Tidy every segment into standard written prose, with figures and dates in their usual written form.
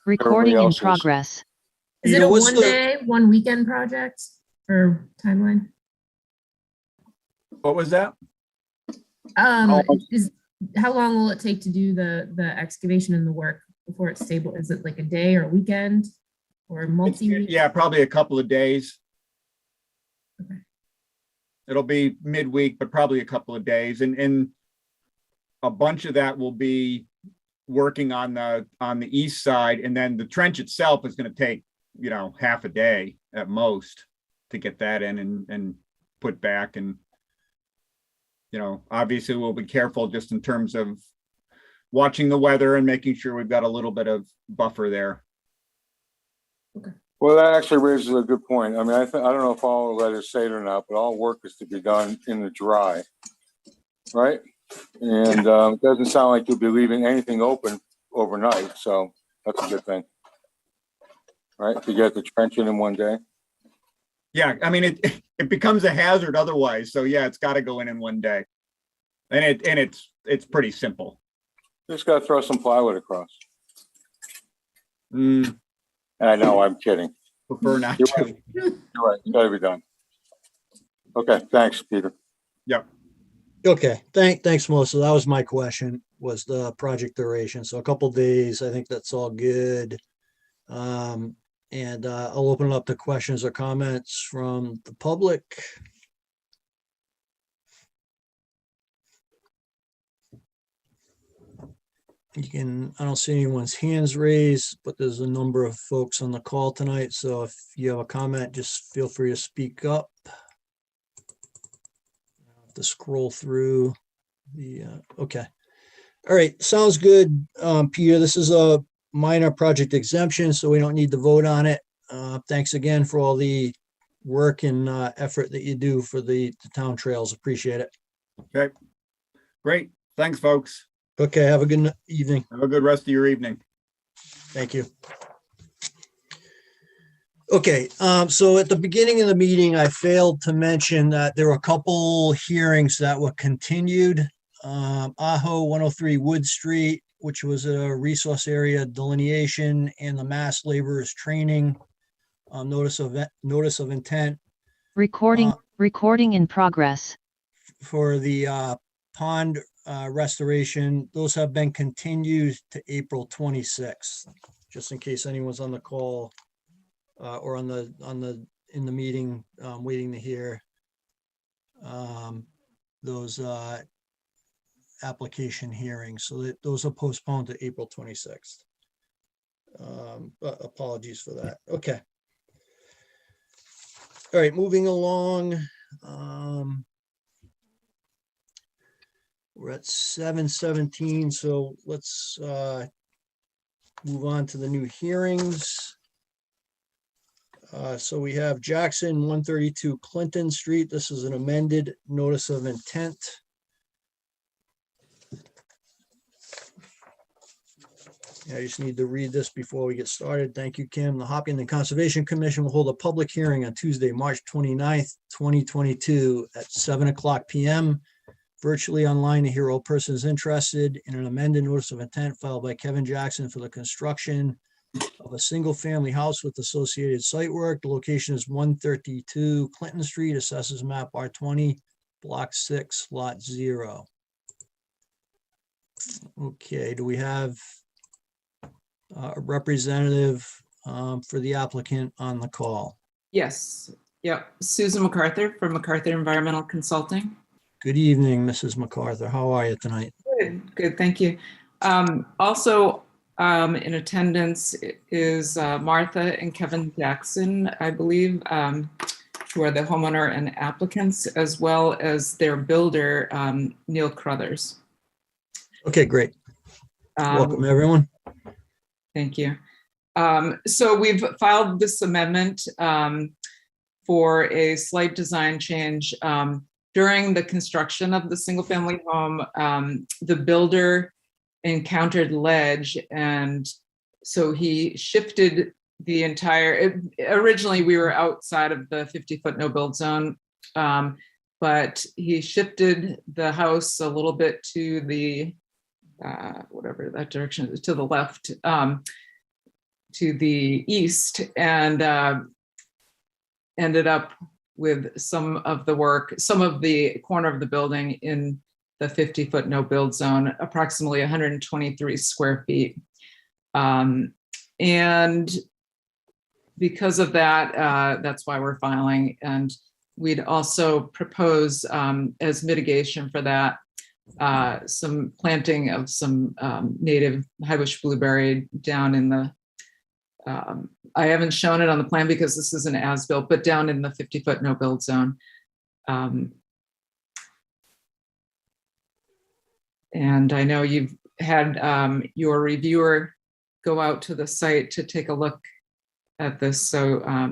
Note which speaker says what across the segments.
Speaker 1: Recording in
Speaker 2: else is.
Speaker 1: progress.
Speaker 3: Is it a one-day, one-weekend project or timeline?
Speaker 4: What was that?
Speaker 3: How long will it take to do the excavation and the work before it's stable? Is it like a day or a weekend or multi-week?
Speaker 4: Yeah, probably a couple of days.
Speaker 3: Okay.
Speaker 4: It'll be midweek, but probably a couple of days. And a bunch of that will be working on the east side. And then the trench itself is going to take, half a day at most to get that in and put back. And, obviously we'll be careful just in terms of watching the weather and making sure we've got a little bit of buffer there.
Speaker 3: Okay.
Speaker 2: Well, that actually raises a good point. I mean, I don't know if all the letters say it or not, but all work is to be done in the dry, right? And it doesn't sound like you'll be leaving anything open overnight, so that's a good thing, right? To get the trench in one day.
Speaker 4: Yeah, I mean, it becomes a hazard otherwise. So yeah, it's got to go in one day, and it's pretty simple.
Speaker 2: Just got to throw some plywood across.
Speaker 4: I
Speaker 2: know, I'm kidding.
Speaker 4: Prefer not
Speaker 2: You're
Speaker 4: to.
Speaker 2: Right. You're right. It's got to be done. Okay, thanks, Peter.
Speaker 4: Yep.
Speaker 5: Okay, thanks, Melissa. That was my question, was the project duration. So a couple days, I think that's all good. And I'll open it up to questions or comments from the public. I don't see anyone's hands raised, but there's a number of folks on the call tonight. So if you have a comment, just feel free to speak up. I'll have to scroll through okay. All right, sounds good. Peter, this is a minor project exemption, so we don't need to vote on it. Thanks again for all the work and effort that you do for the town trails. Appreciate it.
Speaker 4: Okay, great. Thanks, folks.
Speaker 5: Okay, have a good evening.
Speaker 4: Have a good rest of your evening.
Speaker 5: Thank you. Okay, so at the beginning of the meeting, I failed to mention that there were a couple hearings that were continued. Aho 103 Wood Street, which was a resource area delineation, and the Mass Laborers Training notice of intent.
Speaker 1: Recording in progress.
Speaker 5: For the pond restoration. Those have been continued to April 26th, just in case anyone's on the call or in the meeting waiting to hear those application hearings. So those are postponed to April 26th. But apologies for that. Okay. All right, moving along. We're at 7:17, so let's move on to the new hearings. So we have Jackson 132 Clinton Street. This is an amended notice of intent. I just need to read this before we get started. Thank you, Kim. The Hopkinton Conservation Commission will hold a public hearing on Tuesday, March 29th, 2022 at 7:00 p.m. virtually online to hear all persons interested in an amended notice of intent filed by Kevin Jackson for the construction of a single-family house with associated site work. The location is 132 Clinton Street, assessors map R20, block 6, lot 0. Okay, do we have a representative for the applicant on the call?
Speaker 6: Yes. Yep. Susan MacArthur from MacArthur Environmental Consulting.
Speaker 5: Good evening, Mrs. MacArthur. How are you tonight?
Speaker 6: Good. Thank you. Also in attendance is Martha and Kevin Jackson, I believe, who are the homeowner and applicants, as well as their builder, Neil Crothers.
Speaker 5: Okay, great. Welcome, everyone.
Speaker 6: Thank you. So we've filed this amendment for a slight design change. During the construction of the single family home, the builder encountered ledge, and so he shifted the entire, originally we were outside of the 50-foot no build zone, but he shifted the house a little bit to the, whatever that direction is, to the left. to the east and ended up with some of the corner of the building in the 50-foot no build zone, approximately 123 square feet. And because of that, that's why we're filing. And we'd also propose as mitigation for that, some planting of some native high bush blueberry down in the, I haven't shown it on the plan because this is an as-built, but down in the 50-foot no build zone. And I know you've had your reviewer go out to the site to take a look at this. So I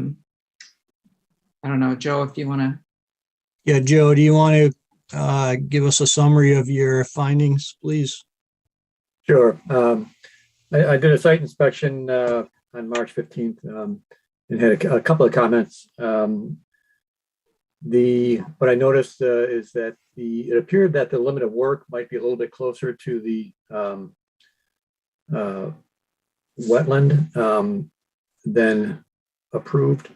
Speaker 6: don't know, Joe, if you want to.
Speaker 5: Yeah, Joe, do you want to give us a summary of your findings, please?
Speaker 7: Sure. I did a site inspection on March 15th and had a couple of comments. What I noticed is that it appeared that the limit of work might be a little bit closer to the wetland than approved.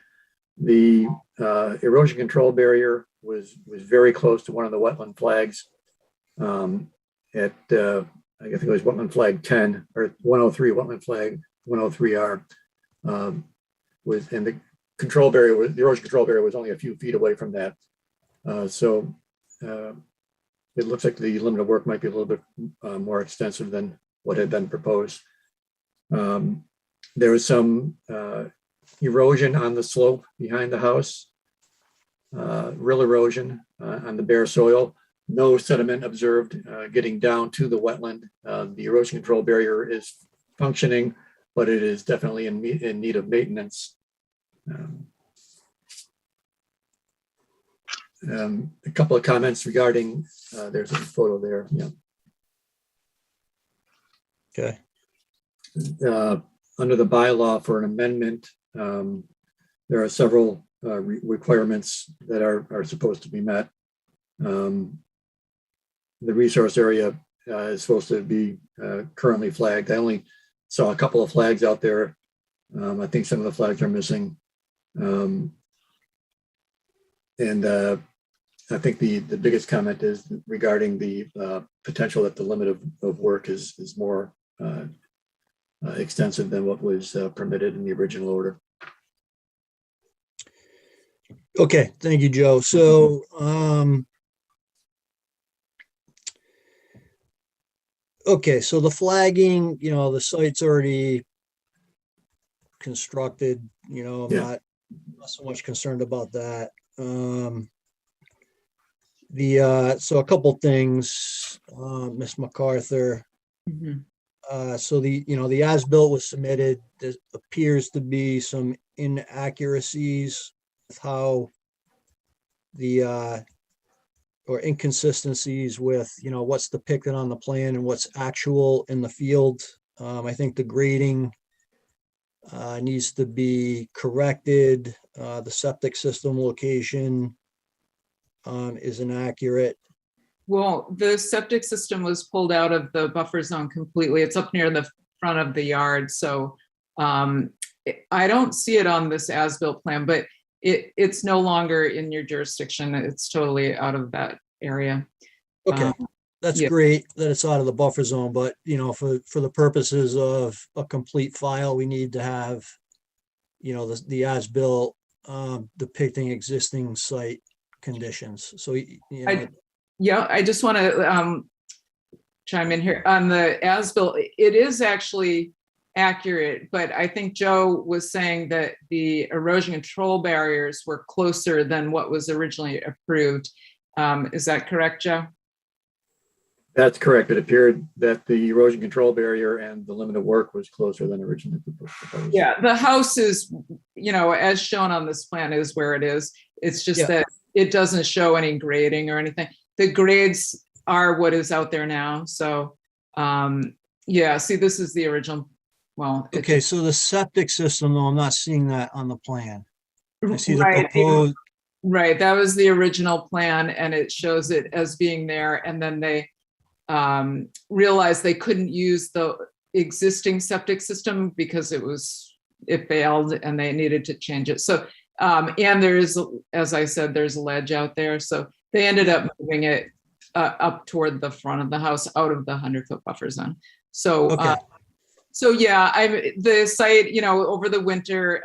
Speaker 7: The erosion control barrier was very close to one of the wetland flags at I think it was wetland flag 10 or 103, wetland flag 103R was, and the control barrier was, the erosion control barrier was only a few feet away from that. So it looks like the limit of work might be a little bit more extensive than what had been proposed. There was some erosion on the slope behind the house, real erosion on the bare soil. No sediment observed getting down to the wetland. The erosion control barrier is functioning, but it is definitely in need of maintenance. A couple of comments regarding, there's a photo there. Yeah.
Speaker 5: Okay.
Speaker 7: Under the bylaw for an amendment, there are several requirements that are supposed to be met. The resource area is supposed to be currently flagged. I only saw a couple of flags out there. I think some of the flags are missing. And I think the biggest comment is regarding the potential that the limit of work is more extensive than what was permitted in the original order.
Speaker 5: Okay, thank you, Joe. So okay, so the flagging, the site's already constructed, I'm
Speaker 7: Yeah.
Speaker 5: not so much concerned about that. So a couple things, Ms. MacArthur. So the as-built was submitted. There appears to be some inaccuracies with how or inconsistencies with, what's depicted on the plan and what's actual in the field. I think the grading needs to be corrected. The septic system location is inaccurate.
Speaker 6: Well, the septic system was pulled out of the buffer zone completely. It's up near the front of the yard. So I don't see it on this as-built plan, but it's no longer in your jurisdiction. It's totally out of that area.
Speaker 5: Okay, that's
Speaker 6: yeah.
Speaker 5: great that it's out of the buffer zone, but for the purposes of a complete file, we need to have, the as-built depicting existing site conditions. So,
Speaker 6: I just want to chime in here on the as-built. It is actually accurate, but I think Joe was saying that the erosion control barriers were closer than what was originally approved. Is that correct, Joe?
Speaker 7: That's correct. It appeared that the erosion control barrier and the limit of work was closer than originally proposed.
Speaker 6: Yeah, the house is, as shown on this plan, is where it is. It's just that it doesn't show any grading or anything. The grades are what is out there now. So, see, this is the original. Well,
Speaker 5: okay, so the septic system, though, I'm not seeing that on the plan. I see the
Speaker 6: right,
Speaker 5: proposed.
Speaker 6: Right, that was the original plan, and it shows it as being there. And then they realized they couldn't use the existing septic system because it was it failed and they needed to change it. So, and there's, as I said, there's a ledge out there. So they ended up moving it up toward the front of the house, out of the 100-foot buffer zone. So,
Speaker 5: Okay.
Speaker 6: so yeah, the site, you know, over the winter,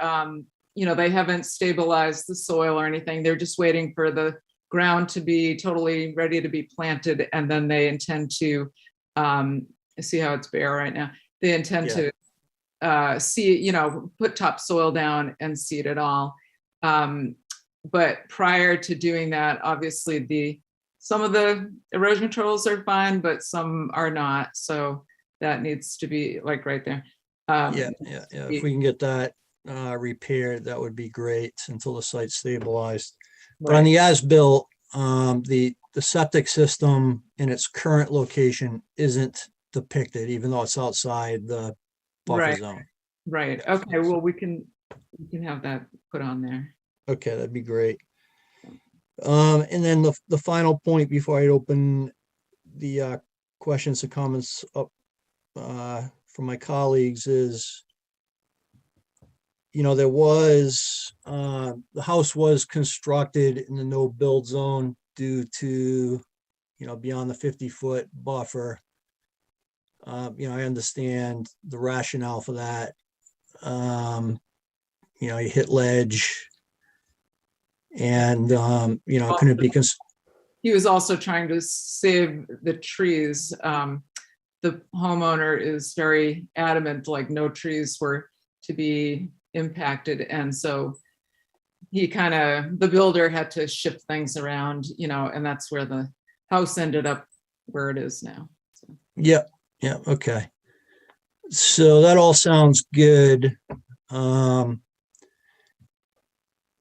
Speaker 6: you know, they haven't stabilized the soil or anything. They're just waiting for the ground to be totally ready to be planted. And then they intend to, see how it's bare right now. They intend to seed, you know, put topsoil down and seed it all. But prior to doing that, obviously some of the erosion controls are fine, but some are not. So that needs to be like right there.
Speaker 5: Yeah. If we can get that repaired, that would be great until the site's stabilized. But on the as-built, the septic system in its current location isn't depicted, even though it's outside the buffer zone.
Speaker 6: Right. Okay. Well, we can have that put on there.
Speaker 5: Okay, that'd be great. And then the final point before I open the questions and comments up from my colleagues is, you know, there was the house was constructed in the no build zone due to, you know, beyond the 50-foot buffer. You know, I understand the rationale for that. You know, you hit ledge and, you know, couldn't be,
Speaker 6: He was also trying to save the trees. The homeowner is very adamant, like no trees were to be impacted. And so he the builder had to shift things around, you know, and that's where the house ended up where it is now. So.
Speaker 5: Yeah. Okay. So that all sounds good.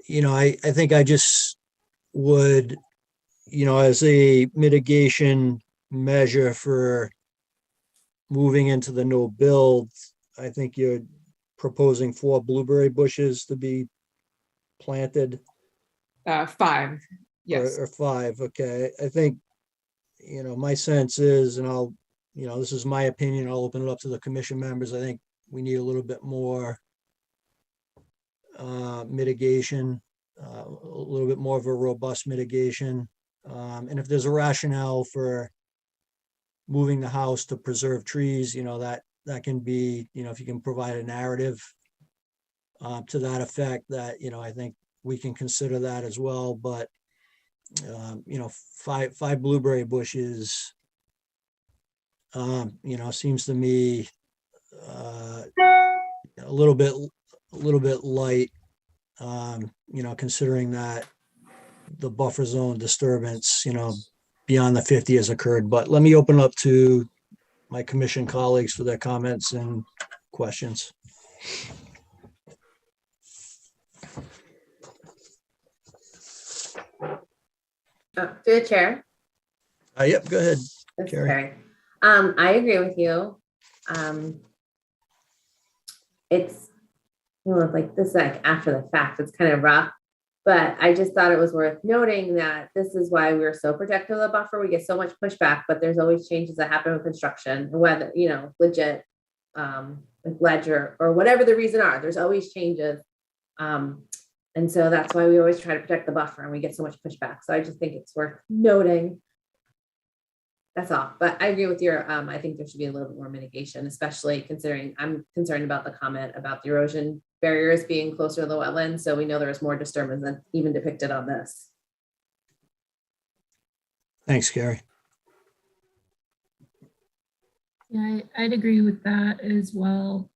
Speaker 5: You know, I think I just would, you know, as a mitigation measure for moving into the no build, I think you're proposing 4 blueberry bushes to be planted.
Speaker 6: 5, yes.
Speaker 5: Or 5, okay. I think, you know, my sense is, and I'll, you know, this is my opinion, I'll open it up to the commission members. I think we need a little bit more mitigation, a little bit more of a robust mitigation. And if there's a rationale for moving the house to preserve trees, you know, that can be, you know, if you can provide a narrative to that effect, that, you know, I think we can consider that as well. But, you know, 5 blueberry bushes, you know, seems to me a little bit light, you know, considering that the buffer zone disturbance, you know, beyond the 50 has occurred. But let me open up to my commission colleagues for their comments and questions.
Speaker 8: To the chair.
Speaker 5: Yep, go ahead.
Speaker 8: This is
Speaker 5: Carrie.
Speaker 8: Carrie. I agree with you. It's, you know, like this is like after the fact, it's kind of rough, but I just thought it was worth noting that this is why we're so protective of the buffer. We get so much pushback, but there's always changes that happen with construction, whether, you know, legit, like ledger or whatever the reason are, there's always changes. And so that's why we always try to protect the buffer and we get so much pushback. So I just think it's worth noting. That's all. But I agree with your, I think there should be a little bit more mitigation, especially considering I'm concerned about the comment about the erosion barriers being closer to the wetlands. So we know there is more disturbance than even depicted on this.
Speaker 5: Thanks, Carrie.
Speaker 3: Yeah, I'd agree with that as well.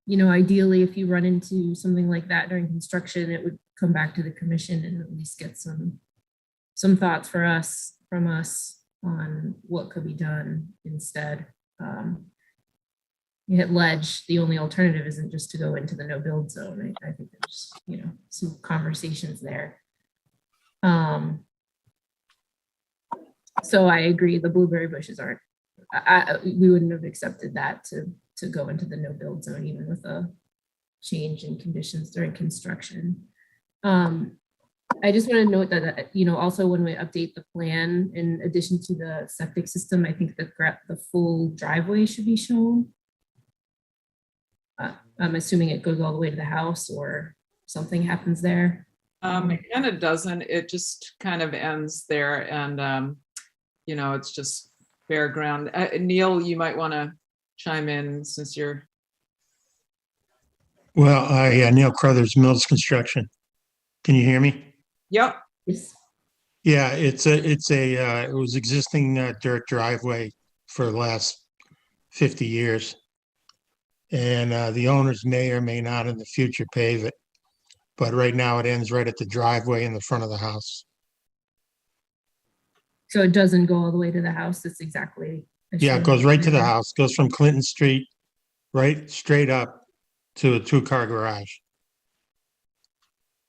Speaker 3: You know, ideally, if you run into something like that during construction, it would come back to the commission and at least get some thoughts from us on what could be done instead. You hit ledge, the only alternative isn't just to go into the no build zone. I think there's, you know, some conversations there. So I agree, the blueberry bushes aren't, we wouldn't have accepted that to go into the no build zone, even with a change in conditions during construction. I just want to note that, you know, also when we update the plan, in addition to the septic system, I think the full driveway should be shown. I'm assuming it goes all the way to the house or something happens there.
Speaker 6: It kind of doesn't, it just kind of ends there and, you know, it's just bare ground. Neil, you might want to chime in since you're,
Speaker 9: Well, yeah, Neil Crothers, Mills Construction. Can you hear me?
Speaker 6: yep,
Speaker 3: Yes.
Speaker 9: Yeah, it was existing dirt driveway for the last 50 years. And the owners may or may not in the future pave it. But right now it ends right at the driveway in the front of the house.
Speaker 3: So it doesn't go all the way to the house. It's exactly. as
Speaker 9: Yeah,
Speaker 3: shown
Speaker 9: it goes right to the
Speaker 3: there.
Speaker 9: house, goes from Clinton Street, right straight up to a 2-car garage.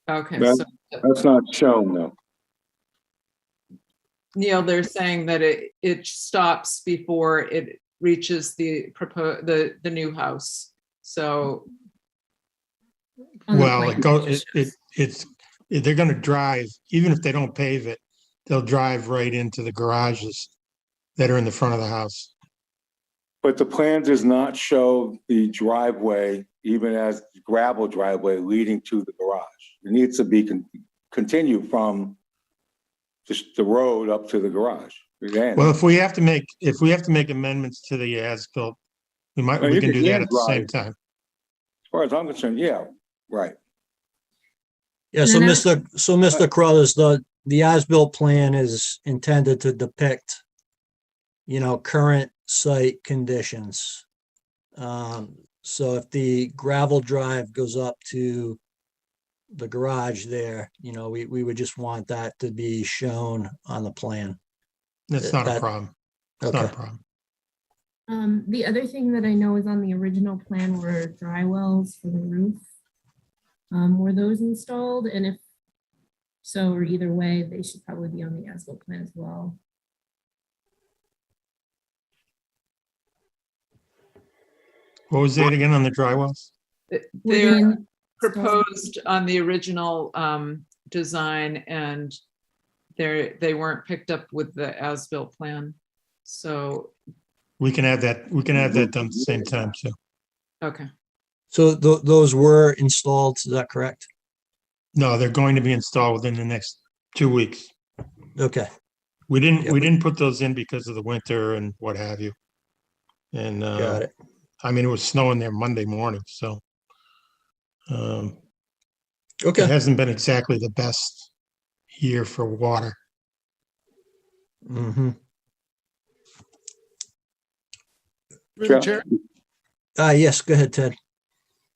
Speaker 6: okay.
Speaker 2: That-
Speaker 6: So
Speaker 2: That's not shown though.
Speaker 6: Neil, they're saying that it stops before it reaches the new house. So,
Speaker 3: On the
Speaker 9: Well,
Speaker 3: plan,
Speaker 9: it goes,
Speaker 3: just shows.
Speaker 9: they're gonna drive, even if they don't pave it, they'll drive right into the garages that are in the front of the house.
Speaker 2: But the plan does not show the driveway, even as gravel driveway leading to the garage. It needs to be continue from just the road up to the garage. Again,
Speaker 9: Well, if we have to make amendments to the as-built, we
Speaker 2: Well,
Speaker 9: we
Speaker 2: you
Speaker 9: can
Speaker 2: can
Speaker 9: do that
Speaker 2: hand
Speaker 9: at the same
Speaker 2: drive.
Speaker 9: time.
Speaker 2: as far as I'm concerned, yeah, right.
Speaker 5: Yeah, so
Speaker 3: And then
Speaker 5: Mr. Crothers, the as-built plan is intended to depict, current site conditions. So if the gravel drive goes up to the garage there, we would just want that to be shown on the plan.
Speaker 9: That's not a
Speaker 5: That-
Speaker 9: problem. It's not a
Speaker 5: Okay.
Speaker 9: problem.
Speaker 3: The other thing that I know is on the original plan were dry wells for the roof. Were those installed? And if so, or either way, they should probably be on the as-built plan as well.
Speaker 9: What was that again on the dry wells?
Speaker 3: Were
Speaker 6: they're
Speaker 3: they installed?
Speaker 6: proposed on the original design and they weren't picked up with the as-built plan. So,
Speaker 9: We can have that done at the same time too.
Speaker 6: okay,
Speaker 5: So those were installed, is that correct?
Speaker 9: No, they're going to be installed within the next 2 weeks.
Speaker 5: Okay,
Speaker 9: We
Speaker 5: Yeah,
Speaker 9: didn't put those in because of the winter and what have you. And
Speaker 5: got it.
Speaker 9: I mean, it was snowing there Monday morning, so it
Speaker 5: Okay,
Speaker 9: hasn't been exactly the best year for water.
Speaker 5: mm-hmm.
Speaker 10: Through the
Speaker 2: Yeah.
Speaker 10: chair.
Speaker 5: Yes, go ahead, Ted.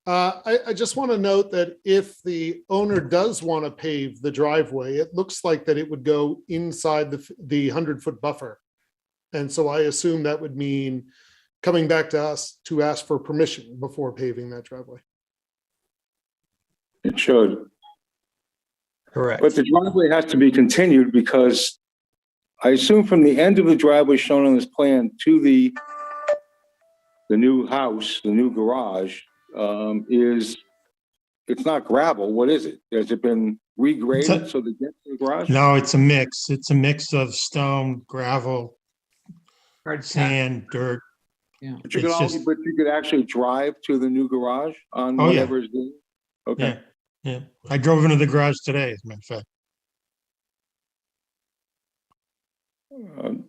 Speaker 10: I just want to note that if the owner does want to pave the driveway, it looks like that it would go inside the 100-foot buffer. And so I assume that would mean coming back to us to ask for permission before paving that driveway.
Speaker 2: It should.
Speaker 5: Correct.
Speaker 2: But the driveway has to be continued because I assume from the end of the driveway shown on this plan to the new house, the new garage, it's not gravel. What is it? Has it been regraded so they get to the garage?
Speaker 9: No, it's a mix. It's a mix of stone, gravel,
Speaker 6: hard pack.
Speaker 9: sand, dirt.
Speaker 6: Yeah.
Speaker 2: But you could
Speaker 9: It's just-
Speaker 2: but you could actually drive to the new garage on
Speaker 9: Oh, yeah.
Speaker 2: whatever is there? Okay.
Speaker 9: Yeah. I drove into the garage today, as a matter of fact.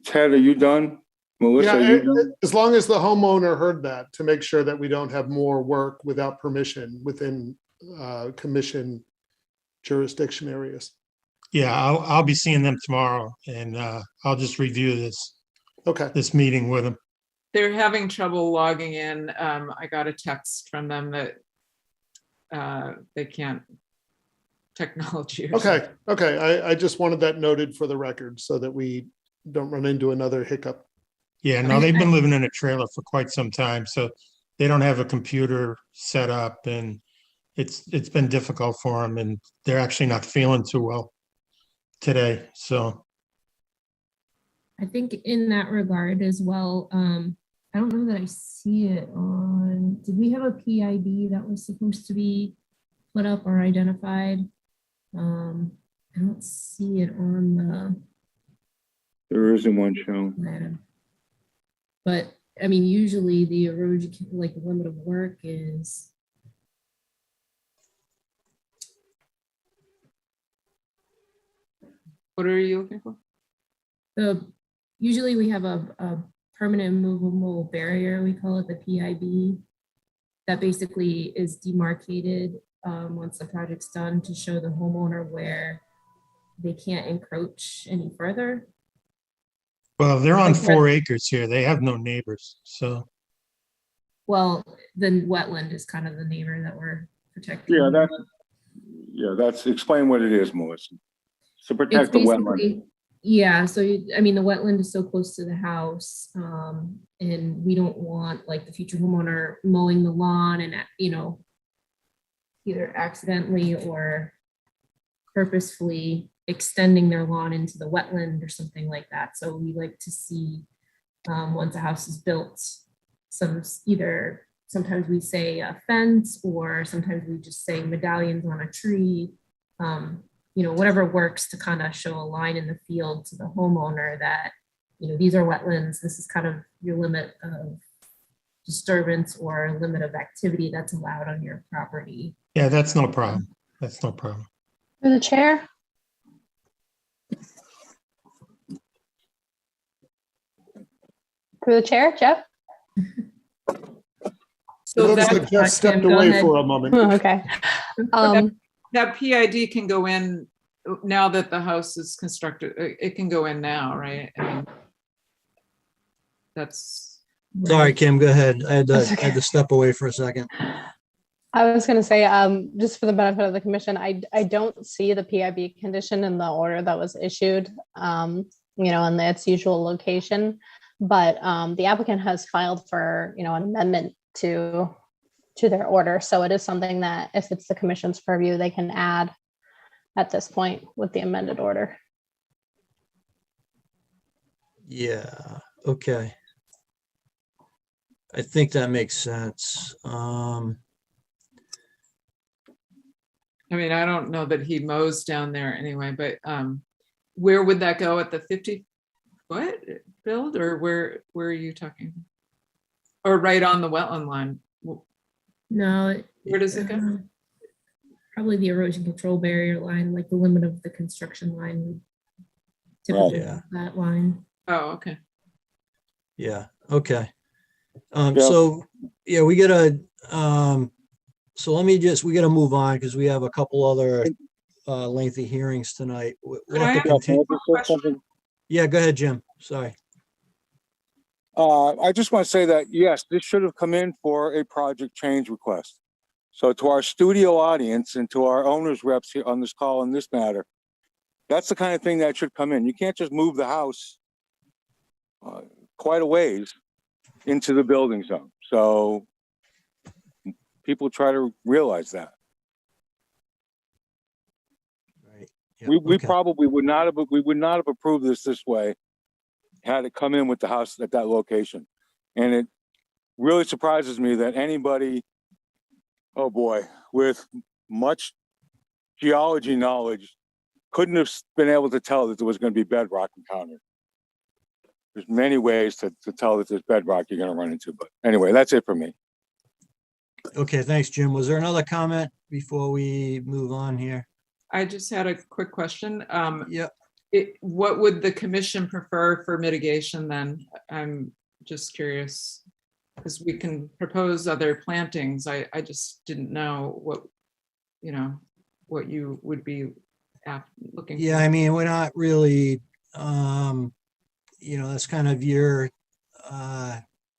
Speaker 2: Ted, are you done? Melissa, are you
Speaker 10: Yeah,
Speaker 2: done?
Speaker 10: as long as the homeowner heard that, to make sure that we don't have more work without permission within commission jurisdiction areas.
Speaker 9: Yeah, I'll be seeing them tomorrow and I'll just review
Speaker 10: Okay,
Speaker 9: this meeting with them.
Speaker 6: They're having trouble logging in. I got a text from them that they can't technology. or something.
Speaker 10: okay. I just wanted that noted for the record so that we don't run into another hiccup.
Speaker 9: Yeah, no, they've been living in a trailer for quite some time, so they don't have a computer set up and it's been difficult for them and they're actually not feeling too well today, so.
Speaker 3: I think in that regard as well, I don't know that I see it on, did we have a PID that was supposed to be put up or identified? I don't see it on the
Speaker 2: There isn't one shown.
Speaker 3: plan. But I mean, usually the erosion, like the limit of work is,
Speaker 6: What are you looking for?
Speaker 3: usually we have a permanent movable barrier, we call it the PIB, that basically is demarcated once the project's done to show the homeowner where they can't encroach any further.
Speaker 9: Well, they're on
Speaker 3: Like that-
Speaker 9: 4 acres here. They have no neighbors, so.
Speaker 3: Well, the wetland is kind of the neighbor that we're protecting.
Speaker 2: That's, explain what it is, Melissa. To
Speaker 3: It's
Speaker 2: protect the wetland.
Speaker 3: basically, yeah, so I mean, the wetland is so close to the house, and we don't want like the future homeowner mowing the lawn and, you know, either accidentally or purposefully extending their lawn into the wetland or something like that. So we like to see, once a house is built, sometimes we say a fence, or sometimes we just say medallions on a tree, you know, whatever works to kind of show a line in the field to the homeowner that, you know, these are wetlands. This is kind of your limit of disturbance or limit of activity that's allowed on your property.
Speaker 9: Yeah, that's no problem. That's no problem.
Speaker 11: Through the chair. Through the chair, Jeff?
Speaker 10: It
Speaker 6: So
Speaker 10: looks
Speaker 6: that,
Speaker 10: like Jeff stepped
Speaker 3: Tim, go
Speaker 10: away
Speaker 3: ahead.
Speaker 10: for a moment.
Speaker 11: Okay.
Speaker 6: that PID can go in now that the house is constructed. It can go in now, right? I mean, that's,
Speaker 5: Sorry, Kim, go ahead. I had
Speaker 11: That's
Speaker 5: to
Speaker 11: okay.
Speaker 5: step away for a second.
Speaker 11: I was going to say, just for the benefit of the commission, I don't see the PIB condition in the order that was issued, you know, in its usual location. But the applicant has filed for, you know, an amendment to their order. So it is something that if it's the commission's purview, they can add at this point with the amended order.
Speaker 5: Yeah, okay. I think that makes sense.
Speaker 6: I mean, I don't know that he mows down there anyway, but where would that go, at the 50-foot build, or where are you talking? Or right on the wetland line?
Speaker 3: No.
Speaker 6: Where does it go?
Speaker 3: Probably the erosion control barrier line, like the limit of the construction line. would Typically,
Speaker 5: Yeah.
Speaker 3: that line.
Speaker 6: Oh, okay.
Speaker 5: Yeah, okay.
Speaker 2: Yeah.
Speaker 5: So, yeah, we gotta, so we gotta move on because we have a couple other lengthy hearings tonight. We'll
Speaker 6: Could
Speaker 5: have
Speaker 6: I
Speaker 5: to
Speaker 6: ask
Speaker 5: continue.
Speaker 2: Something?
Speaker 5: Yeah, go ahead, Jim. Sorry.
Speaker 2: I just want to say that, yes, this should have come in for a project change request. So to our studio audience and to our owners reps here on this call in this matter, that's the kind of thing that should come in. You can't just move the house quite a ways into the building zone. So people try to realize that.
Speaker 5: Right. Yeah,
Speaker 2: We
Speaker 5: okay.
Speaker 2: probably would not have approved this way had it come in with the house at that location. And it really surprises me that anybody, oh boy, with much geology knowledge couldn't have been able to tell that there was going to be bedrock encountered. There's many ways to tell that there's bedrock you're going to run into, but anyway, that's it for me.
Speaker 5: Okay, thanks, Jim. Was there another comment before we move on here?
Speaker 6: I just had a quick question.
Speaker 5: Yep.
Speaker 6: What would the commission prefer for mitigation then? I'm just curious, because we can propose other plantings. I just didn't know what, you know, what you would be looking for.
Speaker 5: Yeah, I mean, we're not really, you know, that's kind of your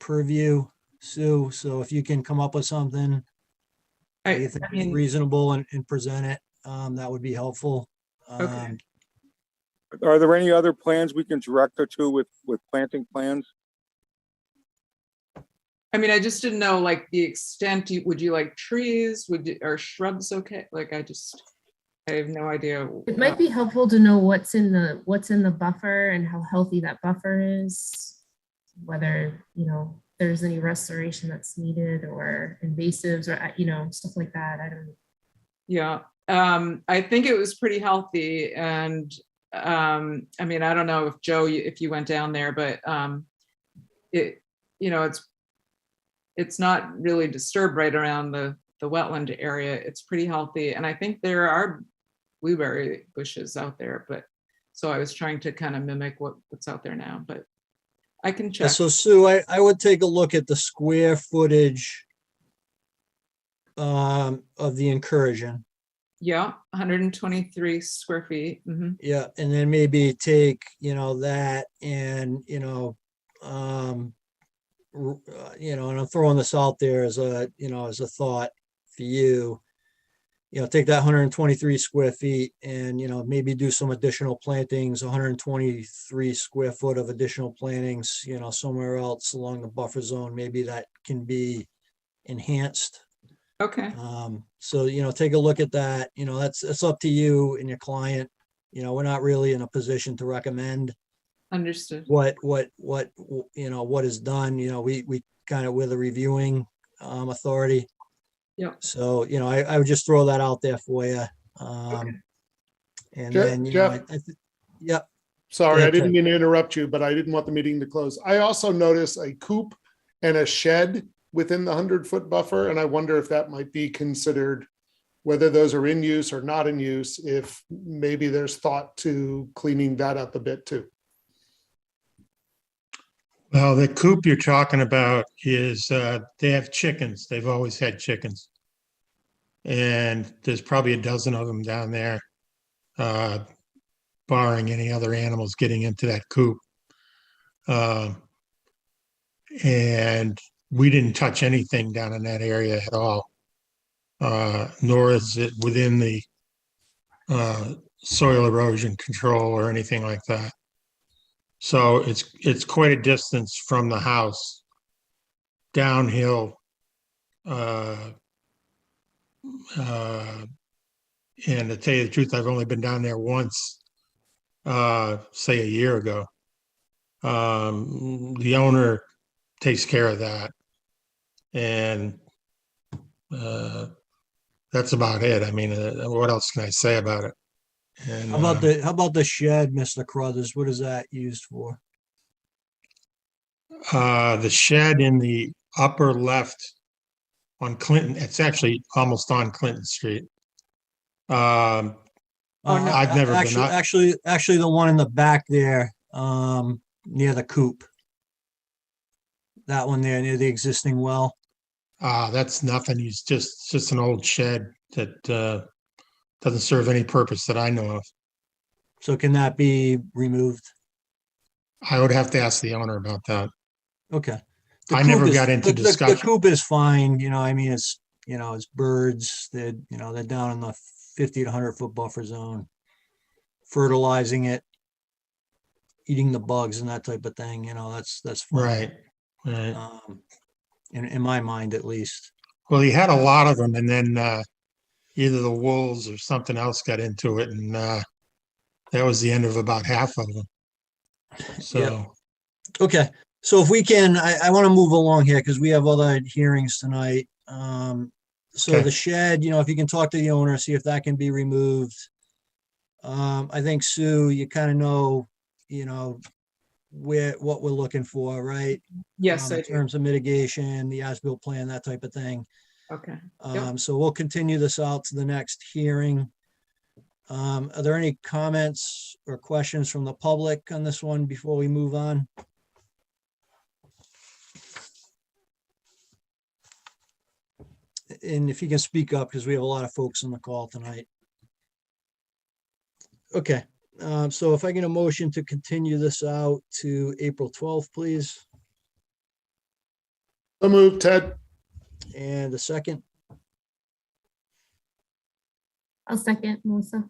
Speaker 5: purview, Sue. So if you can come up with something that you think is reasonable and present it, that would be helpful.
Speaker 6: Okay.
Speaker 2: Are there any other plans we can direct her to with planting plans?
Speaker 6: I mean, I just didn't know like the extent. Would you like trees? Are shrubs okay? Like, I have no idea.
Speaker 3: It might be helpful to know what's in the buffer and how healthy that buffer is, whether, you know, there's any restoration that's needed or invasives or, you know, stuff like that. I don't know.
Speaker 6: Yeah, I think it was pretty healthy, and I mean, I don't know if Joe, if you went down there, but it's not really disturbed right around the wetland area. It's pretty healthy. And I think there are blueberry bushes out there, but so I was trying to kind of mimic what's out there now, but I can
Speaker 5: Yeah,
Speaker 6: check.
Speaker 5: so Sue, I would take a look at the square footage of the incursion.
Speaker 6: Yeah, 123 square feet. Mhm.
Speaker 5: Yeah, and then maybe take, that and, and I'm throwing this out there as as a thought for you. Take that 123 square feet and, maybe do some additional plantings, 123 square foot of additional plantings, somewhere else along the buffer zone, maybe that can be enhanced.
Speaker 6: Okay,
Speaker 5: So, take a look at that, it's up to you and your client. We're not really in a position to recommend
Speaker 6: understood.
Speaker 5: what is done. We kind of, we're the reviewing authority.
Speaker 6: Yeah.
Speaker 5: So, I would just throw that out there for you. And then,
Speaker 10: Jeff?
Speaker 5: Yep.
Speaker 10: Sorry,
Speaker 5: ahead,
Speaker 10: I didn't
Speaker 5: Ted.
Speaker 10: mean to interrupt you, but I didn't want the meeting to close. I also noticed a coop and a shed within the 100-foot buffer, and I wonder if that might be considered, whether those are in use or not in use, if maybe there's thought to cleaning that up a bit too.
Speaker 9: Well, the coop you're talking about is, they have chickens. They've always had chickens. And there's probably a dozen of them down there, barring any other animals getting into that coop. And we didn't touch anything down in that area at all. Nor is it within the soil erosion control or anything like that. So it's quite a distance from the house downhill. And to tell you the truth, I've only been down there once, say a year ago. The owner takes care of that. And that's about it. I mean, what else can I say about it? And
Speaker 5: How about the shed, Mr. Crothers? What is that used for?
Speaker 9: the shed in the upper left on Clinton, it's actually almost on Clinton Street.
Speaker 6: Oh, no.
Speaker 9: I've never been up.
Speaker 5: Actually, the one in the back there, near the coop. That one there near the existing well.
Speaker 9: That's nothing. It's just an old shed that doesn't serve any purpose that I know of.
Speaker 5: So can that be removed?
Speaker 9: I would have to ask the owner about that.
Speaker 5: Okay.
Speaker 9: I never got into
Speaker 5: The
Speaker 9: discussion.
Speaker 5: coop is fine, I mean, it's birds, they're down in the 50 to 100-foot buffer zone. Fertilizing it, eating the bugs and that type of thing, that's fine.
Speaker 9: Right.
Speaker 5: In my mind, at least.
Speaker 9: Well, he had a lot of them, and then either the wolves or something else got into it, and that was the end of about half of them. So,
Speaker 5: Yep. Okay, so if we can, I want to move along here because we have other hearings tonight. So
Speaker 9: Okay.
Speaker 5: the shed, if you can talk to the owner, see if that can be removed. I think Sue, you kind of know, what we're looking for, right?
Speaker 6: Yes, I
Speaker 5: In
Speaker 6: do.
Speaker 5: terms of mitigation, the as-built plan, that type of thing.
Speaker 6: Okay. Yep.
Speaker 5: So we'll continue this out to the next hearing. Are there any comments or questions from the public on this one before we move on? And if you can speak up, because we have a lot of folks on the call tonight. Okay, so if I get a motion to continue this out to April 12th, please,
Speaker 10: So moved, Ted.
Speaker 5: and a second.
Speaker 3: I'll second, Melissa.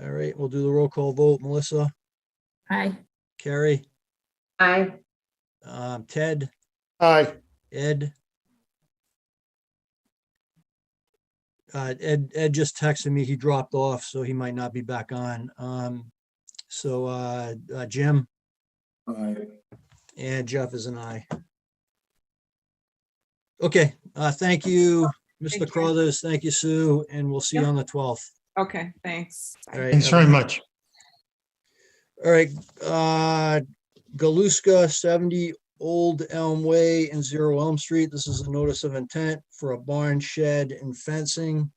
Speaker 5: All right, we'll do the roll call vote. Melissa,
Speaker 3: Aye.
Speaker 5: Carrie,
Speaker 8: Aye.
Speaker 5: Ted,
Speaker 10: Aye.
Speaker 5: Ed. Ed just texted me, he dropped off, so he might not be back on. So Jim
Speaker 2: Aye.
Speaker 5: and Jeff is an aye. Okay, thank you,
Speaker 6: Thank
Speaker 5: Mr.
Speaker 6: you.
Speaker 5: Crothers. Thank you, Sue, and we'll see you
Speaker 6: Yep.
Speaker 5: on the 12th.
Speaker 6: Okay, thanks.
Speaker 5: All right.
Speaker 9: thanks very much.
Speaker 5: All right, Galuska 70 Old Elm Way and 0 Elm Street. This is a notice of intent for a barn, shed, and fencing.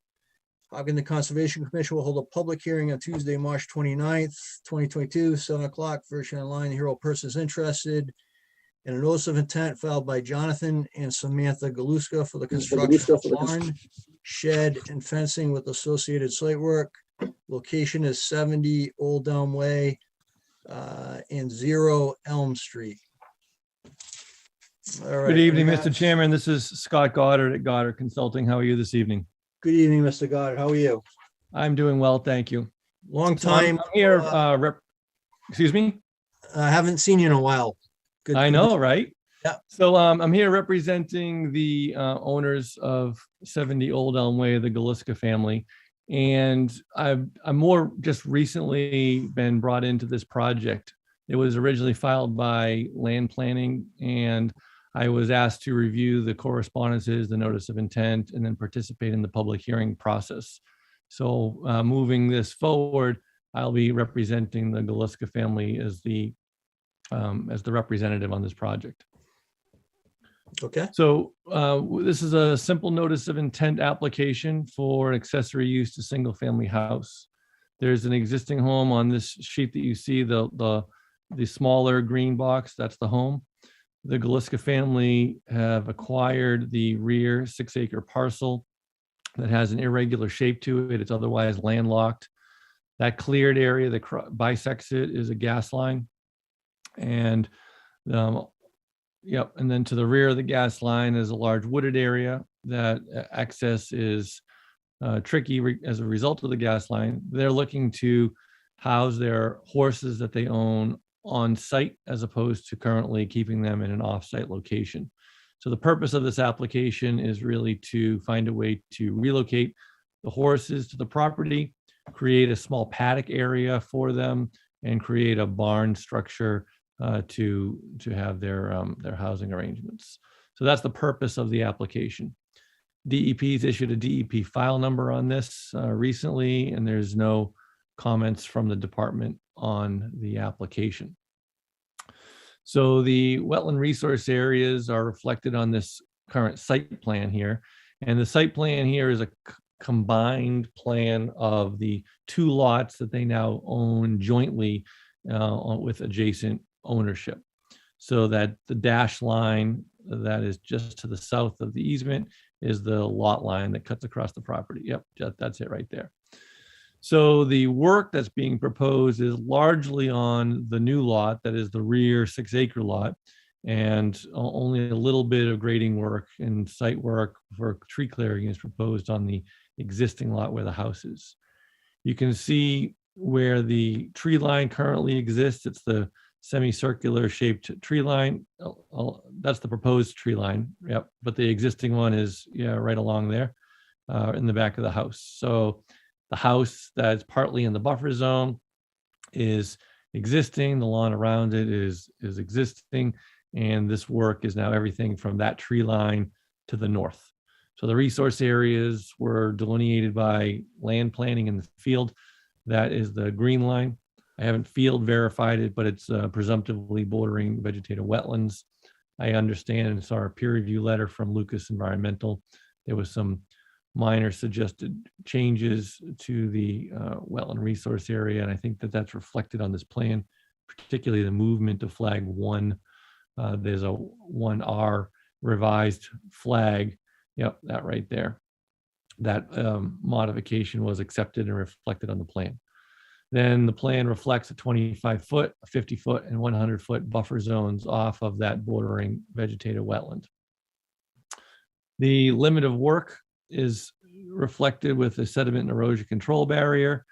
Speaker 5: Hopkins Conservation Commission will hold a public hearing on Tuesday, March 29th, 2022, 7 o'clock. Version online, here all persons interested. And a notice of intent filed by Jonathan and Samantha Galuska for the construction of a barn, shed, and fencing with associated site work. Location is 70 Old Elm Way and 0 Elm Street. All right.
Speaker 12: Good evening,
Speaker 5: we
Speaker 12: Mr.
Speaker 5: have-
Speaker 12: Chairman. This is Scott Goddard at Goddard Consulting. How are you this evening?
Speaker 5: Good evening, Mr. Goddard. How are you?
Speaker 12: I'm doing well, thank you.
Speaker 5: Long
Speaker 12: So I'm
Speaker 5: time.
Speaker 12: here, excuse me?
Speaker 5: I haven't seen you in a while. Good.
Speaker 12: I know, right?
Speaker 5: Yeah.
Speaker 12: So I'm here representing the owners of 70 Old Elm Way, the Galuska family. And I'm more just recently been brought into this project. It was originally filed by land planning, and I was asked to review the correspondences, the notice of intent, and then participate in the public hearing process. So moving this forward, I'll be representing the Galuska family as the representative on this project.
Speaker 5: Okay.
Speaker 12: So this is a simple notice of intent application for accessory use to single family house. There's an existing home on this sheet that you see, the smaller green box, that's the home. The Galuska family have acquired the rear 6-acre parcel that has an irregular shape to it. It's otherwise landlocked. That cleared area that bisects it is a gas line. And and then to the rear of the gas line is a large wooded area that access is tricky as a result of the gas line. They're looking to house their horses that they own on site as opposed to currently keeping them in an off-site location. So the purpose of this application is really to find a way to relocate the horses to the property, create a small paddock area for them, and create a barn structure to have their housing arrangements. So that's the purpose of the application. DEP's issued a DEP file number on this recently, and there's no comments from the department on the application. So the wetland resource areas are reflected on this current site plan here. And the site plan here is a combined plan of the 2 lots that they now own jointly with adjacent ownership. So that the dash line that is just to the south of the easement is the lot line that cuts across the property. Yep, that's it right there. So the work that's being proposed is largely on the new lot, that is the rear 6-acre lot, and only a little bit of grading work and site work for tree clearing is proposed on the existing lot where the house is. You can see where the tree line currently exists. It's the semicircular shaped tree line. That's the proposed tree line. Yep. But the existing one is right along there in the back of the house. So the house that's partly in the buffer zone is existing. The lawn around it is existing. And this work is now everything from that tree line to the north. So the resource areas were delineated by land planning in the field. That is the green line. I haven't field verified it, but it's presumptively bordering vegetative wetlands. I understand and saw a peer review letter from Lucas Environmental. There was some minor suggested changes to the wetland resource area, and I think that that's reflected on this plan, particularly the movement of flag 1. There's a 1R revised flag. Yep, that right there. That modification was accepted and reflected on the plan. Then the plan reflects a 25-foot, a 50-foot, and 100-foot buffer zones off of that bordering vegetative wetland. The limit of work is reflected with a sediment and erosion control barrier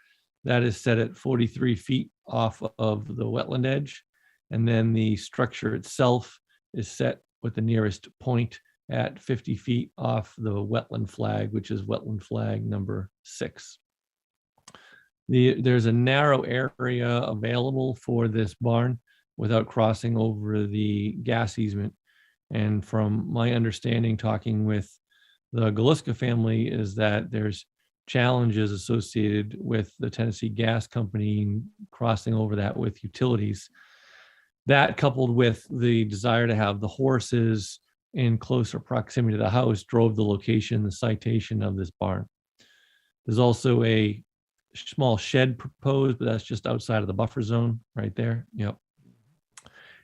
Speaker 12: that is set at 43 feet off of the wetland edge. And then the structure itself is set with the nearest point at 50 feet off the wetland flag, which is wetland flag number 6. There's a narrow area available for this barn without crossing over the gas easement. And from my understanding, talking with the Galuska family, is that there's challenges associated with the Tennessee Gas Company crossing over that with utilities. That coupled with the desire to have the horses in closer proximity to the house drove the location, the citation of this barn. There's also a small shed proposed, but that's just outside of the buffer zone right there. Yep.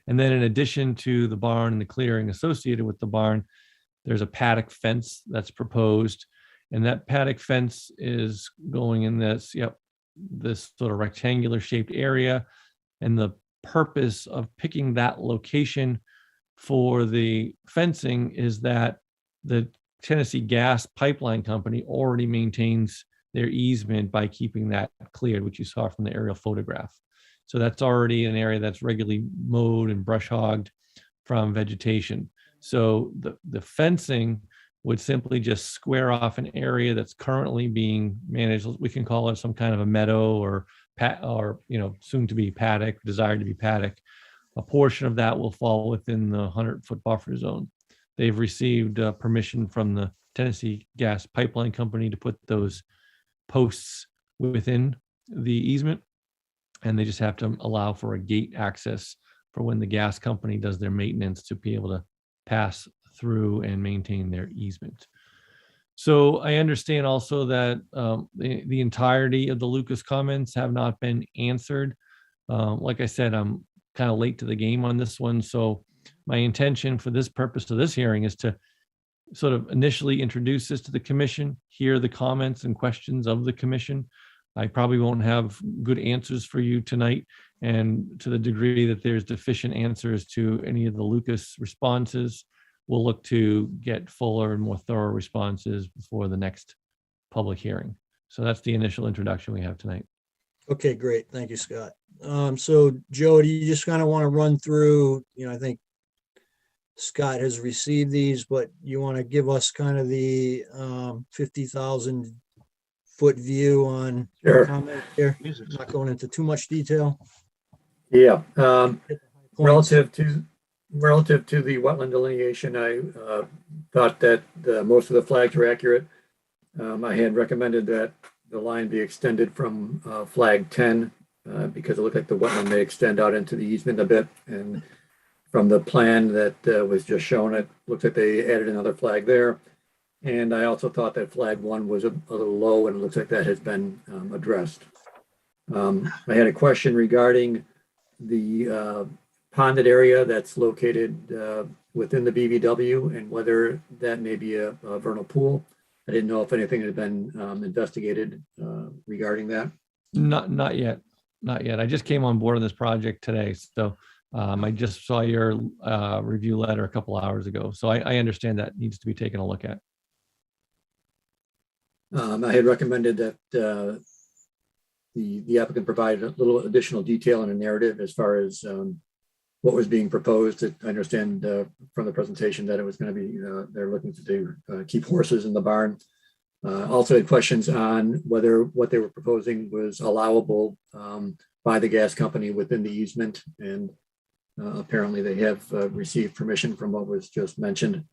Speaker 12: And then in addition to the barn and the clearing associated with the barn, there's a paddock fence that's proposed. And that paddock fence is going in this, this sort of rectangular shaped area. And the purpose of picking that location for the fencing is that the Tennessee Gas Pipeline Company already maintains their easement by keeping that cleared, which you saw from the aerial photograph. So that's already an area that's regularly mowed and brush hogged from vegetation. So the fencing would simply just square off an area that's currently being managed. We can call it some kind of a meadow or soon to be paddock, desired to be paddock. A portion of that will fall within the 100-foot buffer zone. They've received permission from the Tennessee Gas Pipeline Company to put those posts within the easement, and they just have to allow for a gate access for when the gas company does their maintenance to be able to pass through and maintain their easement. So I understand also that the entirety of the Lucas comments have not been answered. Like I said, I'm kind of late to the game on this one. So my intention for this purpose of this hearing is to sort of initially introduce this to the commission, hear the comments and questions of the commission. I probably won't have good answers for you tonight. And to the degree that there's deficient answers to any of the Lucas responses, we'll look to get fuller and more thorough responses before the next public hearing. So that's the initial introduction we have tonight.
Speaker 5: Okay, great. Thank you, Scott. So Joe, do you just kind of want to run through, I think Scott has received these, but you want to give us kind of the 50,000 foot view on
Speaker 7: Sure.
Speaker 5: comment here? Not going into too much detail.
Speaker 7: Yeah.
Speaker 5: Points.
Speaker 7: Relative to the wetland delineation, I thought that most of the flags were accurate. I had recommended that the line be extended from flag 10 because it looked like the wetland may extend out into the easement a bit. And from the plan that was just shown, it looks like they added another flag there. And I also thought that flag 1 was a little low, and it looks like that has been addressed. I had a question regarding the ponded area that's located within the BVW and whether that may be a vernal pool. I didn't know if anything had been investigated regarding that.
Speaker 12: Not yet. I just came on board on this project today. So I just saw your review letter a couple hours ago. So I understand that needs to be taken a look at.
Speaker 7: I had recommended that the applicant provide a little additional detail in a narrative as far as what was being proposed. I understand from the presentation that it was going to be, they're looking to keep horses in the barn. Also had questions on whether what they were proposing was allowable by the gas company within the easement. And apparently they have received permission from what was just mentioned.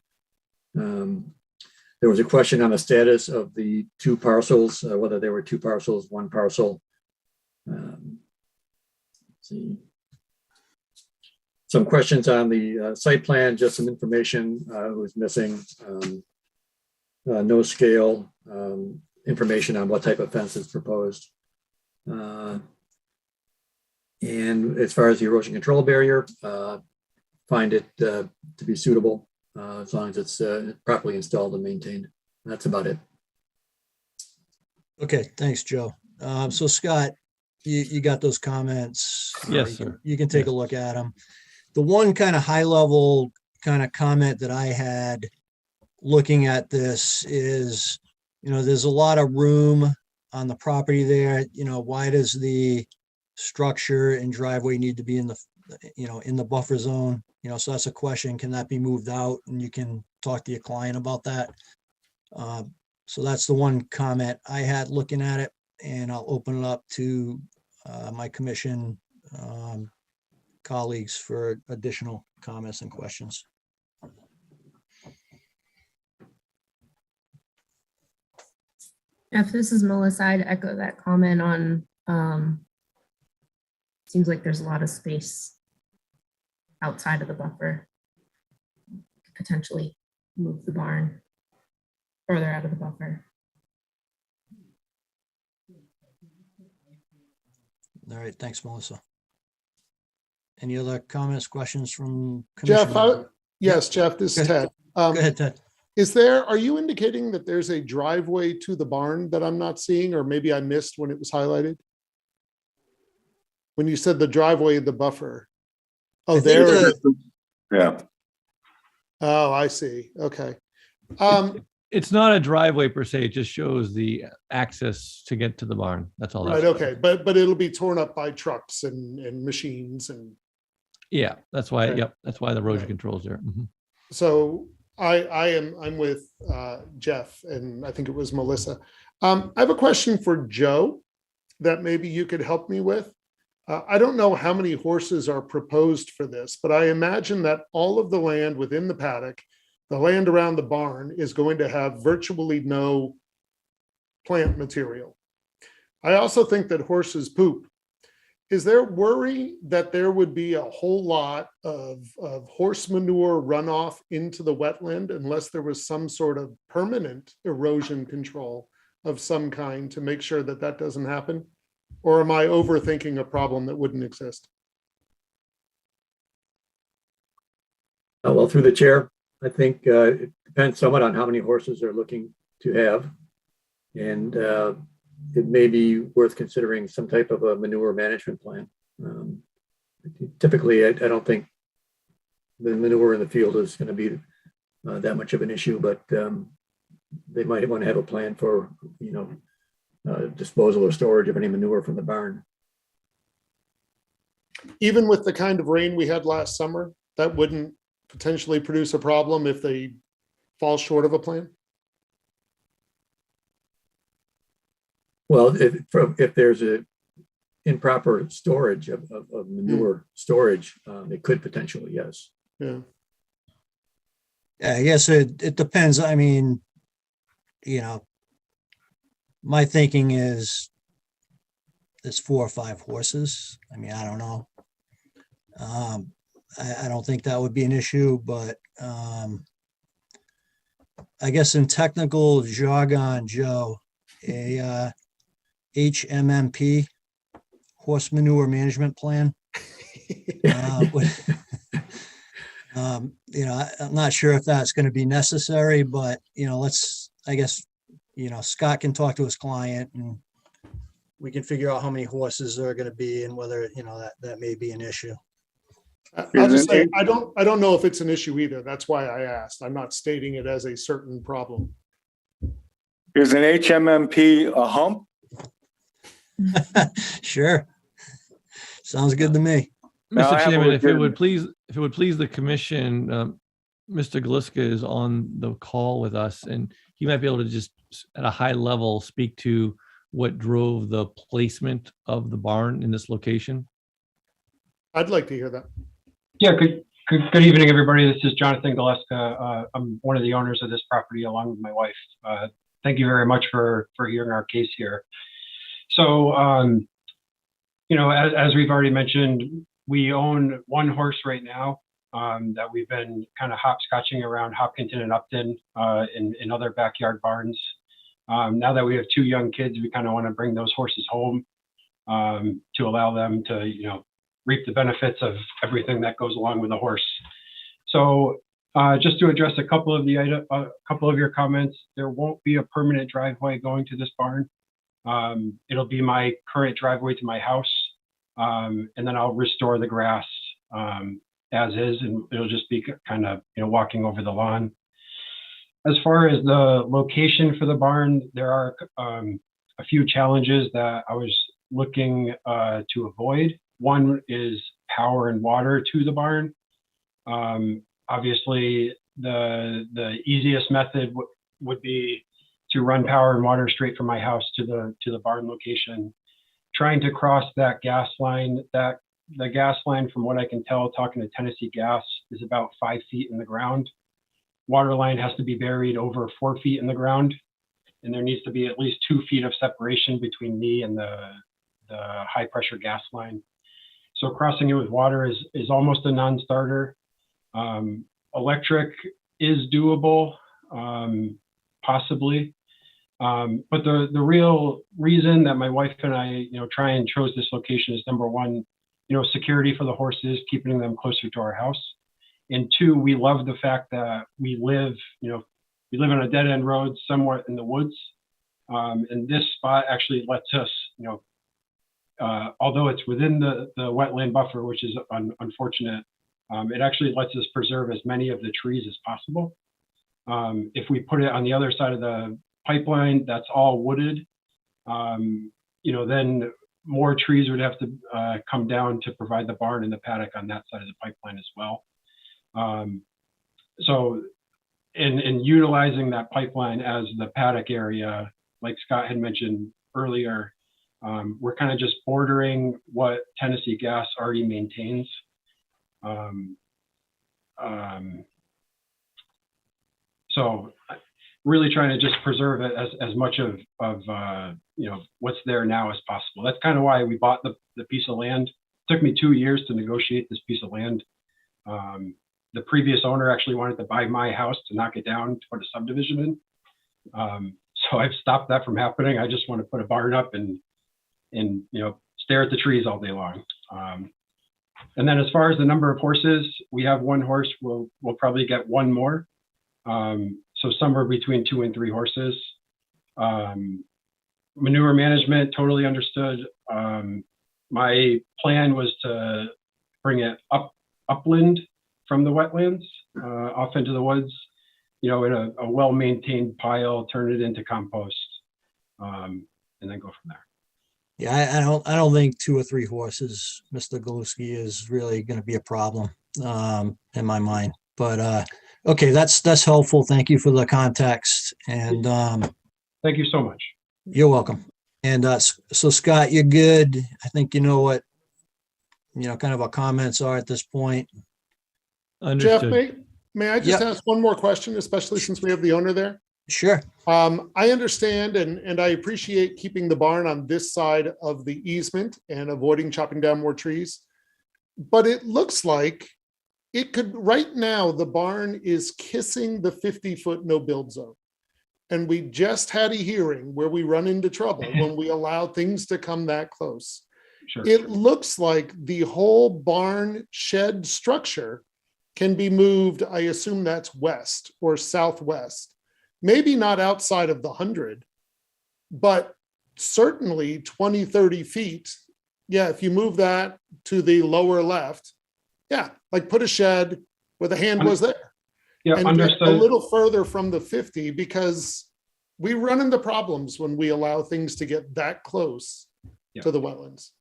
Speaker 7: There was a question on the status of the 2 parcels, whether there were 2 parcels, 1 parcel. Let's see. Some questions on the site plan, just some information was missing. No scale, information on what type of fence is proposed. And as far as the erosion control barrier, find it to be suitable as long as it's properly installed and maintained. That's about it.
Speaker 5: Okay, thanks, Joe. So Scott, you got those comments.
Speaker 12: Yes, sir.
Speaker 5: You can take a look at them. The one kind of high level kind of comment that I had looking at this is, there's a lot of room on the property there. Why does the structure and driveway need to be in the, in the buffer zone? So that's a question. Can that be moved out? And you can talk to your client about that. So that's the one comment I had looking at it, and I'll open it up to my commission colleagues for additional comments and questions.
Speaker 3: If this is Melissa, I'd echo that comment on, seems like there's a lot of space outside of the buffer. Potentially move the barn further out of the buffer.
Speaker 5: All right, thanks, Melissa. Any other comments, questions from
Speaker 10: Jeff,
Speaker 5: commission?
Speaker 10: yes, Jeff, this is
Speaker 5: Go
Speaker 10: Ted.
Speaker 5: Go ahead, Ted.
Speaker 10: Are you indicating that there's a driveway to the barn that I'm not seeing, or maybe I missed when it was highlighted? When you said the driveway, the buffer. Oh,
Speaker 5: I think
Speaker 10: there.
Speaker 5: the-
Speaker 2: Yeah.
Speaker 10: Oh, I see. Okay.
Speaker 12: It's not a driveway per se, it just shows the access to get to the barn. That's all.
Speaker 10: Right,
Speaker 12: that's-
Speaker 10: okay, but it'll be torn up by trucks and machines and
Speaker 12: Yeah, that's why,
Speaker 10: Okay.
Speaker 12: yep, that's why the erosion
Speaker 10: Right.
Speaker 12: control's there. Mhm.
Speaker 10: so I'm with Jeff and I think it was Melissa. I have a question for Joe that maybe you could help me with. I don't know how many horses are proposed for this, but I imagine that all of the land within the paddock, the land around the barn, is going to have virtually no plant material. I also think that horses poop. Is there worry that there would be a whole lot of horse manure runoff into the wetland unless there was some sort of permanent erosion control of some kind to make sure that that doesn't happen? Or am I overthinking a problem that wouldn't exist?
Speaker 7: Well, through the chair, I think it depends somewhat on how many horses they're looking to have. And it may be worth considering some type of a manure management plan. Typically, I don't think the manure in the field is going to be that much of an issue, but they might want to have a plan for, disposal or storage of any manure from the barn.
Speaker 10: Even with the kind of rain we had last summer, that wouldn't potentially produce a problem if they fall short of a plan?
Speaker 7: Well, if there's a improper storage of manure storage, it could potentially, yes.
Speaker 10: Yeah.
Speaker 5: Yeah, I guess it depends. I mean, my thinking is there's 4 or 5 horses. I mean, I don't know. I don't think that would be an issue, but I guess in technical jargon, Joe, a HMMP, horse manure management plan. I'm not sure if that's going to be necessary, but I guess Scott can talk to his client and we can figure out how many horses there are going to be and whether that may be an issue.
Speaker 10: I'll just say I don't know if it's an issue either. That's why I asked. I'm not stating it as a certain problem.
Speaker 2: Is an HMMP a hump?
Speaker 5: Sure. Sounds good to me.
Speaker 2: Now, I
Speaker 12: Mr.
Speaker 2: have a
Speaker 12: Chairman, if it would
Speaker 2: legitimate-
Speaker 12: please the commission, Mr. Galiska is on the call with us and he might be able to just at a high level speak to what drove the placement of the barn in this location.
Speaker 10: I'd like to hear that.
Speaker 13: Yeah, good evening, everybody. This is Jonathan Galeska. I'm one of the owners of this property along with my wife. Thank you very much for hearing our case here. So, as we've already mentioned, we own 1 horse right now that we've been kind of hopscotching around Hopkinton and Upton in other backyard barns. Now that we have 2 young kids, we kind of want to bring those horses home to allow them to, reap the benefits of everything that goes along with a horse. So just to address a couple of your comments, there won't be a permanent driveway going to this barn. It'll be my current driveway to my house, and then I'll restore the grass as is, and it'll just be kind of walking over the lawn. As far as the location for the barn, there are a few challenges that I was looking to avoid. One is power and water to the barn. Obviously, the easiest method would be to run power and water straight from my house to the barn location. Trying to cross that gas line, the gas line, from what I can tell, talking to Tennessee Gas, is about 5 feet in the ground. Water line has to be buried over 4 feet in the ground, and there needs to be at least 2 feet of separation between me and the high pressure gas line. So crossing it with water is almost a non-starter. Electric is doable, possibly. But the real reason that my wife and I, try and chose this location is, number one, security for the horses, keeping them closer to our house. And two, we love the fact that we live on a dead end road somewhere in the woods. And this spot actually lets us, although it's within the wetland buffer, which is unfortunate, it actually lets us preserve as many of the trees as possible. If we put it on the other side of the pipeline, that's all wooded, then more trees would have to come down to provide the barn and the paddock on that side of the pipeline as well. So in utilizing that pipeline as the paddock area, like Scott had mentioned earlier, we're kind of just bordering what Tennessee Gas already maintains. So really trying to just preserve it as much of what's there now as possible. That's kind of why we bought the piece of land. It took me 2 years to negotiate this piece of land. The previous owner actually wanted to buy my house to knock it down to put a subdivision in. So I've stopped that from happening. I just want to put a barn up and stare at the trees all day long. And then as far as the number of horses, we have one horse. We'll probably get one more. So somewhere between 2 and 3 horses. Manure management, totally understood. My plan was to bring it upland from the wetlands, off into the woods, in a well-maintained pile, turn it into compost, and then go from there.
Speaker 5: Yeah, I don't think 2 or 3 horses, Mr. Galuski, is really going to be a problem in my mind. But okay, that's helpful. Thank you for the context. And
Speaker 13: thank you so much.
Speaker 5: You're welcome. And so Scott, you're good. I think you know what kind of our comments are at this point.
Speaker 12: Understood.
Speaker 10: Jeff, may I just ask one more question, especially since we have the owner there?
Speaker 5: Sure.
Speaker 10: I understand and I appreciate keeping the barn on this side of the easement and avoiding chopping down more trees. But it looks like it could, right now, the barn is kissing the 50-foot no build zone. And we just had a hearing where we run into trouble when we allow things to come that close.
Speaker 13: Sure.
Speaker 10: It looks like the whole barn shed structure can be moved. I assume that's west or southwest. Maybe not outside of the 100, but certainly 20, 30 feet. Yeah, if you move that to the lower left, yeah, like put a shed where the hand was there.
Speaker 13: Yeah,
Speaker 10: and
Speaker 13: understood.
Speaker 10: a little further from the 50, because we run into problems when we allow things to get that close to the wetlands.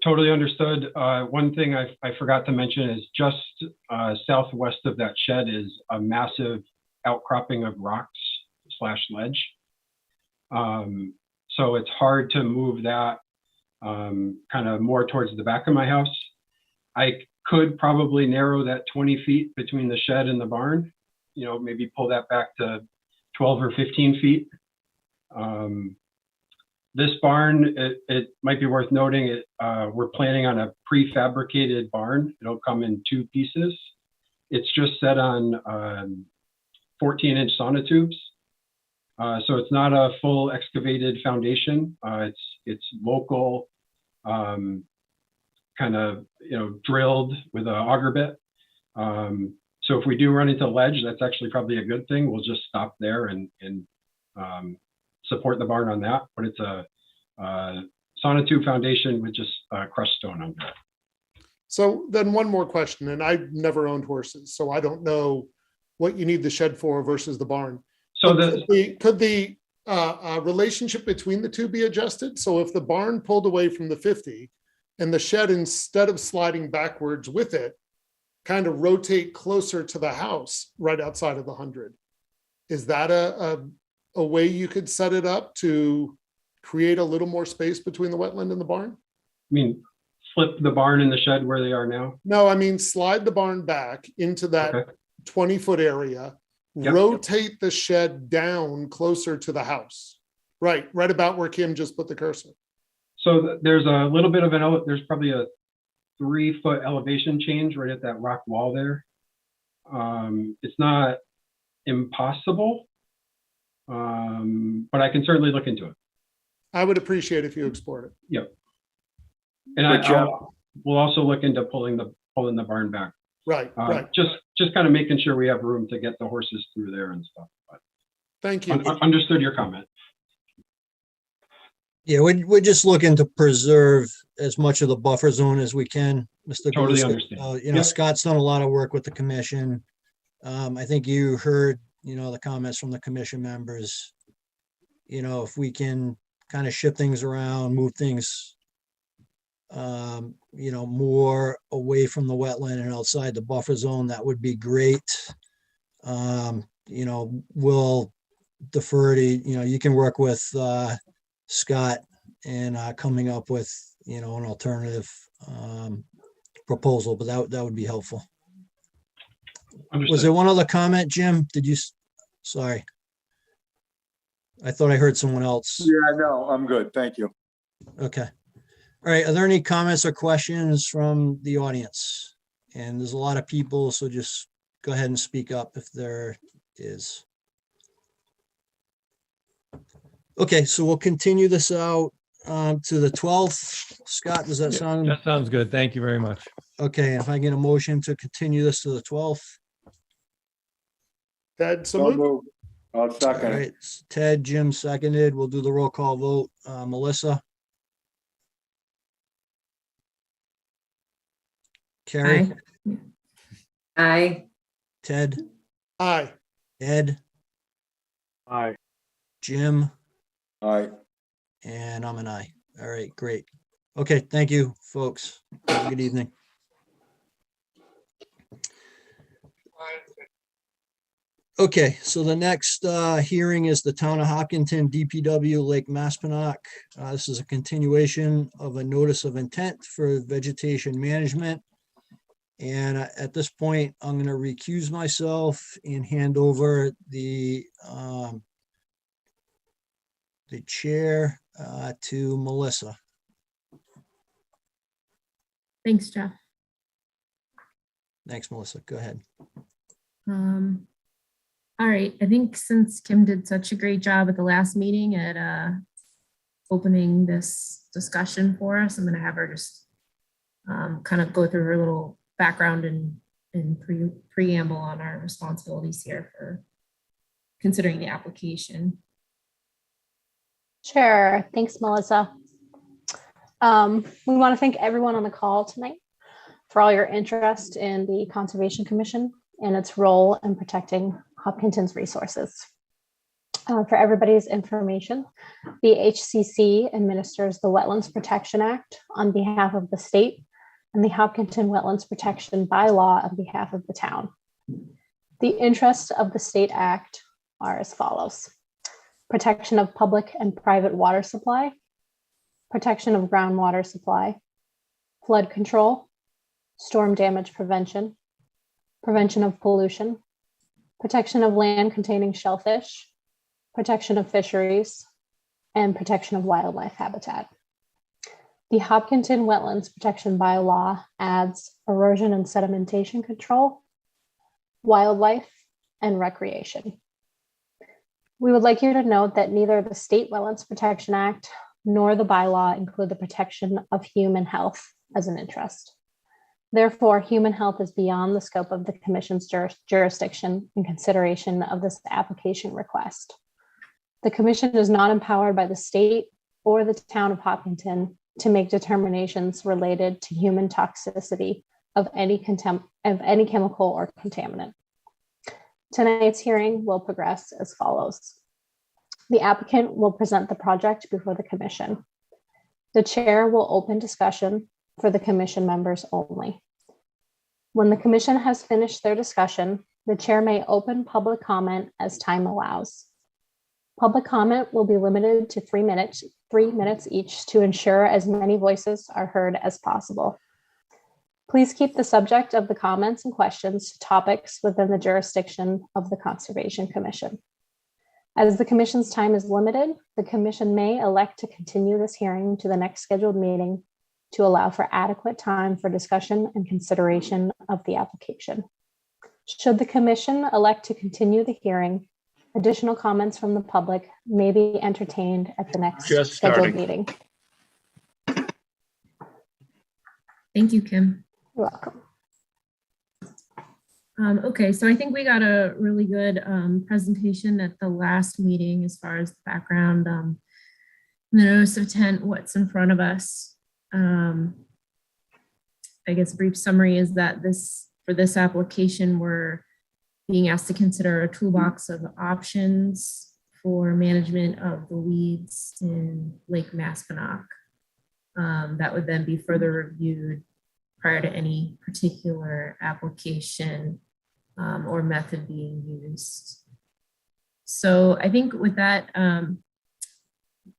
Speaker 13: Totally understood. One thing I forgot to mention is just southwest of that shed is a massive outcropping of rocks / ledge. So it's hard to move that kind of more towards the back of my house. I could probably narrow that 20 feet between the shed and the barn, maybe pull that back to 12 or 15 feet. This barn, it might be worth noting, we're planning on a prefabricated barn. It'll come in 2 pieces. It's just set on 14-inch sonotubes. So it's not a full excavated foundation. It's local, kind of drilled with an auger bit. So if we do run into ledge, that's actually probably a good thing. We'll just stop there and support the barn on that. But it's a sonotube foundation with just crushed stone under it.
Speaker 10: So then one more question, and I've never owned horses, so I don't know what you need the shed for versus the barn.
Speaker 13: So
Speaker 10: could the relationship between the two be adjusted? So if the barn pulled away from the 50 and the shed, instead of sliding backwards with it, kind of rotate closer to the house right outside of the 100, is that a way you could set it up to create a little more space between the wetland and the barn?
Speaker 13: I mean, flip the barn and the shed where they are now?
Speaker 10: No, I mean, slide the barn back into that 20-foot area, rotate the shed down closer to the house. Right about where Kim just put the cursor.
Speaker 13: So there's a little bit of there's probably a 3-foot elevation change right at that rock wall there. It's not impossible, but I can certainly look into it.
Speaker 10: I would appreciate if you explored it.
Speaker 13: Yep. And we'll also look into pulling the barn back.
Speaker 10: Right, right.
Speaker 13: Just kind of making sure we have room to get the horses through there and stuff. But
Speaker 10: Thank you.
Speaker 13: understood your comment.
Speaker 5: Yeah, we're just looking to preserve as much of the buffer zone as we can, Mr.
Speaker 13: Totally
Speaker 5: Galuska.
Speaker 13: understand.
Speaker 5: You know,
Speaker 13: Yep.
Speaker 5: Scott's done a lot of work with the commission. I think you heard, you know, the comments from the commission members. You know, if we can kind of shift things around, move things, you know, more away from the wetland and outside the buffer zone, that would be great. You know, we'll defer to, you know, you can work with Scott and coming up with, you know, an alternative proposal, but that would be helpful.
Speaker 13: Understood.
Speaker 5: Was there one other comment, Jim? Did you, sorry. I thought I heard someone else.
Speaker 2: Yeah, no, I'm good. Thank you.
Speaker 5: Okay. All right. Are there any comments or questions from the audience? And there's a lot of people, so just go ahead and speak up if there is. Okay, so we'll continue this out to the 12th. Scott, does that sound?
Speaker 12: That sounds good. Thank you very much.
Speaker 5: Okay, if I get a motion to continue this to the 12th.
Speaker 10: Ted, so
Speaker 2: So
Speaker 10: moved.
Speaker 2: moved. I'll
Speaker 5: All
Speaker 2: second it.
Speaker 5: right, Ted, Jim seconded. We'll do the roll call vote. Melissa? Carrie?
Speaker 8: Aye.
Speaker 5: Ted?
Speaker 10: Aye.
Speaker 5: Ed?
Speaker 13: Aye.
Speaker 5: Jim?
Speaker 2: All right.
Speaker 5: And I'm an aye. All right, great. Okay, thank you, folks. Have a good evening. Okay, so the next hearing is the Town of Hopkinton DPW Lake Maspinock. This is a continuation of a notice of intent for vegetation management. And at this point, I'm going to recuse myself and hand over the chair to Melissa.
Speaker 3: Thanks, Jeff.
Speaker 5: Thanks, Melissa. Go ahead.
Speaker 3: All right, I think since Kim did such a great job at the last meeting at opening this discussion for us, I'm gonna have her just kind of go through her little background and preamble on our responsibilities here for considering the application.
Speaker 11: Sure. Thanks, Melissa. We want to thank everyone on the call tonight for all your interest in the Conservation Commission and its role in protecting Hopkinton's resources. For everybody's information, the HCC administers the Wetlands Protection Act on behalf of the state and the Hopkinton Wetlands Protection Bylaw on behalf of the town. The interests of the state act are as follows: protection of public and private water supply, protection of groundwater supply, flood control, storm damage prevention, prevention of pollution, protection of land containing shellfish, protection of fisheries, and protection of wildlife habitat. The Hopkinton Wetlands Protection Bylaw adds erosion and sedimentation control, wildlife, and recreation. We would like you to note that neither the State Wetlands Protection Act nor the bylaw include the protection of human health as an interest. Therefore, human health is beyond the scope of the Commission's jurisdiction in consideration of this application request. The Commission is not empowered by the state or the town of Hopkinton to make determinations related to human toxicity of any chemical or contaminant. Tonight's hearing will progress as follows. The applicant will present the project before the Commission. The chair will open discussion for the Commission members only. When the Commission has finished their discussion, the chair may open public comment as time allows. Public comment will be limited to 3 minutes each to ensure as many voices are heard as possible. Please keep the subject of the comments and questions to topics within the jurisdiction of the Conservation Commission. As the Commission's time is limited, the Commission may elect to continue this hearing to the next scheduled meeting to allow for adequate time for discussion and consideration of the application. Should the commission elect to continue the hearing, additional comments from the public may be entertained at the next
Speaker 14: Just
Speaker 11: scheduled
Speaker 14: starting.
Speaker 11: meeting.
Speaker 3: Thank you, Kim.
Speaker 11: You're welcome.
Speaker 3: Okay, so I think we got a really good presentation at the last meeting as far as the background, the notice of intent, what's in front of us. I guess a brief summary is that for this application, we're being asked to consider a toolbox of options for management of the weeds in Lake Maspinock. That would then be further reviewed prior to any particular application or method being used. So I think with that,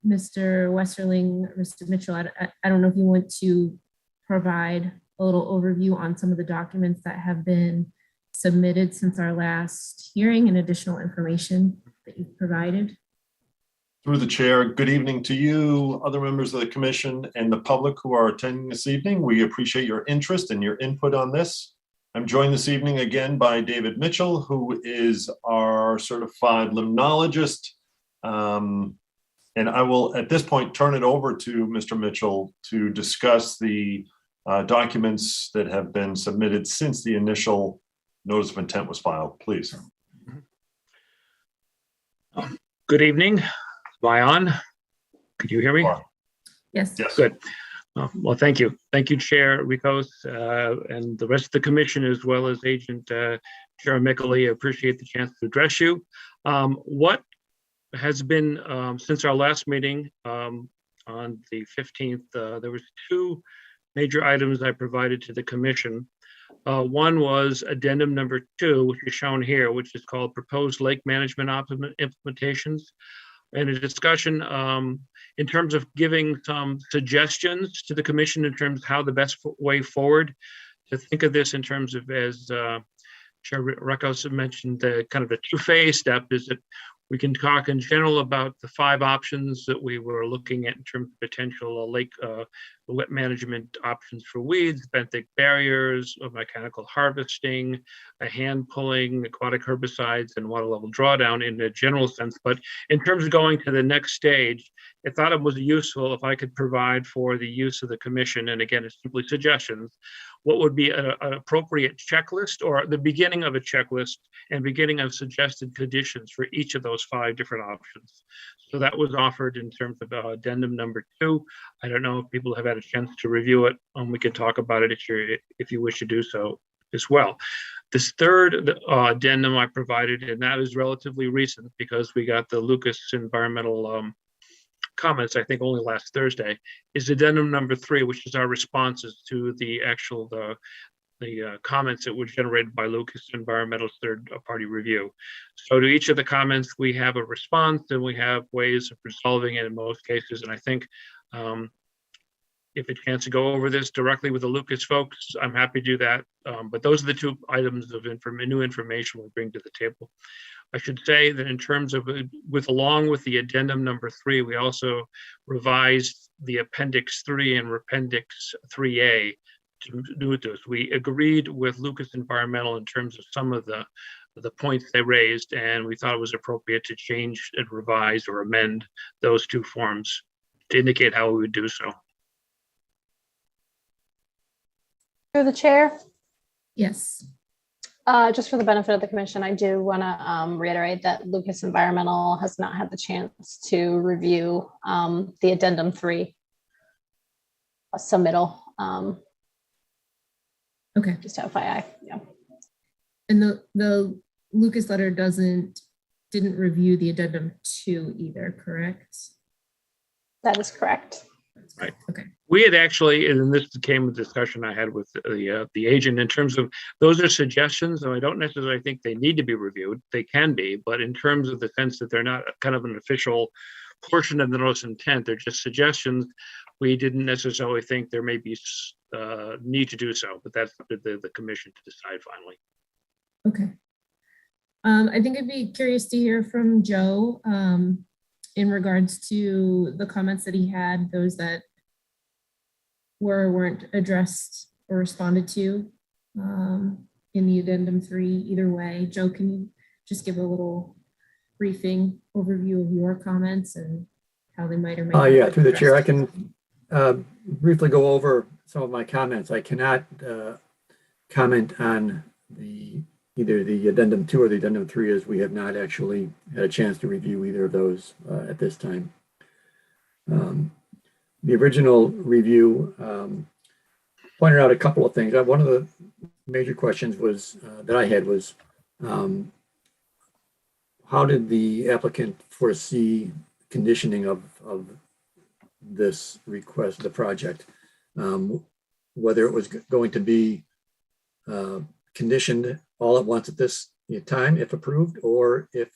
Speaker 3: Mr. Westerling, Mr. Mitchell, I don't know if you want to provide a little overview on some of the documents that have been submitted since our last hearing and additional information that you've provided.
Speaker 14: Through the chair, good evening to you, other members of the commission and the public who are attending this evening. We appreciate your interest and your input on this. I'm joined this evening again by David Mitchell, who is our certified limnologist. And I will, at this point, turn it over to Mr. Mitchell to discuss the documents that have been submitted since the initial notice of intent was filed, please.
Speaker 15: Good evening. Am I on? Could you hear me?
Speaker 3: Yes.
Speaker 14: Yes.
Speaker 15: Good. Well, thank you. Thank you, Chair Ricos, and the rest of the commission, as well as Agent Chair Mickley. I appreciate the chance to address you. What has been, since our last meeting on the 15th, there was two major items I provided to the commission. One was addendum number 2, which is shown here, which is called Proposed Lake Management Implementations, and a discussion in terms of giving some suggestions to the commission in terms of how the best way forward to think of this in terms of, as Chair Rekos mentioned, the kind of a two-phase step is that we can talk in general about the 5 options that we were looking at in terms of potential lake wet management options for weeds, benthic barriers, mechanical harvesting, hand pulling, aquatic herbicides, and water level drawdown in a general sense. But in terms of going to the next stage, I thought it was useful if I could provide for the use of the commission, and again, it's simply suggestions, what would be an appropriate checklist or the beginning of a checklist and beginning of suggested conditions for each of those 5 different options. So that was offered in terms of addendum number 2. I don't know if people have had a chance to review it. We can talk about it if you wish to do so as well. This third addendum I provided, and that is relatively recent because we got the Lucas environmental comments, I think only last Thursday, is addendum number 3, which is our responses to the actual the comments that were generated by Lucas Environmental's third-party review. So to each of the comments, we have a response and we have ways of resolving it in most cases. And I think if a chance to go over this directly with the Lucas folks, I'm happy to do that. But those are the 2 items of new information we bring to the table. I should say that in terms of, along with the addendum number 3, we also revised the Appendix 3 and Appendix 3A to do with this. We agreed with Lucas Environmental in terms of some of the points they raised, and we thought it was appropriate to change and revise or amend those 2 forms to indicate how we would do so.
Speaker 11: Through the chair.
Speaker 3: Yes.
Speaker 11: Just for the benefit of the commission, I do want to reiterate that Lucas Environmental has not had the chance to review the addendum 3 submittal.
Speaker 3: Okay.
Speaker 11: Just FYI. Yeah.
Speaker 3: And the Lucas letter didn't review the addendum 2 either, correct?
Speaker 11: That is correct.
Speaker 15: Right.
Speaker 3: Okay.
Speaker 15: We had actually, and this came with discussion I had with the agent in terms of those are suggestions, and I don't necessarily think they need to be reviewed. They can be, but in terms of the sense that they're not kind of an official portion of the notice of intent, they're just suggestions. We didn't necessarily think there may be need to do so, but that's up to the commission to decide finally.
Speaker 3: Okay. I think I'd be curious to hear from Joe in regards to the comments that he had, those that were or weren't addressed or responded to in the addendum 3. Either way, Joe, can you just give a little briefing overview of your comments and how they might or might not
Speaker 7: Yeah,
Speaker 3: be
Speaker 7: through the chair, I
Speaker 3: addressed?
Speaker 7: can briefly go over some of my comments. I cannot comment on either the addendum 2 or the addendum 3, as we have not actually had a chance to review either of those at this time. The original review pointed out a couple of things. One of the major questions was that I had was, how did the applicant foresee conditioning of this request, the project? Whether it was going to be conditioned all at once at this time, if approved, or if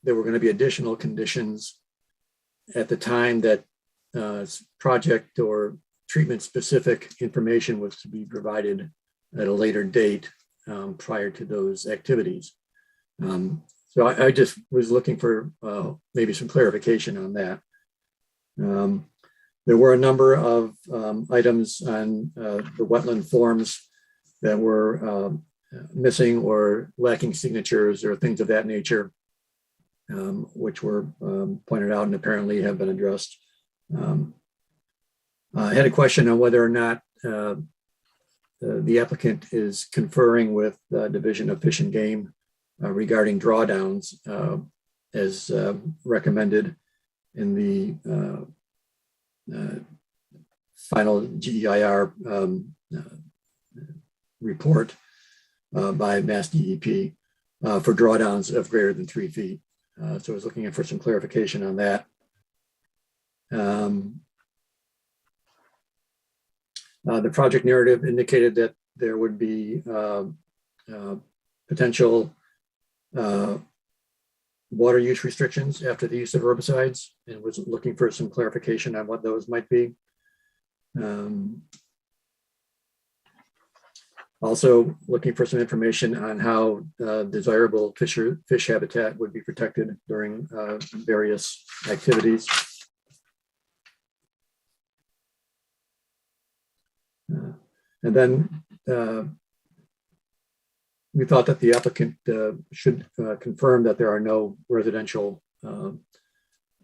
Speaker 7: there were going to be additional conditions at the time that project or treatment specific information was to be provided at a later date prior to those activities. So I just was looking for maybe some clarification on that. There were a number of items on the wetland forms that were missing or lacking signatures or things of that nature, which were pointed out and apparently have been addressed. I had a question on whether or not the applicant is conferring with the Division of Fish and Game regarding drawdowns as recommended in the final GEIR report by Mass DEP for drawdowns of greater than 3 feet. So I was looking for some clarification on that. The project narrative indicated that there would be potential water use restrictions after the use of herbicides, and was looking for some clarification on what those might be. Also looking for some information on how desirable fish habitat would be protected during various activities. And then we thought that the applicant should confirm that there are no residential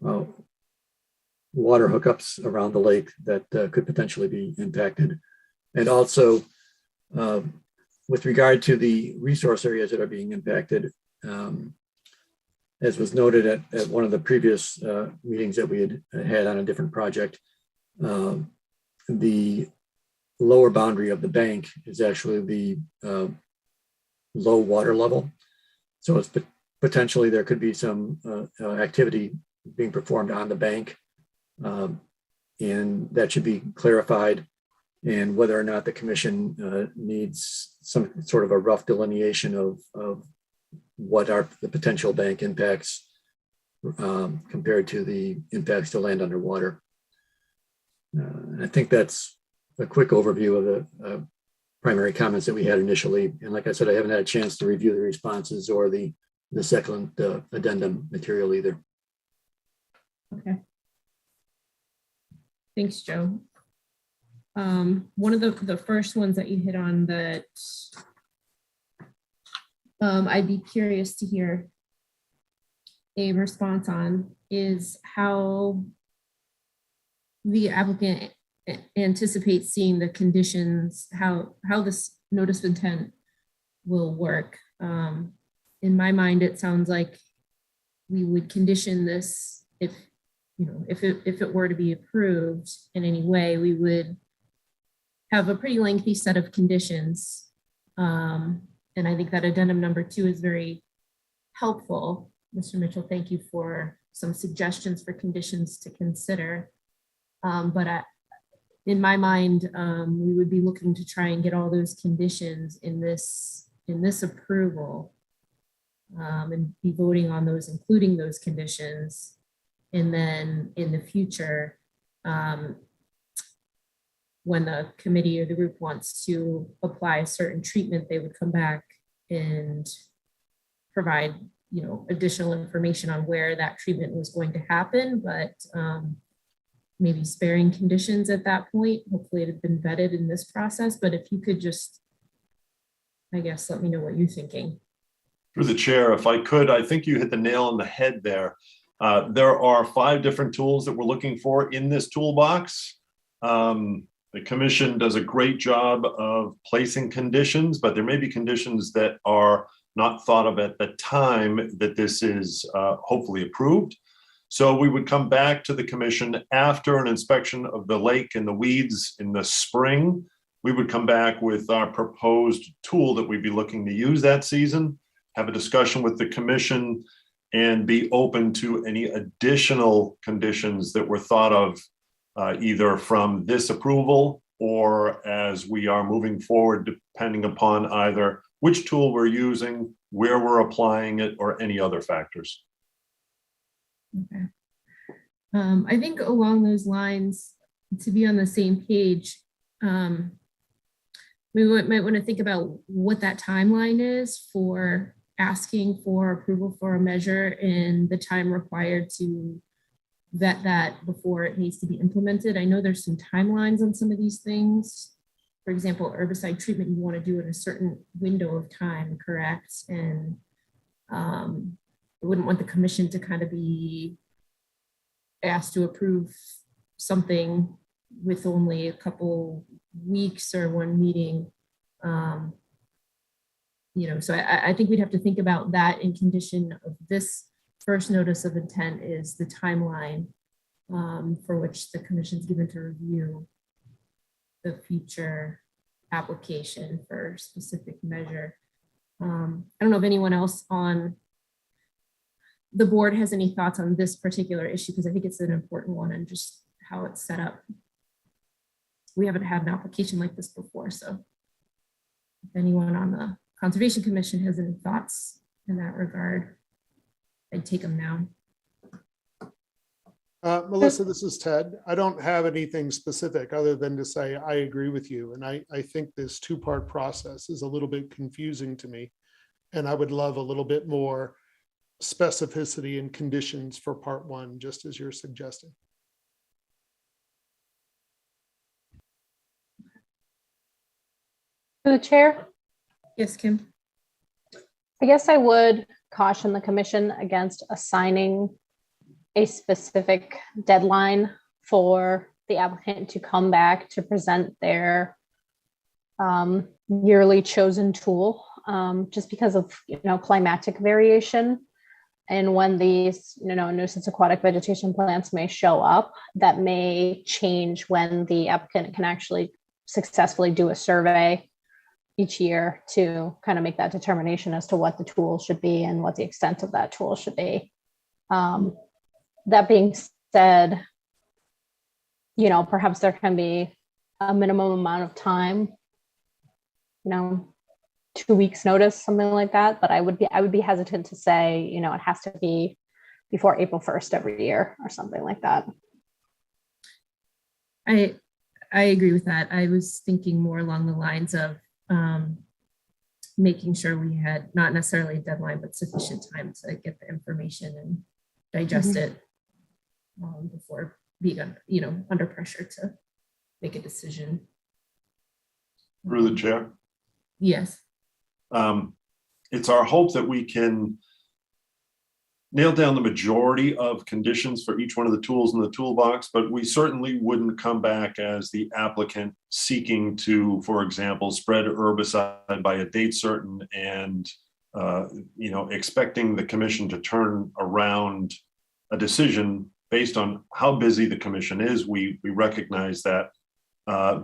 Speaker 7: water hookups around the lake that could potentially be impacted. And also, with regard to the resource areas that are being impacted, as was noted at one of the previous meetings that we had on a different project, the lower boundary of the bank is actually the low water level. So it's potentially there could be some activity being performed on the bank, and that should be clarified, and whether or not the commission needs some sort of a rough delineation of what are the potential bank impacts compared to the impacts to land underwater. I think that's a quick overview of the primary comments that we had initially. And like I said, I haven't had a chance to review the responses or the second addendum material either.
Speaker 3: Okay. Thanks, Joe. One of the first ones that you hit on that I'd be curious to hear a response on is how the applicant anticipates seeing the conditions, how this notice of intent will work. In my mind, it sounds like we would condition this if it were to be approved in any way, we would have a pretty lengthy set of conditions. And I think that addendum number 2 is very helpful. Mr. Mitchell, thank you for some suggestions for conditions to consider. In my mind, we would be looking to try and get all those conditions in this approval and be voting on those, including those conditions. And then in the future, when the committee or the group wants to apply a certain treatment, they would come back and provide, additional information on where that treatment was going to happen. But maybe sparing conditions at that point. Hopefully it had been vetted in this process, but if you could just, I guess, let me know what you're thinking.
Speaker 14: Through the chair, if I could, I think you hit the nail on the head there. There are 5 different tools that we're looking for in this toolbox. The commission does a great job of placing conditions, but there may be conditions that are not thought of at the time that this is hopefully approved. So we would come back to the commission after an inspection of the lake and the weeds in the spring. We would come back with our proposed tool that we'd be looking to use that season, have a discussion with the commission, and be open to any additional conditions that were thought of either from this approval or as we are moving forward, depending upon either which tool we're using, where we're applying it, or any other factors.
Speaker 3: Okay. I think along those lines, to be on the same page, we might want to think about what that timeline is for asking for approval for a measure and the time required to vet that before it needs to be implemented. I know there's some timelines on some of these things. For example, herbicide treatment, you want to do in a certain window of time, correct? And I wouldn't want the commission to kind of be asked to approve something with only a couple weeks or one meeting. So I think we'd have to think about that in condition of this first notice of intent is the timeline for which the commission's given to review the future application for a specific measure. I don't know if anyone else on the board has any thoughts on this particular issue, because I think it's an important one and just how it's set up. We haven't had an application like this before, so if anyone on the Conservation Commission has any thoughts in that regard, I'd take them now.
Speaker 10: Melissa, this is Ted. I don't have anything specific other than to say I agree with you. And I think this 2-part process is a little bit confusing to me. And I would love a little bit more specificity and conditions for part 1, just as you're suggesting.
Speaker 11: To the chair?
Speaker 3: Yes, Kim.
Speaker 11: I guess I would caution the commission against assigning a specific deadline for the applicant to come back to present their yearly chosen tool, just because of climatic variation. And when these nuisance aquatic vegetation plants may show up, that may change when the applicant can actually successfully do a survey each year to kind of make that determination as to what the tool should be and what the extent of that tool should be. That being said, perhaps there can be a minimum amount of time, 2 weeks notice, something like that. But I would be hesitant to say, it has to be before April 1st every year or something like that.
Speaker 3: I agree with that. I was thinking more along the lines of making sure we had not necessarily a deadline, but sufficient time to get the information and digest it before being under pressure to make a decision.
Speaker 14: Through the chair.
Speaker 3: Yes.
Speaker 14: It's our hope that we can nail down the majority of conditions for each one of the tools in the toolbox, but we certainly wouldn't come back as the applicant seeking to, for example, spread herbicide by a date certain and expecting the commission to turn around a decision based on how busy the commission is. We recognize that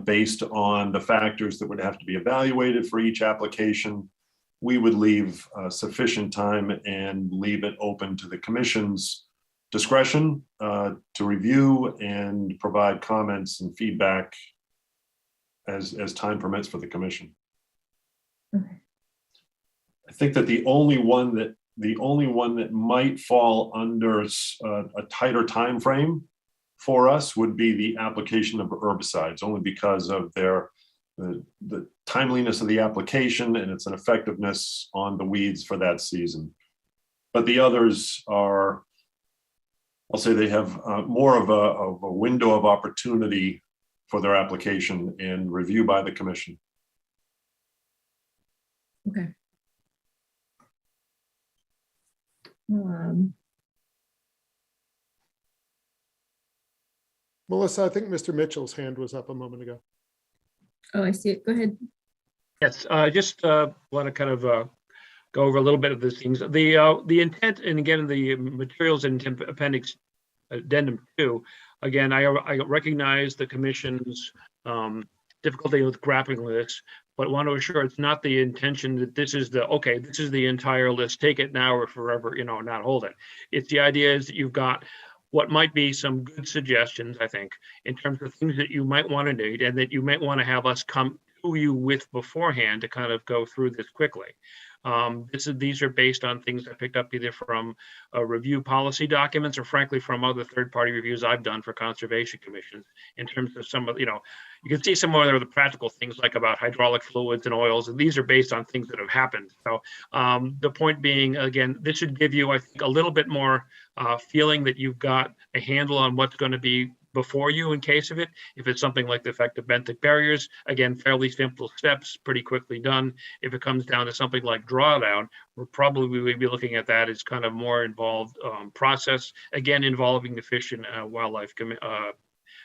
Speaker 14: based on the factors that would have to be evaluated for each application, we would leave sufficient time and leave it open to the commission's discretion to review and provide comments and feedback as time permits for the commission.
Speaker 3: Okay.
Speaker 14: I think that the only one that might fall under a tighter time frame for us would be the application of herbicides, only because of the timeliness of the application and its effectiveness on the weeds for that season. But the others are I'll say they have more of a window of opportunity for their application and review by the commission.
Speaker 3: Okay.
Speaker 10: Melissa, I think Mr. Mitchell's hand was up a moment ago.
Speaker 3: Oh, I see it. Go ahead.
Speaker 15: Yes, I just want to kind of go over a little bit of these things. The intent, and again, the materials in Appendix Addendum 2, again, I recognize the commission's difficulty with grappling with this, but want to assure it's not the intention that this is the entire list, take it now or forever, not hold it. It's the idea is that you've got what might be some good suggestions, I think, in terms of things that you might want to need and that you might want to have us come to you with beforehand to kind of go through this quickly. These are based on things I picked up either from review policy documents or frankly from other third-party reviews I've done for conservation commissions in terms of some of, you can see some more of the practical things like about hydraulic fluids and oils, and these are based on things that have happened. So the point being, again, this should give you, I think, a little bit more feeling that you've got a handle on what's going to be before you in case of it. If it's something like the effect of benthic barriers, again, fairly simple steps, pretty quickly done. If it comes down to something like drawdown, we'll probably be looking at that as kind of more involved process, again, involving the Fish and Wildlife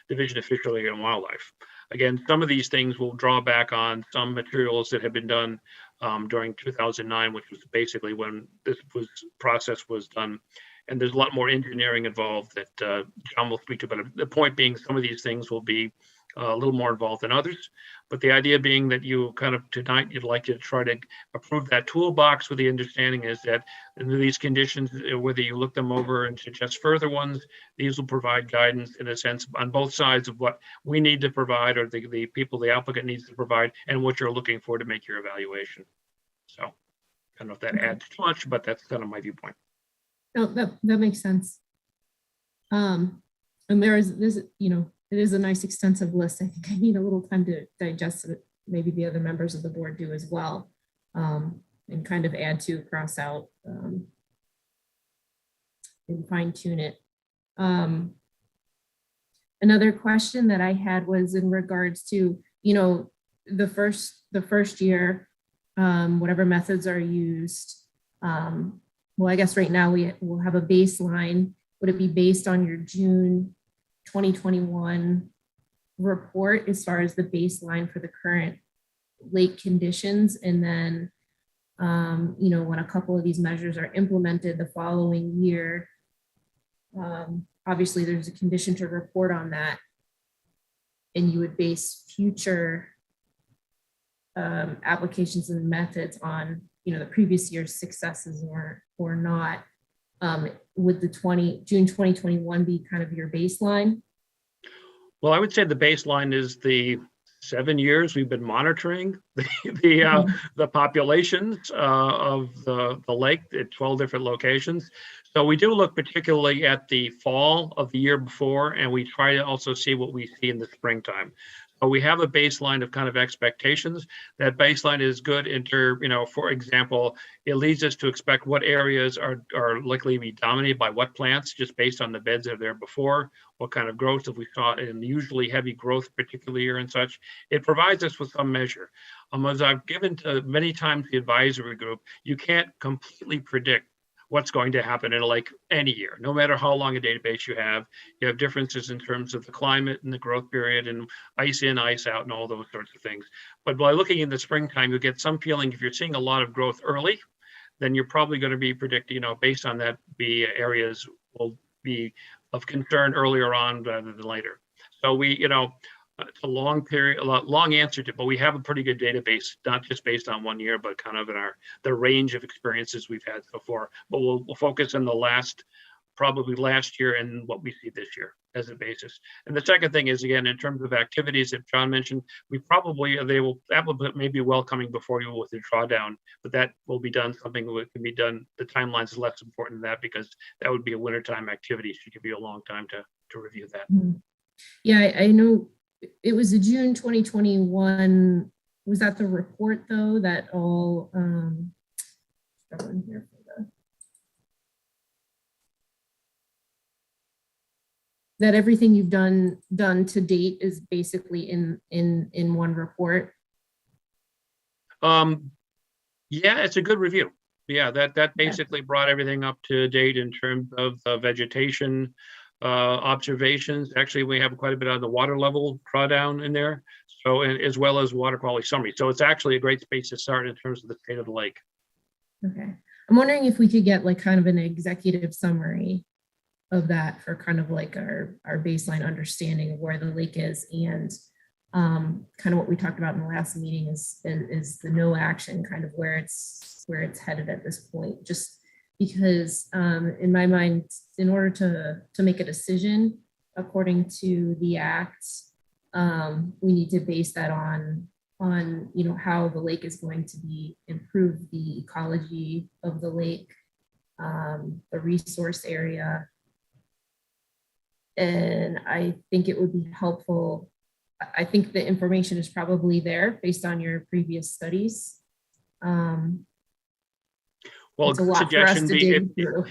Speaker 15: Division of Fish, Wildlife and Wildlife. Again, some of these things will draw back on some materials that have been done during 2009, which was basically when this process was done. And there's a lot more engineering involved that John will speak to, but the point being some of these things will be a little more involved than others. But the idea being that you kind of tonight, you'd like to try to approve that toolbox with the understanding is that under these conditions, whether you look them over and suggest further ones, these will provide guidance in a sense on both sides of what we need to provide or the people, the applicant needs to provide and what you're looking for to make your evaluation. So I don't know if that adds too much, but that's kind of my viewpoint.
Speaker 3: No, that makes sense. And it is a nice extensive list. I think I need a little time to digest it. Maybe the other members of the board do as well, and kind of add to, cross out, and fine tune it. Another question that I had was in regards to, the first year, whatever methods are used. Well, I guess right now we will have a baseline. Would it be based on your June 2021 report as far as the baseline for the current lake conditions? And then, when a couple of these measures are implemented the following year, obviously there's a condition to report on that. And you would base future applications and methods on the previous year's successes or not. Would the June 2021 be kind of your baseline?
Speaker 15: Well, I would say the baseline is the 7 years we've been monitoring the populations of the lake at 12 different locations. So we do look particularly at the fall of the year before, and we try to also see what we see in the springtime. We have a baseline of kind of expectations. That baseline is good for example, it leads us to expect what areas are likely to be dominated by what plants, just based on the beds that are there before, what kind of growth if we saw in usually heavy growth, particularly here and such. It provides us with some measure. As I've given to many times the advisory group, you can't completely predict what's going to happen in any year, no matter how long a database you have differences in terms of the climate and the growth period and ice in, ice out and all those sorts of things. But by looking in the springtime, you get some feeling if you're seeing a lot of growth early, then you're probably going to be predicting, based on that, areas will be of concern earlier on rather than later. So we, it's a long answer to, but we have a pretty good database, not just based on 1 year, but kind of in the range of experiences we've had so far. But we'll focus on probably last year and what we see this year as a basis. And the second thing is, again, in terms of activities that John mentioned, that may be well coming before you with the drawdown, but that will be done, something that can be done. The timeline is less important than that because that would be a wintertime activity. Should give you a long time to review that.
Speaker 3: Yeah, I know. It was a June 2021. Was that the report though that all here for that everything you've done to date is basically in one report?
Speaker 15: Yeah, it's a good review. Yeah, that basically brought everything up to date in terms of vegetation observations. Actually, we have quite a bit on the water level drawdown in there. So, as well as water quality summary. So it's actually a great space to start in terms of the state of the lake.
Speaker 3: Okay. I'm wondering if we could get like kind of an executive summary of that for kind of like our baseline understanding of where the lake is, and kind of what we talked about in the last meeting is the no action, kind of where it's headed at this point. Just because in my mind, in order to make a decision according to the act, we need to base that on how the lake is going to be improve the ecology of the lake, the resource area. And I think it would be helpful. I think the information is probably there based on your previous studies.
Speaker 15: Well,
Speaker 3: it's a lot for us to dig through.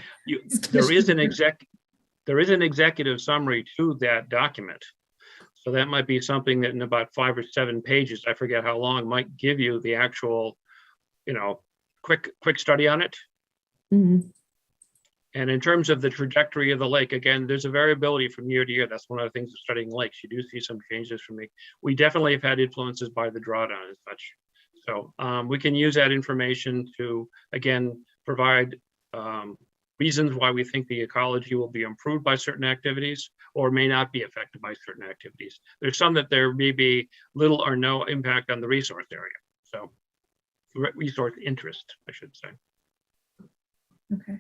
Speaker 15: There is an executive summary to that document. So that might be something that in about 5 or 7 pages, I forget how long, might give you the actual, quick study on it.
Speaker 3: Mm-hmm.
Speaker 15: And in terms of the trajectory of the lake, again, there's a variability from year to year. That's one of the things of studying lakes. You do see some changes from me. We definitely have had influences by the drawdown and such. So we can use that information to, again, provide reasons why we think the ecology will be improved by certain activities or may not be affected by certain activities. There's some that there may be little or no impact on the resource area. So resource interest, I should say.
Speaker 3: Okay.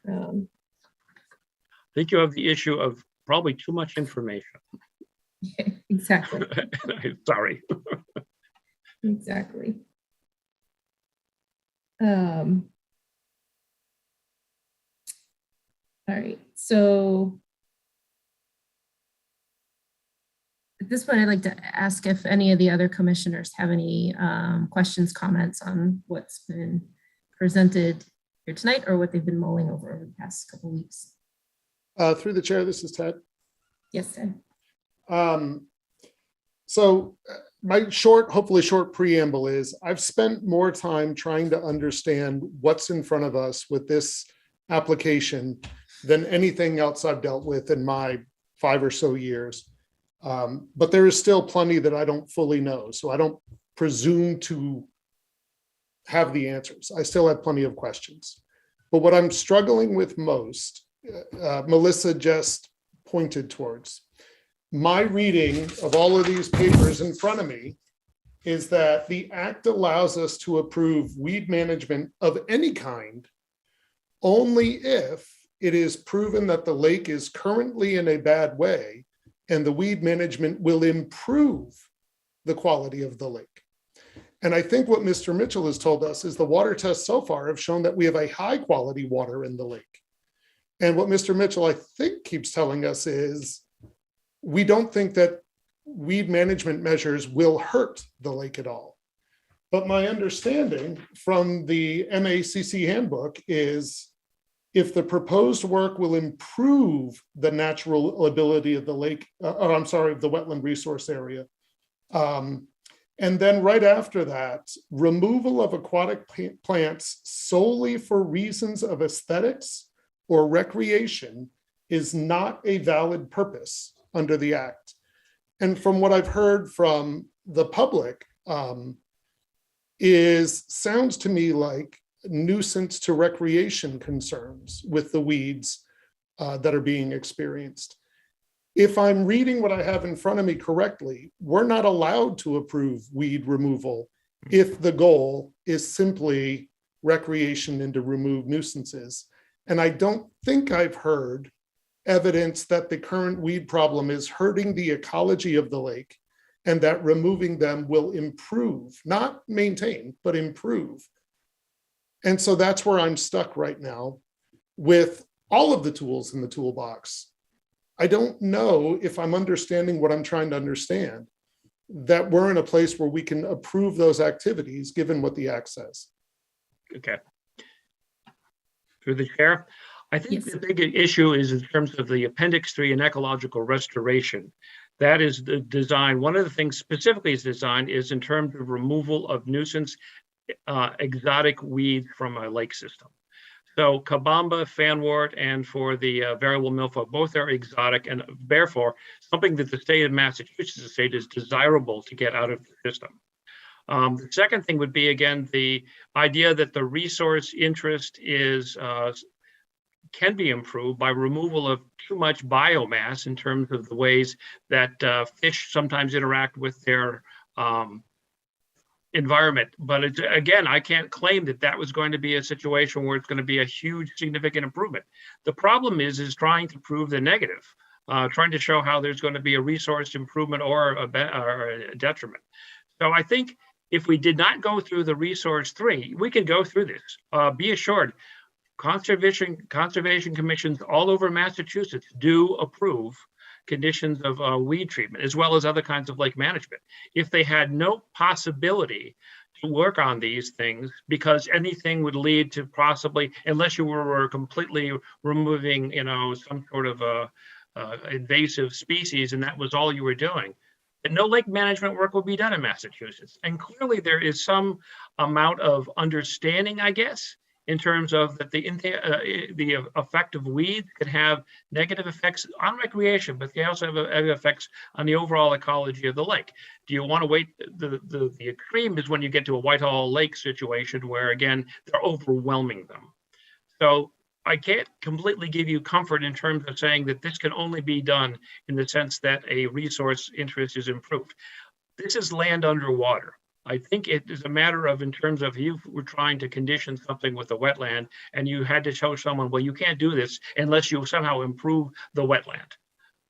Speaker 15: I think you have the issue of probably too much information.
Speaker 3: Yeah, exactly.
Speaker 15: Sorry.
Speaker 3: Exactly. All right, so at this point, I'd like to ask if any of the other commissioners have any questions, comments on what's been presented here tonight or what they've been mulling over the past couple of weeks.
Speaker 10: Through the chair, this is Ted.
Speaker 3: Yes, Ted.
Speaker 10: So my hopefully short preamble is I've spent more time trying to understand what's in front of us with this application than anything else I've dealt with in my 5 or so years. But there is still plenty that I don't fully know. So I don't presume to have the answers. I still have plenty of questions. But what I'm struggling with most, Melissa just pointed towards. My reading of all of these papers in front of me is that the act allows us to approve weed management of any kind only if it is proven that the lake is currently in a bad way and the weed management will improve the quality of the lake. And I think what Mr. Mitchell has told us is the water tests so far have shown that we have a high quality water in the lake. And what Mr. Mitchell, I think, keeps telling us is we don't think that weed management measures will hurt the lake at all. But my understanding from the MACC handbook is if the proposed work will improve the natural ability of the lake, of the wetland resource area. And then right after that, removal of aquatic plants solely for reasons of aesthetics or recreation is not a valid purpose under the act. And from what I've heard from the public, sounds to me like nuisance to recreation concerns with the weeds that are being experienced. If I'm reading what I have in front of me correctly, we're not allowed to approve weed removal if the goal is simply recreation and to remove nuisances. And I don't think I've heard evidence that the current weed problem is hurting the ecology of the lake and that removing them will improve, not maintain, but improve. And so that's where I'm stuck right now with all of the tools in the toolbox. I don't know if I'm understanding what I'm trying to understand, that we're in a place where we can approve those activities given what the act says.
Speaker 15: Okay. Through the chair, I think
Speaker 3: Yes.
Speaker 15: the big issue is in terms of the Appendix 3 and ecological restoration. That is the design. One of the things specifically is designed is in terms of removal of nuisance exotic weeds from a lake system. So kabamba, fanwort, and for the variable milfoil, both are exotic and therefore something that the state of Massachusetts state is desirable to get out of the system. The second thing would be, again, the idea that the resource interest is can be improved by removal of too much biomass in terms of the ways that fish sometimes interact with their environment. But it's, again, I can't claim that that was going to be a situation where it's going to be a huge significant improvement. The problem is trying to prove the negative, trying to show how there's going to be a resource improvement or a detriment. So I think if we did not go through the resource 3, we could go through this. Be assured, conservation commissions all over Massachusetts do approve conditions of weed treatment, as well as other kinds of lake management. If they had no possibility to work on these things, because anything would lead to possibly, unless you were completely removing, some sort of invasive species, and that was all you were doing, and no lake management work will be done in Massachusetts. And clearly there is some amount of understanding, I guess, in terms of that the effect of weeds could have negative effects on recreation, but they also have effects on the overall ecology of the lake. Do you want to wait? The extreme is when you get to a Whitehall Lake situation where, again, they're overwhelming them. So I can't completely give you comfort in terms of saying that this can only be done in the sense that a resource interest is improved. This is land underwater. I think it is a matter of, in terms of, you were trying to condition something with a wetland and you had to show someone, well, you can't do this unless you somehow improve the wetland.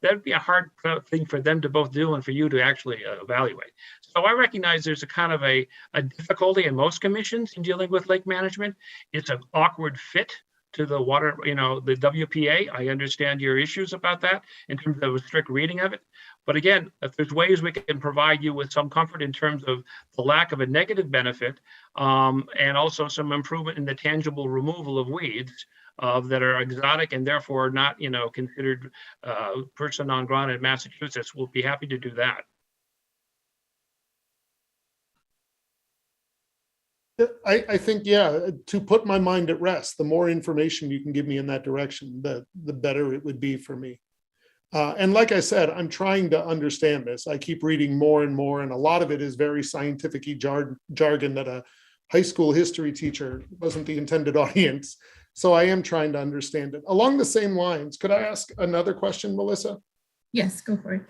Speaker 15: That'd be a hard thing for them to both do and for you to actually evaluate. So I recognize there's a kind of a difficulty in most commissions in dealing with lake management. It's an awkward fit to the water, the WPA. I understand your issues about that in terms of a strict reading of it. But again, if there's ways we can provide you with some comfort in terms of the lack of a negative benefit, and also some improvement in the tangible removal of weeds that are exotic and therefore not, considered persona non grata in Massachusetts, we'll be happy to do that.
Speaker 10: I think, yeah, to put my mind at rest, the more information you can give me in that direction, the better it would be for me. And like I said, I'm trying to understand this. I keep reading more and more, and a lot of it is very scientific-y jargon that a high school history teacher wasn't the intended audience. So I am trying to understand it. Along the same lines, could I ask another question, Melissa?
Speaker 3: Yes, go for it.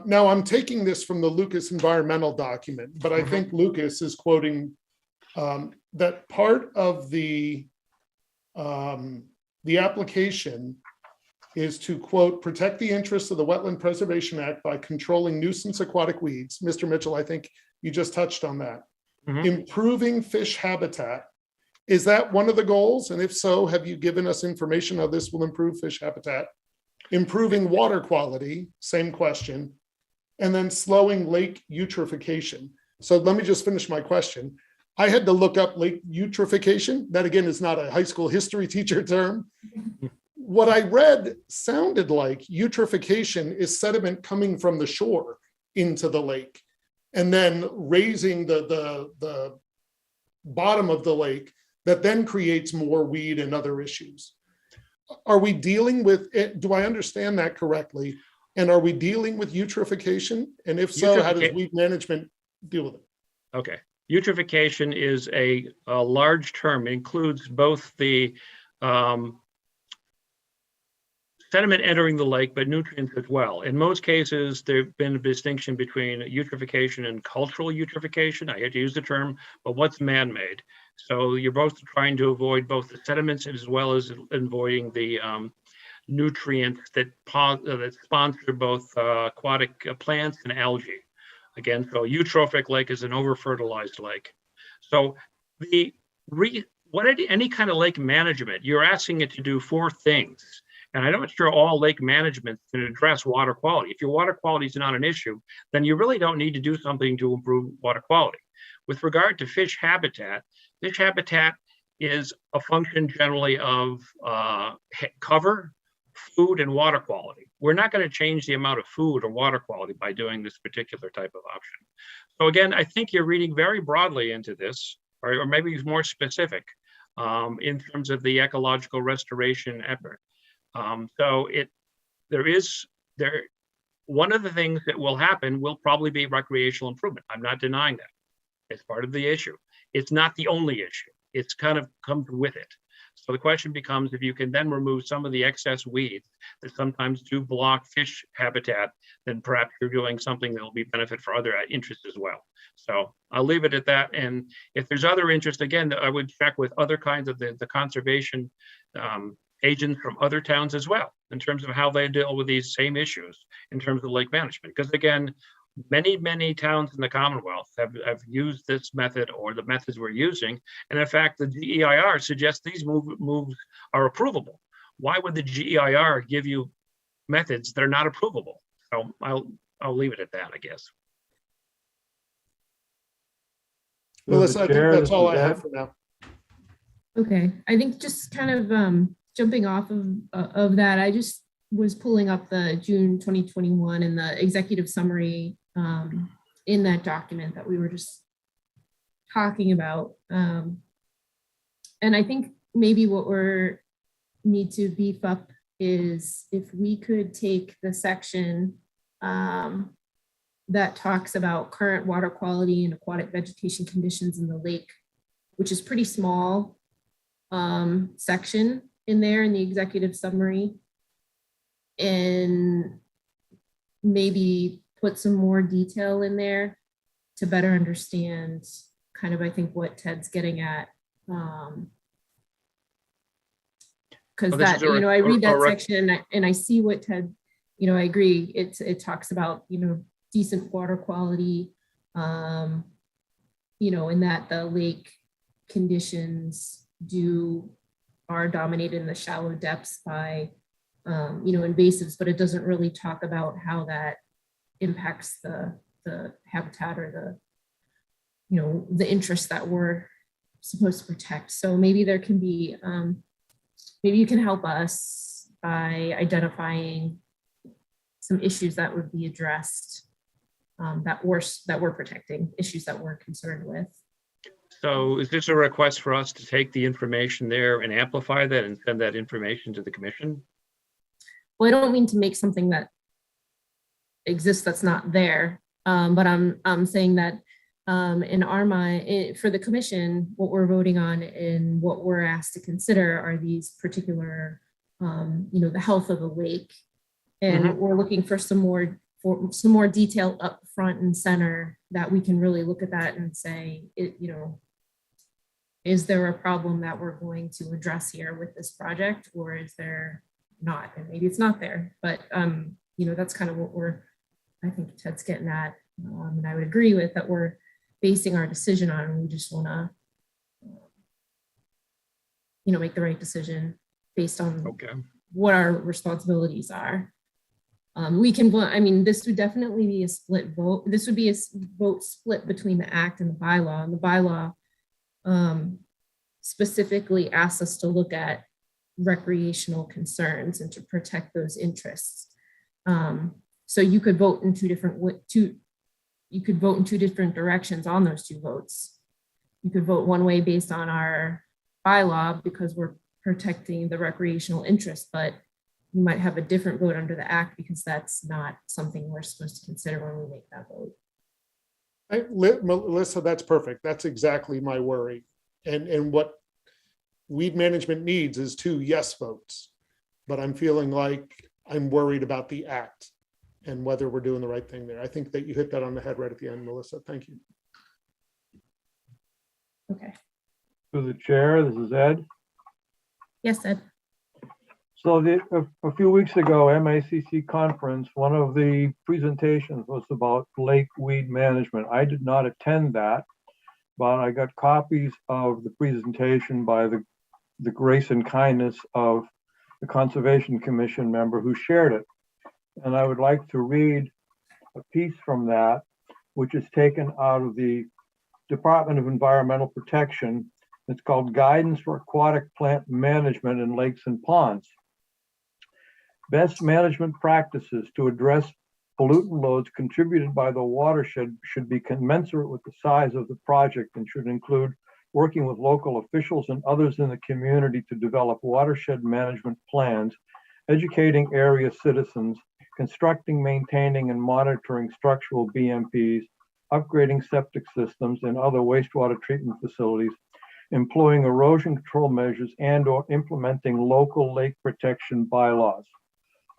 Speaker 10: Now, I'm taking this from the Lucas environmental document, but I think Lucas is quoting that part of the application is to, quote, protect the interests of the Wetland Preservation Act by controlling nuisance aquatic weeds. Mr. Mitchell, I think you just touched on that. Improving fish habitat. Is that one of the goals? And if so, have you given us information how this will improve fish habitat? Improving water quality, same question. And then slowing lake eutrophication. So let me just finish my question. I had to look up lake eutrophication. That, again, is not a high school history teacher term. What I read sounded like eutrophication is sediment coming from the shore into the lake and then raising the bottom of the lake that then creates more weed and other issues. Are we dealing with it? Do I understand that correctly? And are we dealing with eutrophication? And if so, how does weed management deal with it?
Speaker 15: Okay. Eutrophication is a large term. It includes both the sediment entering the lake, but nutrients as well. In most cases, there's been a distinction between eutrophication and cultural eutrophication. I hate to use the term, but what's man-made? So you're both trying to avoid both the sediments as well as avoiding the nutrients that sponsor both aquatic plants and algae. Again, so eutrophic lake is an over-fertilized lake. So any kind of lake management, you're asking it to do 4 things. And I'm not sure all lake management can address water quality. If your water quality is not an issue, then you really don't need to do something to improve water quality. With regard to fish habitat is a function generally of cover, food, and water quality. We're not going to change the amount of food or water quality by doing this particular type of option. So again, I think you're reading very broadly into this, or maybe more specific in terms of the ecological restoration effort. One of the things that will happen will probably be recreational improvement. I'm not denying that. It's part of the issue. It's not the only issue. It's kind of comes with it. So the question becomes, if you can then remove some of the excess weeds that sometimes do block fish habitat, then perhaps you're doing something that will be benefit for other interests as well. So I'll leave it at that. And if there's other interest, again, I would check with other kinds of the conservation agents from other towns as well, in terms of how they deal with these same issues in terms of lake management. Because again, many towns in the Commonwealth have used this method or the methods we're using. And in fact, the GEIR suggests these moves are approvable. Why would the GEIR give you methods that are not approvable? So I'll leave it at that, I guess.
Speaker 10: Melissa, I think that's all I have for now.
Speaker 3: Okay, I think just kind of jumping off of that, I just was pulling up the June 2021 and the executive summary in that document that we were just talking about. And I think maybe what we need to beef up is if we could take the section that talks about current water quality and aquatic vegetation conditions in the lake, which is pretty small section in there in the executive summary, and maybe put some more detail in there to better understand kind of, I think, what Ted's getting at. Because that, you know, I read that section and I see what Ted, you know, I agree. It talks about, you know, decent water quality, you know, and that the lake conditions are dominated in the shallow depths by, you know, invasives, but it doesn't really talk about how that impacts the habitat or the, you know, the interests that we're supposed to protect. So maybe there can be, maybe you can help us by identifying some issues that would be addressed, that we're protecting, issues that we're concerned with.
Speaker 15: So is this a request for us to take the information there and amplify that and send that information to the commission?
Speaker 3: Well, I don't mean to make something that exists that's not there, but I'm saying that in our mind, for the commission, what we're voting on and what we're asked to consider are these particular, you know, the health of the lake, and we're looking for some more detail up front and center that we can really look at that and say, you know, is there a problem that we're going to address here with this project, or is there not? And maybe it's not there, but you know, that's kind of what I think Ted's getting at, and I would agree with that. We're basing our decision on. We just want to, you know, make the right decision based on what our responsibilities are. We can, I mean, this would definitely be a split vote. This would be a vote split between the act and the bylaw. And the bylaw specifically asks us to look at recreational concerns and to protect those interests. So you could vote in two different directions on those two votes. You could vote one way based on our bylaw because we're protecting the recreational interest, but you might have a different vote under the act because that's not something we're supposed to consider when we make that vote.
Speaker 10: Melissa, that's perfect. That's exactly my worry. And what weed management needs is 2 yes votes, but I'm feeling like I'm worried about the act and whether we're doing the right thing there. I think that you hit that on the head right at the end, Melissa. Thank you.
Speaker 3: Okay.
Speaker 16: To the chair, this is Ed.
Speaker 3: Yes, Ed.
Speaker 16: So a few weeks ago, MACC conference, one of the presentations was about lake weed management. I did not attend that, but I got copies of the presentation by the grace and kindness of the Conservation Commission member who shared it. And I would like to read a piece from that, which is taken out of the Department of Environmental Protection, It's called Guidance for Aquatic Plant Management in Lakes and Ponds. Best management practices to address pollutant loads contributed by the watershed should be commensurate with the size of the project and should include working with local officials and others in the community to develop watershed management plans, educating area citizens, constructing, maintaining, and monitoring structural BMPs, upgrading septic systems and other wastewater treatment facilities, employing erosion control measures, and/or implementing local lake protection bylaws.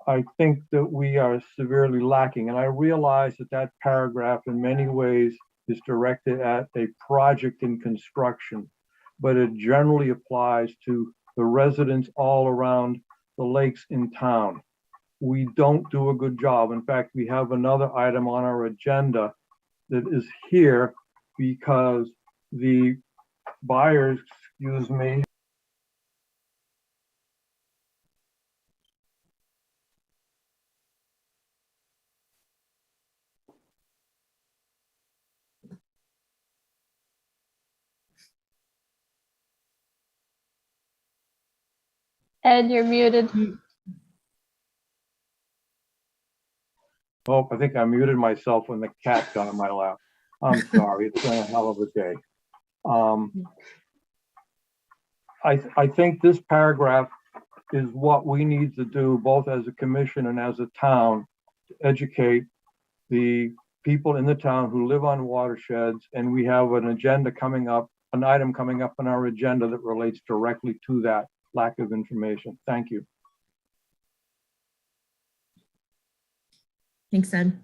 Speaker 16: I think that we are severely lacking, and I realize that that paragraph in many ways is directed at a project in construction, but it generally applies to the residents all around the lakes in town. We don't do a good job. In fact, we have another item on our agenda that is here because the buyers, excuse me,
Speaker 11: Ed, you're muted.
Speaker 16: oh, I think I muted myself when the cat got on my lap. I'm sorry, it's been a hell of a day. I think this paragraph is what we need to do both as a commission and as a town to educate the people in the town who live on watersheds. And we have an agenda coming up, an item coming up on our agenda that relates directly to that lack of information. Thank you.
Speaker 3: Thanks, Ed.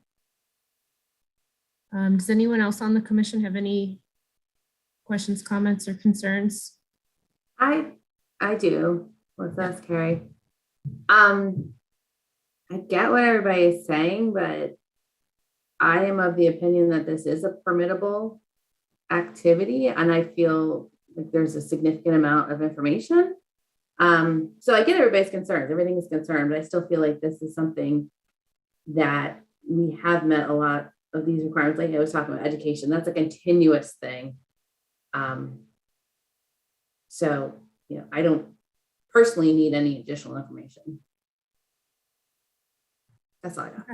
Speaker 3: Does anyone else on the commission have any questions, comments, or concerns?
Speaker 8: I do. Let's ask Carrie. I get what everybody is saying, but I am of the opinion that this is a permittable activity, and I feel like there's a significant amount of information. So I get everybody's concerns. Everything is concerned, but I still feel like this is something that we have met a lot of these requirements. Like I was talking about education, that's a continuous thing. So, you know, I don't personally need any additional information. That's all I got.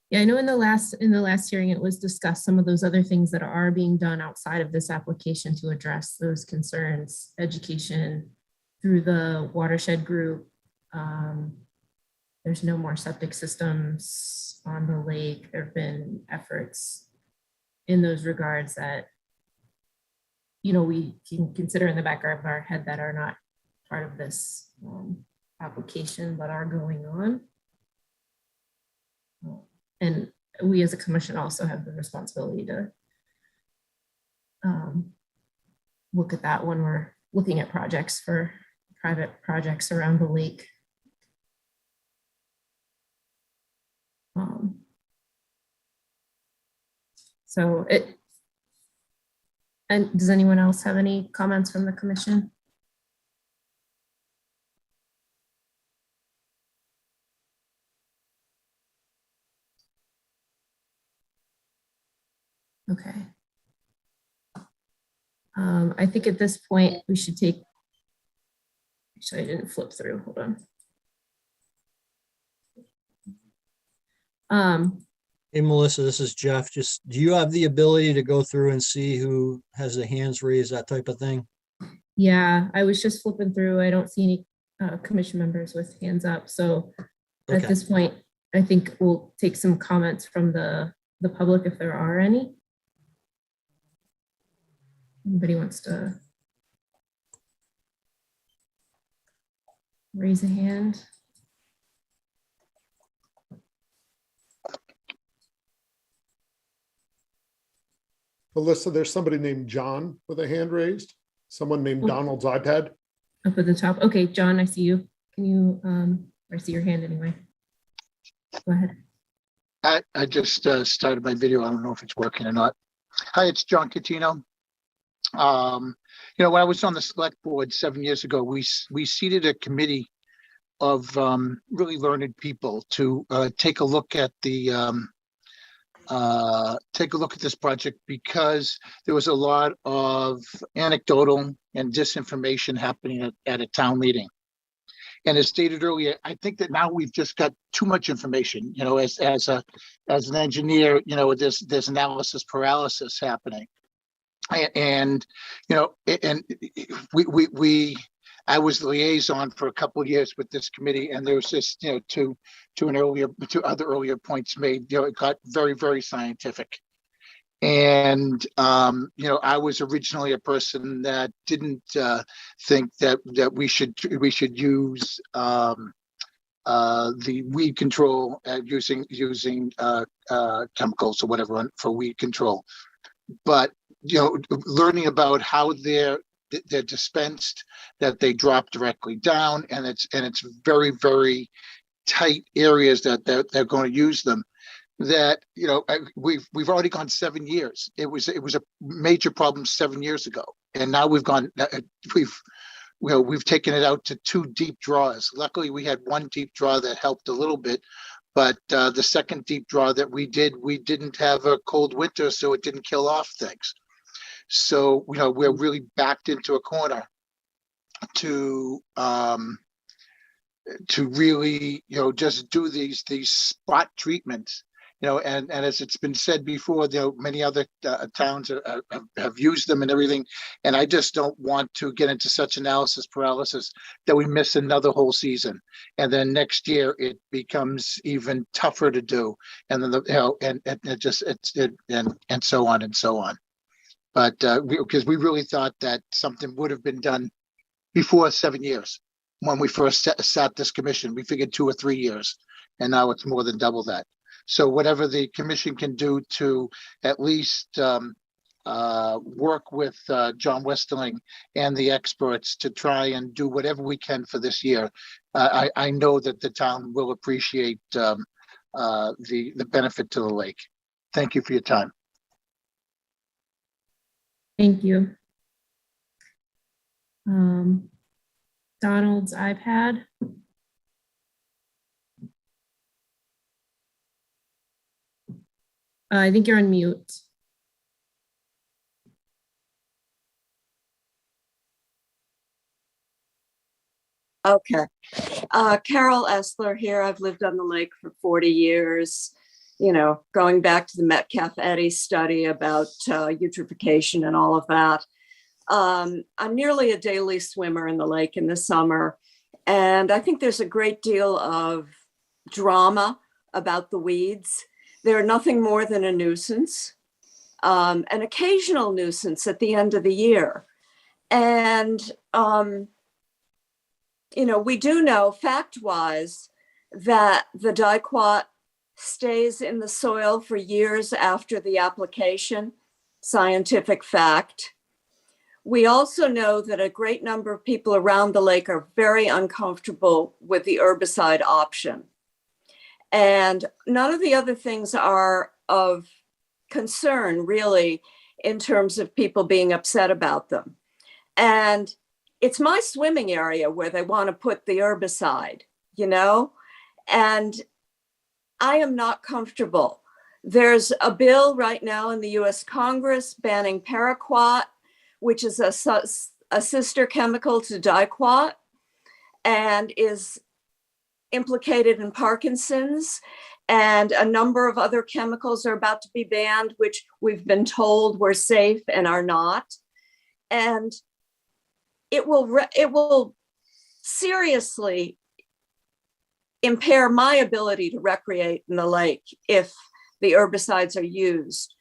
Speaker 3: Yeah, I know in the last hearing, it was discussed some of those other things that are being done outside of this application to address those concerns, education through the watershed group. There's no more septic systems on the lake. There have been efforts in those regards that, you know, we can consider in the back of our head that are not part of this application, but are going on. And we as a commission also have the responsibility to look at that when we're looking at projects for private projects around the lake. And does anyone else have any comments from the commission? Okay. I think at this point we should take, actually I didn't flip through, hold on.
Speaker 5: Hey, Melissa, this is Jeff. Just, do you have the ability to go through and see who has the hands raised, that type of thing?
Speaker 3: Yeah, I was just flipping through. I don't see any commission members with hands up. So at this point, I think we'll take some comments from the public if there are any. Anybody wants to raise a hand?
Speaker 10: Alyssa, there's somebody named John with a hand raised. Someone named Donald's iPad.
Speaker 3: Up at the top. Okay, John, I see you. Can you, I see your hand anyway. Go ahead.
Speaker 17: I just started my video. I don't know if it's working or not. Hi, it's John Catino. You know, when I was on the select board 7 years ago, we seated a committee of really learned people to take a look at the take a look at this project because there was a lot of anecdotal and disinformation happening at a town meeting. And as stated earlier, I think that now we've just got too much information. You know, as an engineer, you know, there's analysis paralysis happening, and you know, and I was the liaison for a couple of years with this committee, and there was this, you know, to other earlier points made, you know, it got very, very scientific. And you know, I was originally a person that didn't think that we should use the weed control using chemicals or whatever for weed control. But you know, learning about how they're dispensed, that they drop directly down, and it's very, very tight areas that they're going to use them. That, you know, we've already gone 7 years. It was a major problem 7 years ago, and now we've taken it out to 2 deep draws. Luckily, we had 1 deep draw that helped a little bit, but the second deep draw that we didn't have a cold winter, so it didn't kill off things. So, you know, we're really backed into a corner to really, you know, just do these spot treatments. You know, and as it's been said before, you know, many other towns have used them and everything. And I just don't want to get into such analysis paralysis that we miss another whole season. And then next year it becomes even tougher to do. And then, you know, and so on and so on. But because we really thought that something would have been done before 7 years. When we first sat this commission, we figured 2 or 3 years, and now it's more than double that. So whatever the commission can do to at least work with John Westerling and the experts to try and do whatever we can for this year, I know that the town will appreciate the benefit to the lake. Thank you for your time.
Speaker 3: Thank you. Donald's iPad. I think you're on mute.
Speaker 18: Okay. Carol Essler here. I've lived on the lake for 40 years, you know, going back to the Metcalf-Eddy study about eutrophication and all of that. I'm nearly a daily swimmer in the lake in the summer, and I think there's a great deal of drama about the weeds. They're nothing more than a nuisance, an occasional nuisance at the end of the year. And, you know, we do know fact-wise that the diquat stays in the soil for years after the application, scientific fact. We also know that a great number of people around the lake are very uncomfortable with the herbicide option. And none of the other things are of concern, really, in terms of people being upset about them. And it's my swimming area where they want to put the herbicide, you know, and I am not comfortable. There's a bill right now in the US Congress banning paraquat, which is a sister chemical to diquat and is implicated in Parkinson's, and a number of other chemicals are about to be banned, which we've been told were safe and are not. And it will seriously impair my ability to recreate in the lake if the herbicides are used.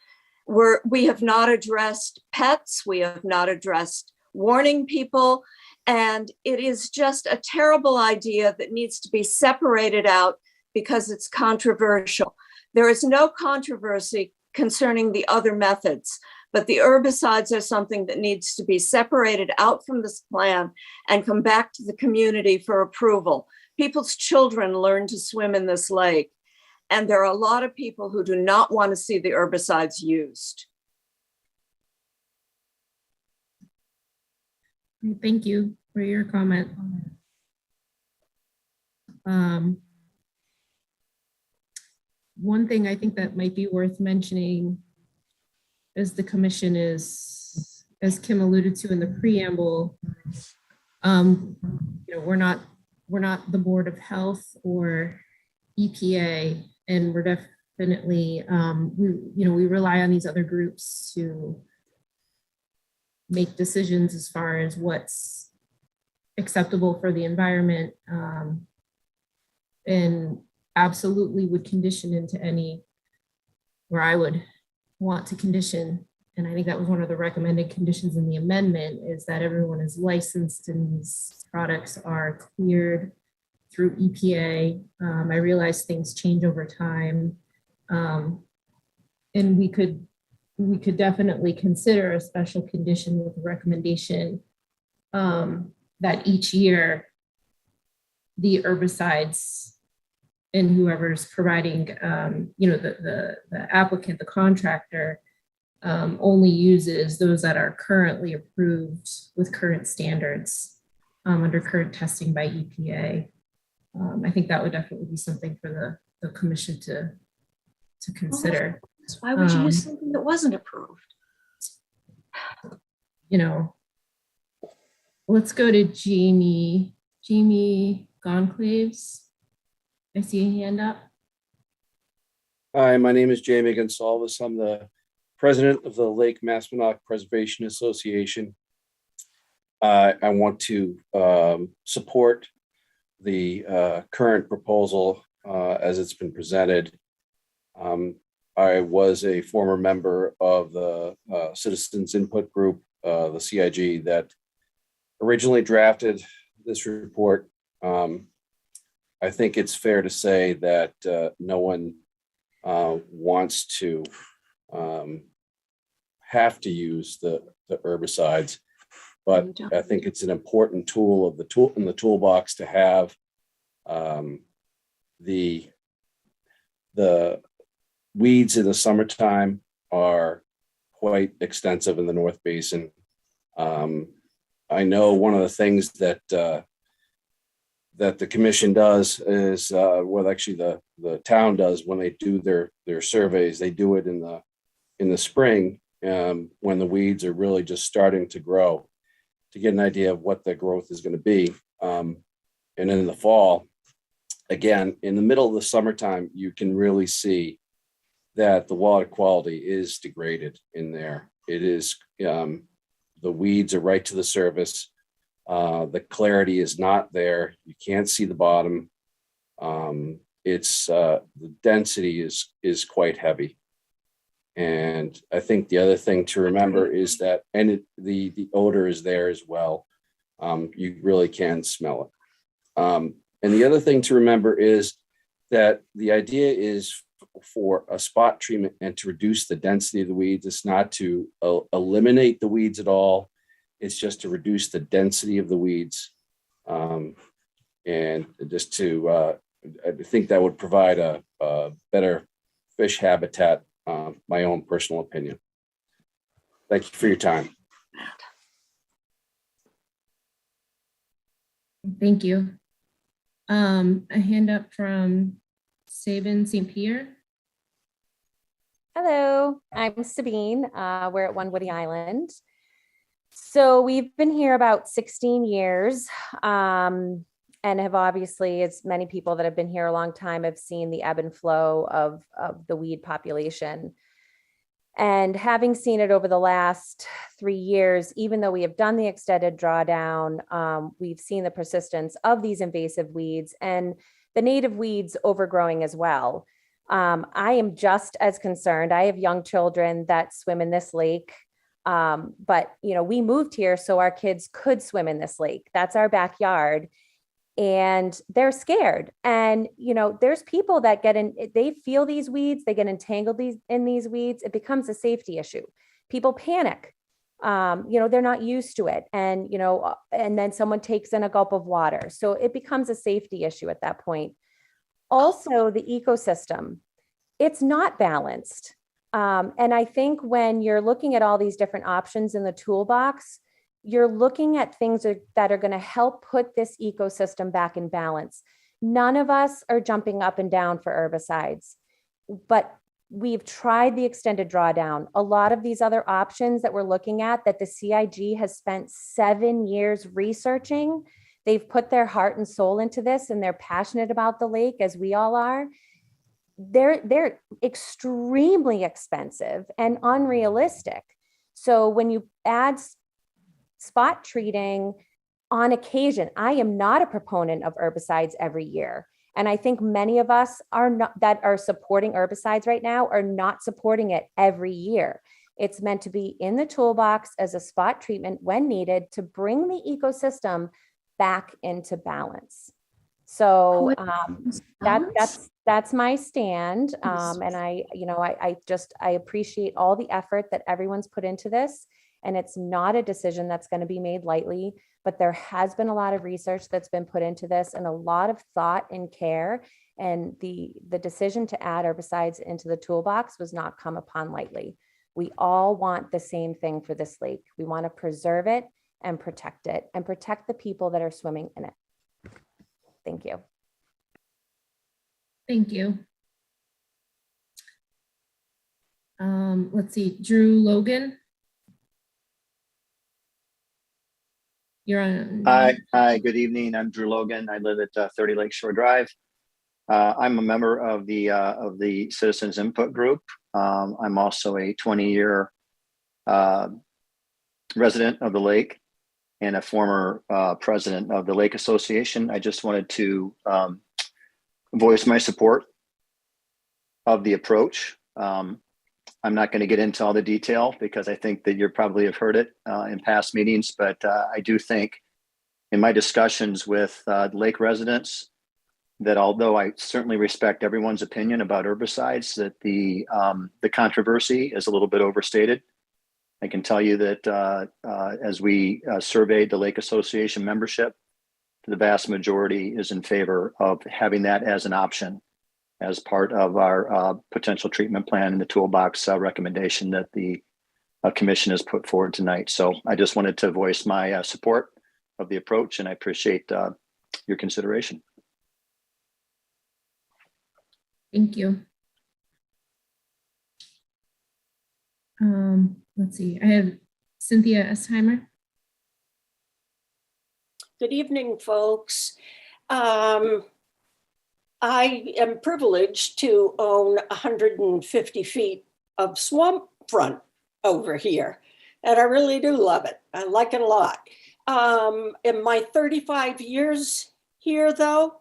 Speaker 18: We have not addressed pets, we have not addressed warning people, and it is just a terrible idea that needs to be separated out because it's controversial. There is no controversy concerning the other methods, but the herbicides are something that needs to be separated out from this plan and come back to the community for approval. People's children learn to swim in this lake, and there are a lot of people who do not want to see the herbicides used.
Speaker 3: Thank you for your comment. one thing I think that might be worth mentioning as the commission is, as Kim alluded to in the preamble, we're not the Board of Health or EPA, and we're definitely, we rely on these other groups to make decisions as far as what's acceptable for the environment, and absolutely would condition into any where I would want to condition. And I think that was one of the recommended conditions in the amendment, is that everyone is licensed and these products are cleared through EPA. I realize things change over time. And we could definitely consider a special condition with a recommendation that each year the herbicides and whoever's providing, the applicant, the contractor, only uses those that are currently approved with current standards under current testing by EPA. I think that would definitely be something for the commission to consider.
Speaker 18: Why would you use something that wasn't approved?
Speaker 3: Let's go to Jamie Gonclaves. I see a hand up.
Speaker 19: Hi, my name is Jamie Gonsalves. I'm the president of the Lake Maspinock Preservation Association. I want to support the current proposal as it's been presented. I was a former member of the Citizens Input Group, the CIG, that originally drafted this report. I think it's fair to say that no one wants to have to use the herbicides, but I think it's an important tool in the toolbox to have. The weeds in the summertime are quite extensive in the North Basin. I know one of the things that the commission does is, actually the town does when they do their surveys, they do it in the spring when the weeds are really just starting to grow, to get an idea of what the growth is going to be. And in the fall, again, in the middle of the summertime, you can really see that the water quality is degraded in there. It is, the weeds are right to the surface. The clarity is not there. You can't see the bottom. The density is quite heavy. And I think the other thing to remember is that, the odor is there as well. You really can smell it. And the other thing to remember is that the idea is for a spot treatment and to reduce the density of the weeds. It's not to eliminate the weeds at all. It's just to reduce the density of the weeds. And just to, I think that would provide a better fish habitat, my own personal opinion. Thank you for your time.
Speaker 3: Thank you. A hand up from Sabin St. Pierre.
Speaker 20: Hello, I'm Sabine. We're at One Woody Island. So we've been here about 16 years and have obviously, as many people that have been here a long time, have seen the ebb and flow of the weed population. And having seen it over the last 3 years, even though we have done the extended drawdown, we've seen the persistence of these invasive weeds and the native weeds overgrowing as well. I am just as concerned. I have young children that swim in this lake. But we moved here so our kids could swim in this lake. That's our backyard. And they're scared. And, there's people that get in, they feel these weeds, they get entangled in these weeds. It becomes a safety issue. People panic. They're not used to it. And, and then someone takes in a gulp of water. So it becomes a safety issue at that point. Also, the ecosystem, it's not balanced. And I think when you're looking at all these different options in the toolbox, you're looking at things that are going to help put this ecosystem back in balance. None of us are jumping up and down for herbicides. but we've tried the extended drawdown. A lot of these other options that we're looking at that the CIG has spent 7 years researching, they've put their heart and soul into this and they're passionate about the lake as we all are. They're extremely expensive and unrealistic. So when you add spot treating on occasion, I am not a proponent of herbicides every year. And I think many of us are not, that are supporting herbicides right now, are not supporting it every year. It's meant to be in the toolbox as a spot treatment when needed to bring the ecosystem back into balance. So that's my stand. And I appreciate all the effort that everyone's put into this. And it's not a decision that's going to be made lightly, but there has been a lot of research that's been put into this and a lot of thought and care. And the decision to add herbicides into the toolbox was not come upon lightly. We all want the same thing for this lake. We want to preserve it and protect the people that are swimming in it. Thank you.
Speaker 3: Thank you. Let's see, Drew Logan. You're on.
Speaker 21: Hi, good evening. I'm Drew Logan. I live at 30 Lakeshore Drive. I'm a member of the Citizens Input Group. I'm also a 20-year resident of the lake and a former president of the Lake Association. I just wanted to voice my support of the approach. I'm not going to get into all the detail because I think that you probably have heard it in past meetings, but I do think in my discussions with lake residents that although I certainly respect everyone's opinion about herbicides, that the controversy is a little bit overstated. I can tell you that as we surveyed the Lake Association membership, the vast majority is in favor of having that as an option as part of our potential treatment plan in the toolbox recommendation that the commission has put forward tonight. So I just wanted to voice my support of the approach, and I appreciate your consideration.
Speaker 3: Thank you. Let's see, I have Cynthia Estheimer.
Speaker 18: Good evening, folks. I am privileged to own 150 feet of swamp front over here, and I really do love it. I like it a lot. In my 35 years here, though,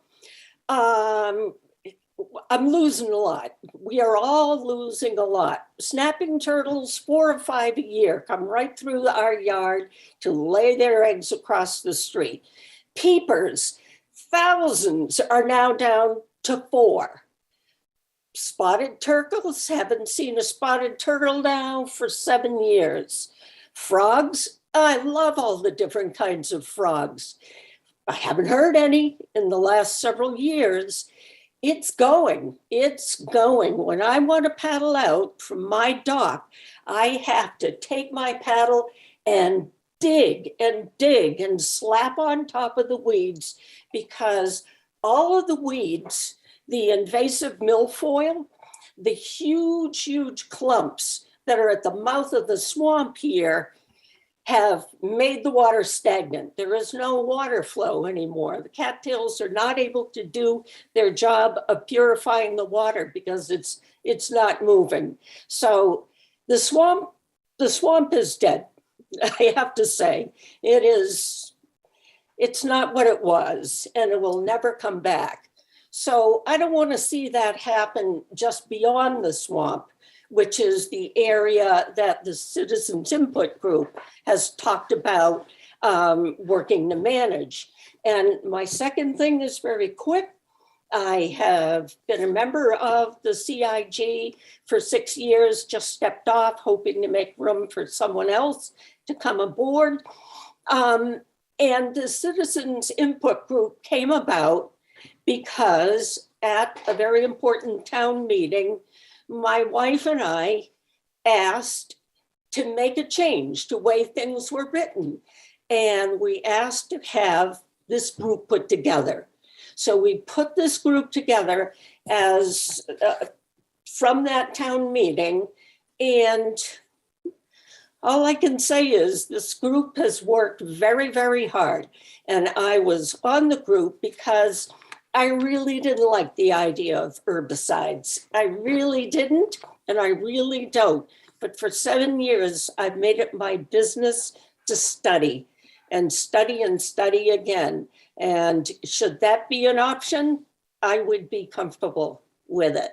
Speaker 18: I'm losing a lot. We are all losing a lot. Snapping turtles, 4 or 5 a year, come right through our yard to lay their eggs across the street. Peepers, thousands are now down to 4. Spotted turtles, haven't seen a spotted turtle now for 7 years. Frogs, I love all the different kinds of frogs. I haven't heard any in the last several years. It's going. When I want to paddle out from my dock, I have to take my paddle and dig and slap on top of the weeds, because all of the weeds, the invasive milfoil, the huge clumps that are at the mouth of the swamp here have made the water stagnant. There is no water flow anymore. The cattails are not able to do their job of purifying the water because it's not moving. So the swamp is dead. I have to say, it's not what it was, and it will never come back. So I don't want to see that happen just beyond the swamp, which is the area that the Citizens Input Group has talked about working to manage. And my second thing is very quick. I have been a member of the CIG for 6 years, just stepped off, hoping to make room for someone else to come aboard. And the Citizens Input Group came about because at a very important town meeting, my wife and I asked to make a change to the way things were written. And we asked to have this group put together. So we put this group together as from that town meeting. And all I can say is this group has worked very, very hard. And I was on the group because I really didn't like the idea of herbicides. I really didn't, and I really don't. But for 7 years, I've made it my business to study and study and study again. And should that be an option, I would be comfortable with it.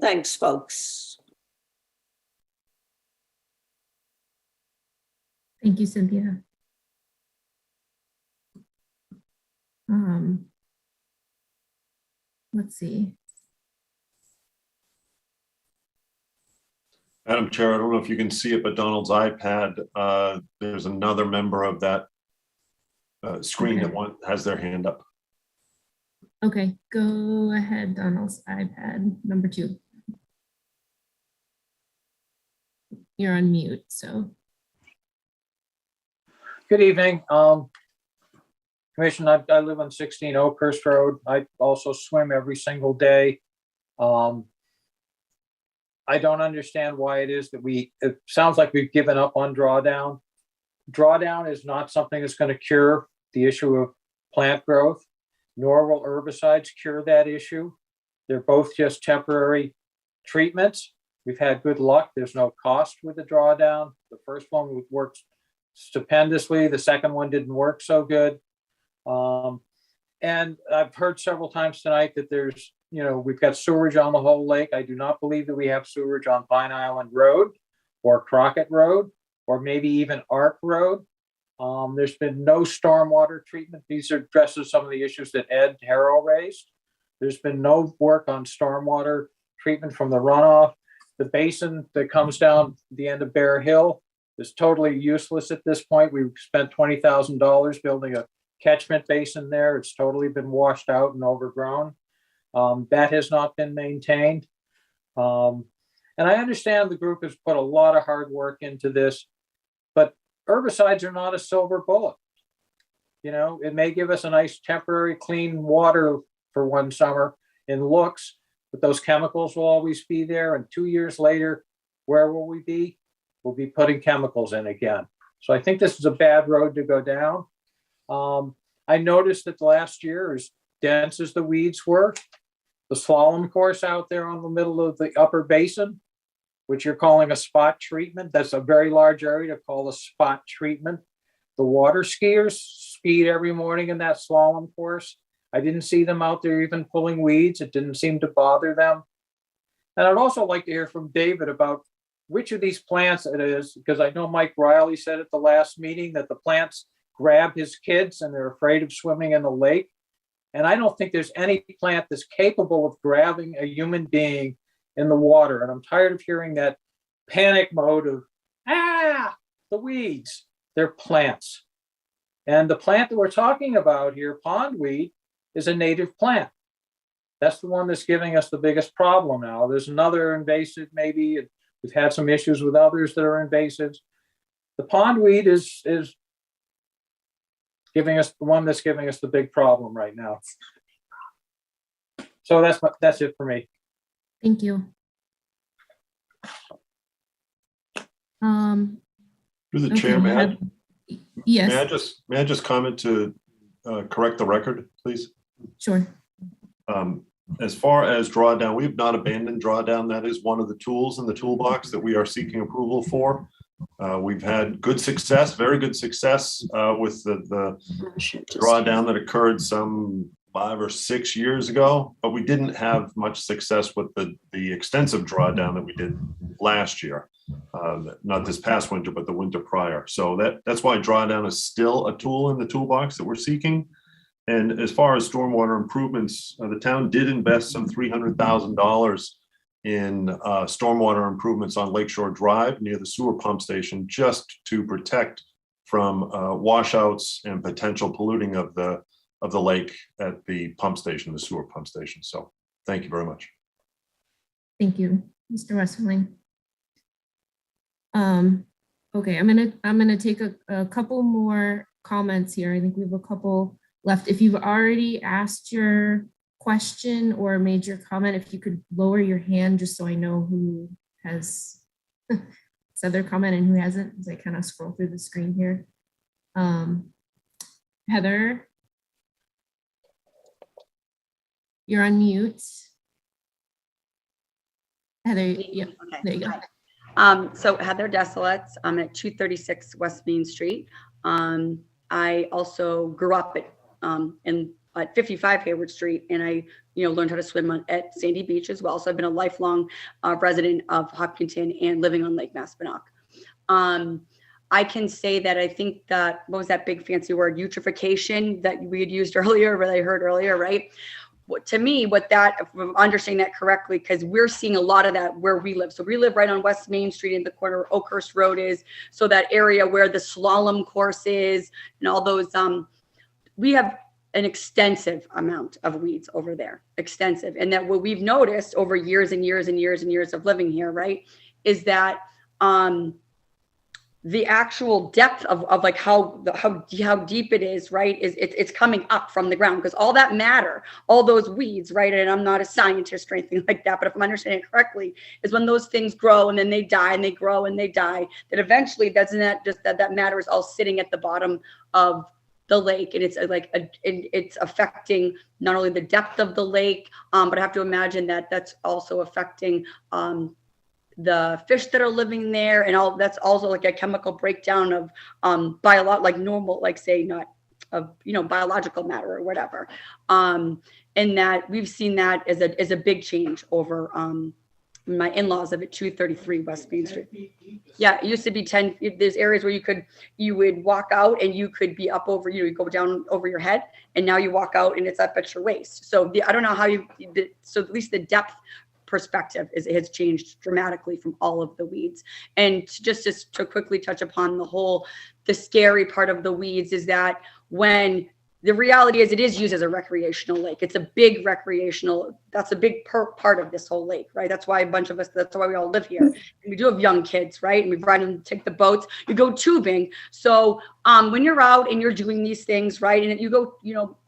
Speaker 18: Thanks, folks.
Speaker 3: Thank you, Cynthia. Let's see.
Speaker 14: Madam Chair, I don't know if you can see it, but Donald's iPad, there's another member of that screen
Speaker 3: Okay.
Speaker 14: that has their hand up.
Speaker 3: Okay, go ahead, Donald's iPad, number 2. You're on mute, so.
Speaker 4: Good evening. Commission, I live on 16 Oakhurst Road. I also swim every single day. I don't understand why it is that it sounds like we've given up on drawdown. Drawdown is not something that's going to cure the issue of plant growth, nor will herbicides cure that issue. They're both just temporary treatments. We've had good luck. There's no cost with the drawdown. The first one worked stupendously. The second one didn't work so good. And I've heard several times tonight that there's, we've got sewerage on the whole lake. I do not believe that we have sewerage on Pine Island Road or Crockett Road or maybe even Ark Road. There's been no stormwater treatment. These addresses some of the issues that Ed Harrow raised. There's been no work on stormwater treatment from the runoff. The basin that comes down the end of Bear Hill is totally useless at this point. We've spent $20,000 building a catchment basin there. It's totally been washed out and overgrown. That has not been maintained. And I understand the group has put a lot of hard work into this, but herbicides are not a silver bullet. It may give us a nice temporary clean water for one summer in looks, but those chemicals will always be there. And 2 years later, where will we be? We'll be putting chemicals in again. So I think this is a bad road to go down. I noticed that last year, as dense as the weeds were, the slalom course out there on the middle of the upper basin, which you're calling a spot treatment, that's a very large area to call a spot treatment. The water skiers speed every morning in that slalom course. I didn't see them out there even pulling weeds. It didn't seem to bother them. And I'd also like to hear from David about which of these plants it is, because I know Mike Riley said at the last meeting that the plants grab his kids and they're afraid of swimming in the lake. And I don't think there's any plant that's capable of grabbing a human being in the water. And I'm tired of hearing that panic mode of, the weeds. They're plants. And the plant that we're talking about here, pondweed, is a native plant. That's the one that's giving us the biggest problem now. There's another invasive, maybe. We've had some issues with others that are invasives. The pondweed is giving us the one that's giving us the big problem right now. So that's it for me.
Speaker 3: Thank you.
Speaker 14: Through the
Speaker 3: okay,
Speaker 14: chair,
Speaker 3: yes.
Speaker 14: May I just comment to correct the record, please?
Speaker 3: Sure.
Speaker 14: As far as drawdown, we have not abandoned drawdown. That is one of the tools in the toolbox that we are seeking approval for. We've had good success, very good success with the drawdown that occurred some 5 or 6 years ago, but we didn't have much success with the extensive drawdown that we did last year. Not this past winter, but the winter prior. So that's why drawdown is still a tool in the toolbox that we're seeking. And as far as stormwater improvements, the town did invest some $300,000 in stormwater improvements on Lakeshore Drive near the sewer pump station, just to protect from washouts and potential polluting of the lake at the pump station, the sewer pump station. So thank you very much.
Speaker 3: Thank you, Mr. Westerling. Okay, I'm gonna take a couple more comments here. I think we have a couple left. If you've already asked your question or major comment, if you could lower your hand just so I know who has said their comment and who hasn't, as I kind of scroll through the screen here. Heather, you're on mute. Heather, yeah, there you go.
Speaker 1: So Heather Desolets, I'm at 236 West Main Street. I also grew up at 55 Hayward Street, and I, learned how to swim at Sandy Beach as well. So I've been a lifelong resident of Hopkinton and living on Lake Maspinock. I can say that I think that, what was that big fancy word, eutrophication that we had used earlier, that I heard earlier, right? To me, if I'm understanding that correctly, because we're seeing a lot of that where we live. So we live right on West Main Street in the corner where Oakhurst Road is. So that area where the slalom course is and all those, we have an extensive amount of weeds over there, extensive. And that what we've noticed over years and years and years and years of living here, right, is that the actual depth of like how deep it is, right, is it's coming up from the ground, because all that matter, all those weeds, right, and I'm not a scientist or anything like that, but if I'm understanding it correctly, is when those things grow and then they die and they grow and they die, that eventually that matter is all sitting at the bottom of the lake, and it's it's affecting not only the depth of the lake, but I have to imagine that that's also affecting the fish that are living there, and all that's also like a chemical breakdown of normal, like say not of biological matter or whatever, and that we've seen that as a big change over my in-laws live at 233 West Main Street. Yeah, it used to be 10. There's areas where you would walk out and you could be up over, you go down over your head, and now you walk out and it's up at your waist. So I don't know how so at least the depth perspective has changed dramatically from all of the weeds. And just to quickly touch upon the scary part of the weeds is that when the reality is it is used as a recreational lake. It's a big recreational, that's a big part of this whole lake, right? That's why a bunch of us, that's why we all live here. And we do have young kids, right? And we ride and take the boats, you go tubing. So when you're out and you're doing these things, right? And you go,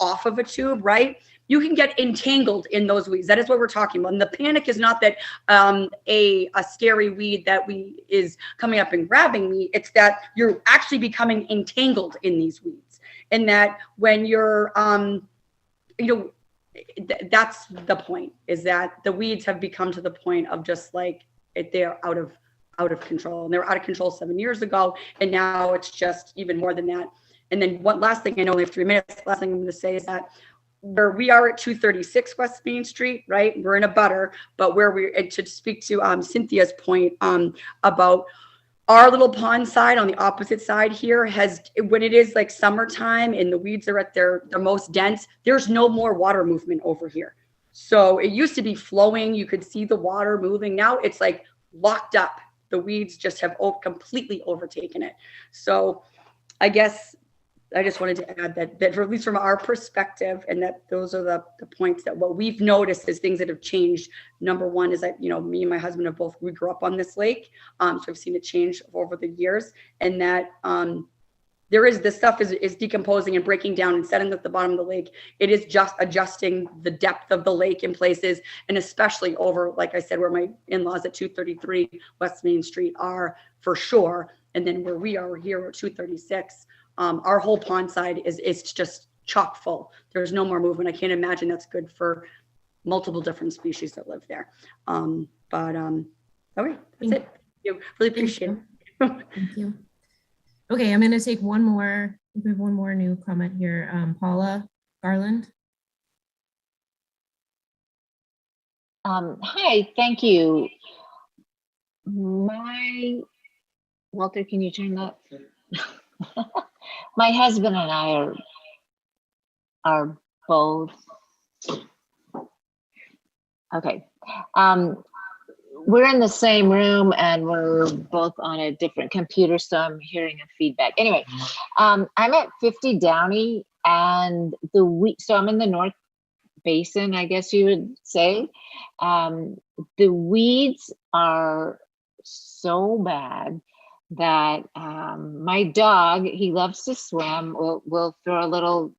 Speaker 1: off of a tube, right? You can get entangled in those weeds. That is what we're talking about. And the panic is not that a scary weed that is coming up and grabbing me. It's that you're actually becoming entangled in these weeds. And that when you're, that's the point, is that the weeds have become to the point of just like they're out of control. And they were out of control 7 years ago. And now it's just even more than that. And then one last thing, I know we have 3 minutes. Last thing I'm going to say is that where we are at 236 West Main Street, right? We're in a butter, but where to speak to Cynthia's point about our little pond side on the opposite side here when it is like summertime and the weeds are at their most dense, there's no more water movement over here. So it used to be flowing. You could see the water moving. Now it's like locked up. The weeds just have completely overtaken it. So I guess I just wanted to add that at least from our perspective, and that those are the points that what we've noticed is things that have changed. Number one is that, me and my husband we grew up on this lake. So I've seen it change over the years, and that this stuff is decomposing and breaking down and setting at the bottom of the lake. It is just adjusting the depth of the lake in places, and especially over, like I said, where my in-laws at 233 West Main Street are for sure. And then where we are here at 236, our whole pond side is just chock full. There's no more movement. I can't imagine that's good for multiple different species that live there. Okay, that's it. You really appreciate it.
Speaker 3: Thank you. Okay, I'm going to take one more. We have one more new comment here. Paula Garland.
Speaker 22: Hi, thank you. Walter, can you turn that? My husband and I are both, okay. We're in the same room and we're both on a different computer, so I'm hearing a feedback. Anyway, I'm at 50 Downey, and so I'm in the North Basin, I guess you would say. The weeds are so bad that my dog, he loves to swim, will throw a little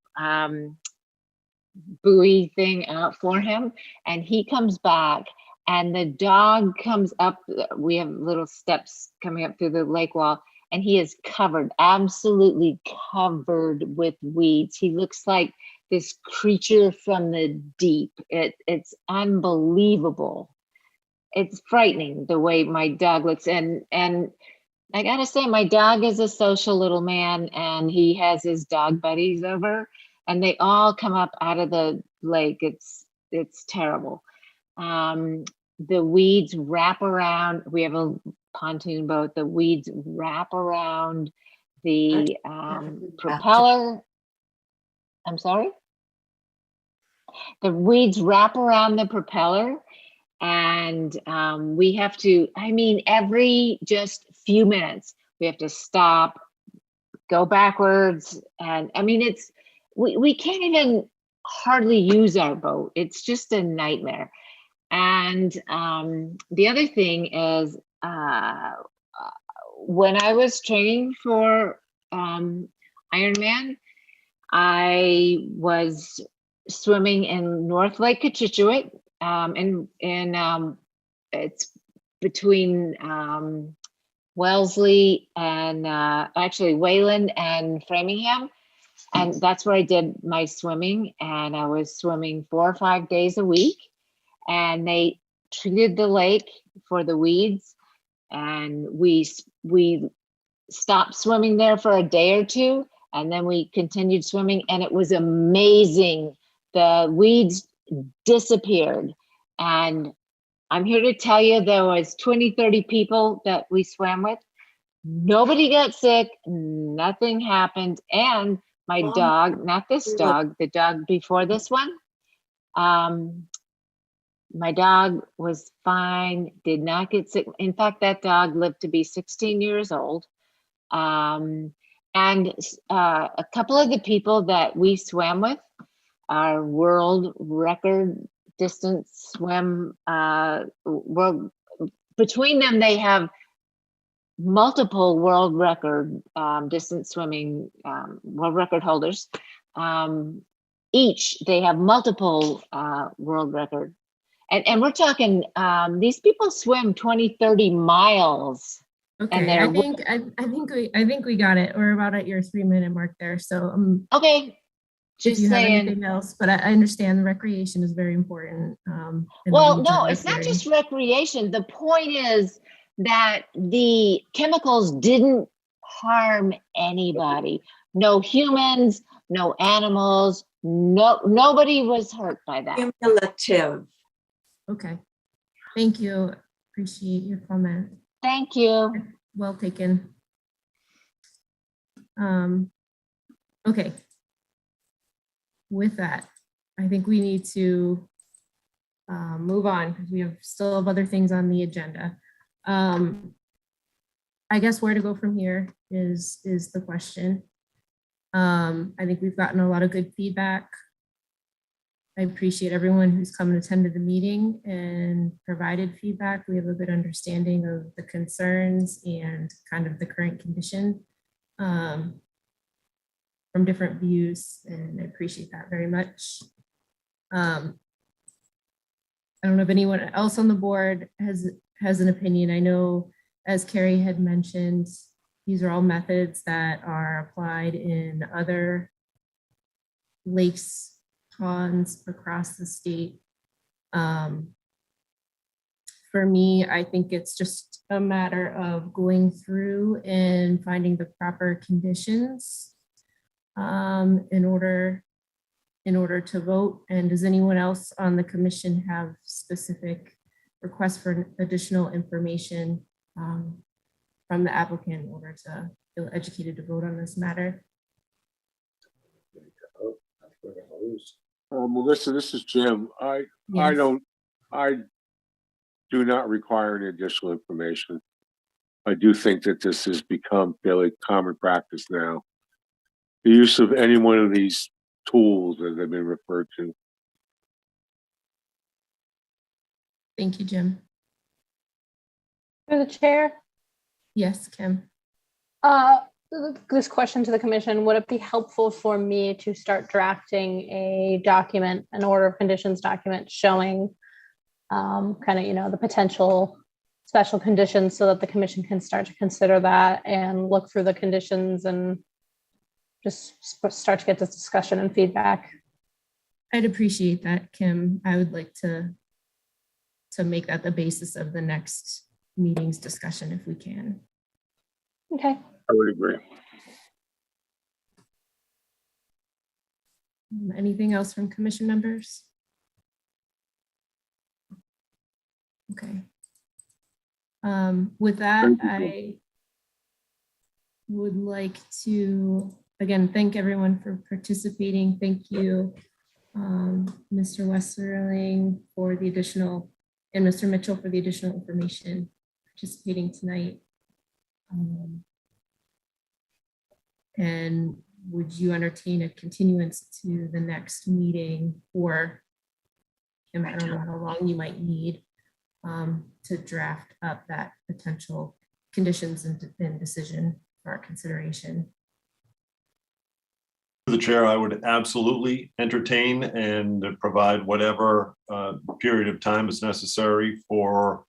Speaker 22: buoy thing out for him, and he comes back, and the dog comes up. We have little steps coming up through the lake wall, and he is covered, absolutely covered with weeds. He looks like this creature from the deep. It's unbelievable. It's frightening the way my dog looks. And I gotta say, my dog is a social little man, and he has his dog buddies over, and they all come up out of the lake. It's terrible. The weeds wrap around. We have a pontoon boat. The weeds wrap around the propeller. I'm sorry? The weeds wrap around the propeller, and we have to, I mean, every just few minutes, we have to stop, go backwards. And I mean, we can't even hardly use our boat. It's just a nightmare. And the other thing is, when I was training for Ironman, I was swimming in North Lake Cochituate, and it's between Wellesley and actually Wayland and Framingham. And that's where I did my swimming. And I was swimming 4 or 5 days a week. And they treated the lake for the weeds. And we stopped swimming there for a day or two. And then we continued swimming. And it was amazing. The weeds disappeared. And I'm here to tell you, there was 20, 30 people that we swam with. Nobody got sick. Nothing happened. And my dog, not this dog, the dog before this one, my dog was fine, did not get sick. In fact, that dog lived to be 16 years old. And a couple of the people that we swam with are world record distance swim. Between them, they have multiple world record distance swimming world record holders. Each, they have multiple world record. And we're talking, these people swim 20, 30 miles.
Speaker 3: Okay, I think we got it. We're about at your 3-minute mark there. So
Speaker 22: okay,
Speaker 3: just if you
Speaker 22: saying.
Speaker 3: have anything else, but I understand the recreation is very important.
Speaker 22: Well, no, it's not just recreation. The point is that the chemicals didn't harm anybody. No humans, no animals, nobody was hurt by that.
Speaker 18: Cumulative.
Speaker 3: Okay, thank you. Appreciate your comment.
Speaker 22: Thank you.
Speaker 3: Well taken. Okay. With that, I think we need to move on because we still have other things on the agenda. I guess where to go from here is the question. I think we've gotten a lot of good feedback. I appreciate everyone who's come and attended the meeting and provided feedback. We have a good understanding of the concerns and kind of the current condition from different views, and I appreciate that very much. I don't know if anyone else on the board has an opinion. I know, as Carrie had mentioned, these are all methods that are applied in other lakes, ponds across the state. For me, I think it's just a matter of going through and finding the proper conditions in order to vote. And does anyone else on the commission have specific requests for additional information from the applicant in order to feel educated to vote on this matter?
Speaker 2: Melissa, this is Jim. I do not require any additional information. I do think that this has become fairly common practice now. The use of any one of these tools that have been referred to.
Speaker 3: Thank you, Jim.
Speaker 11: Through the chair.
Speaker 3: Yes, Kim.
Speaker 11: this question to the commission, would it be helpful for me to start drafting a document, an order of conditions document showing kind of, you know, the potential special conditions so that the commission can start to consider that and look through the conditions and just start to get this discussion and feedback?
Speaker 3: I'd appreciate that, Kim. I would like to make that the basis of the next meeting's discussion if we can.
Speaker 11: Okay.
Speaker 19: I would agree.
Speaker 3: Anything else from commission members? Okay. With that, I would like to, again, thank everyone for participating. Thank you, Mr. Westerling for the additional, and Mr. Mitchell for the additional information participating tonight. And would you entertain a continuance to the next meeting, or Kim, I don't know how long you might need to draft up that potential conditions and decision for our consideration?
Speaker 14: The chair, I would absolutely entertain and provide whatever period of time is necessary for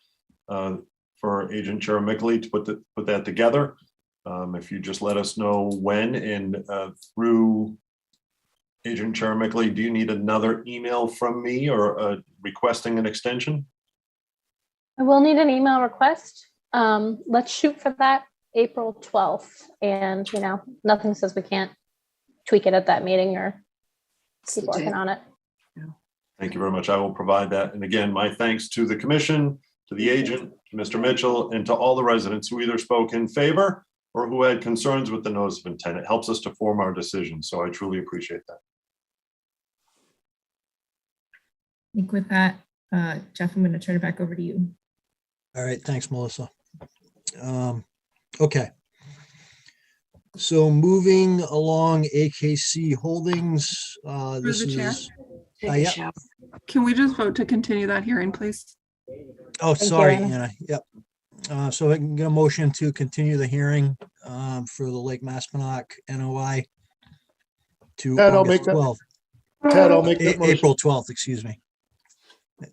Speaker 14: Agent Chair Mickley to put that together. If you just let us know when, and through Agent Chair Mickley, do you need another email from me or requesting an extension?
Speaker 11: I will need an email request. Let's shoot for that April 12th. And, you know, nothing says we can't tweak it at that meeting or keep working on it.
Speaker 14: Thank you very much. I will provide that. And again, my thanks to the commission, to the agent, to Mr. Mitchell, and to all the residents who either spoke in favor or who had concerns with the notice of intent. It helps us to form our decision. So I truly appreciate that.
Speaker 3: I think with that, Jeff, I'm going to turn it back over to you.
Speaker 5: All right, thanks, Melissa. Okay. So moving along, AKC Holdings. This
Speaker 6: Through the chair.
Speaker 5: is. Yeah.
Speaker 6: Can we just vote to continue that hearing, please?
Speaker 5: Oh, sorry, Anna. Yep. So I can get a motion to continue the hearing for the Lake Maspinock NOI to
Speaker 10: Ted, I'll
Speaker 5: August
Speaker 10: make that-
Speaker 5: 12th.
Speaker 10: Ted, I'll make that motion.
Speaker 5: April 12th, excuse me.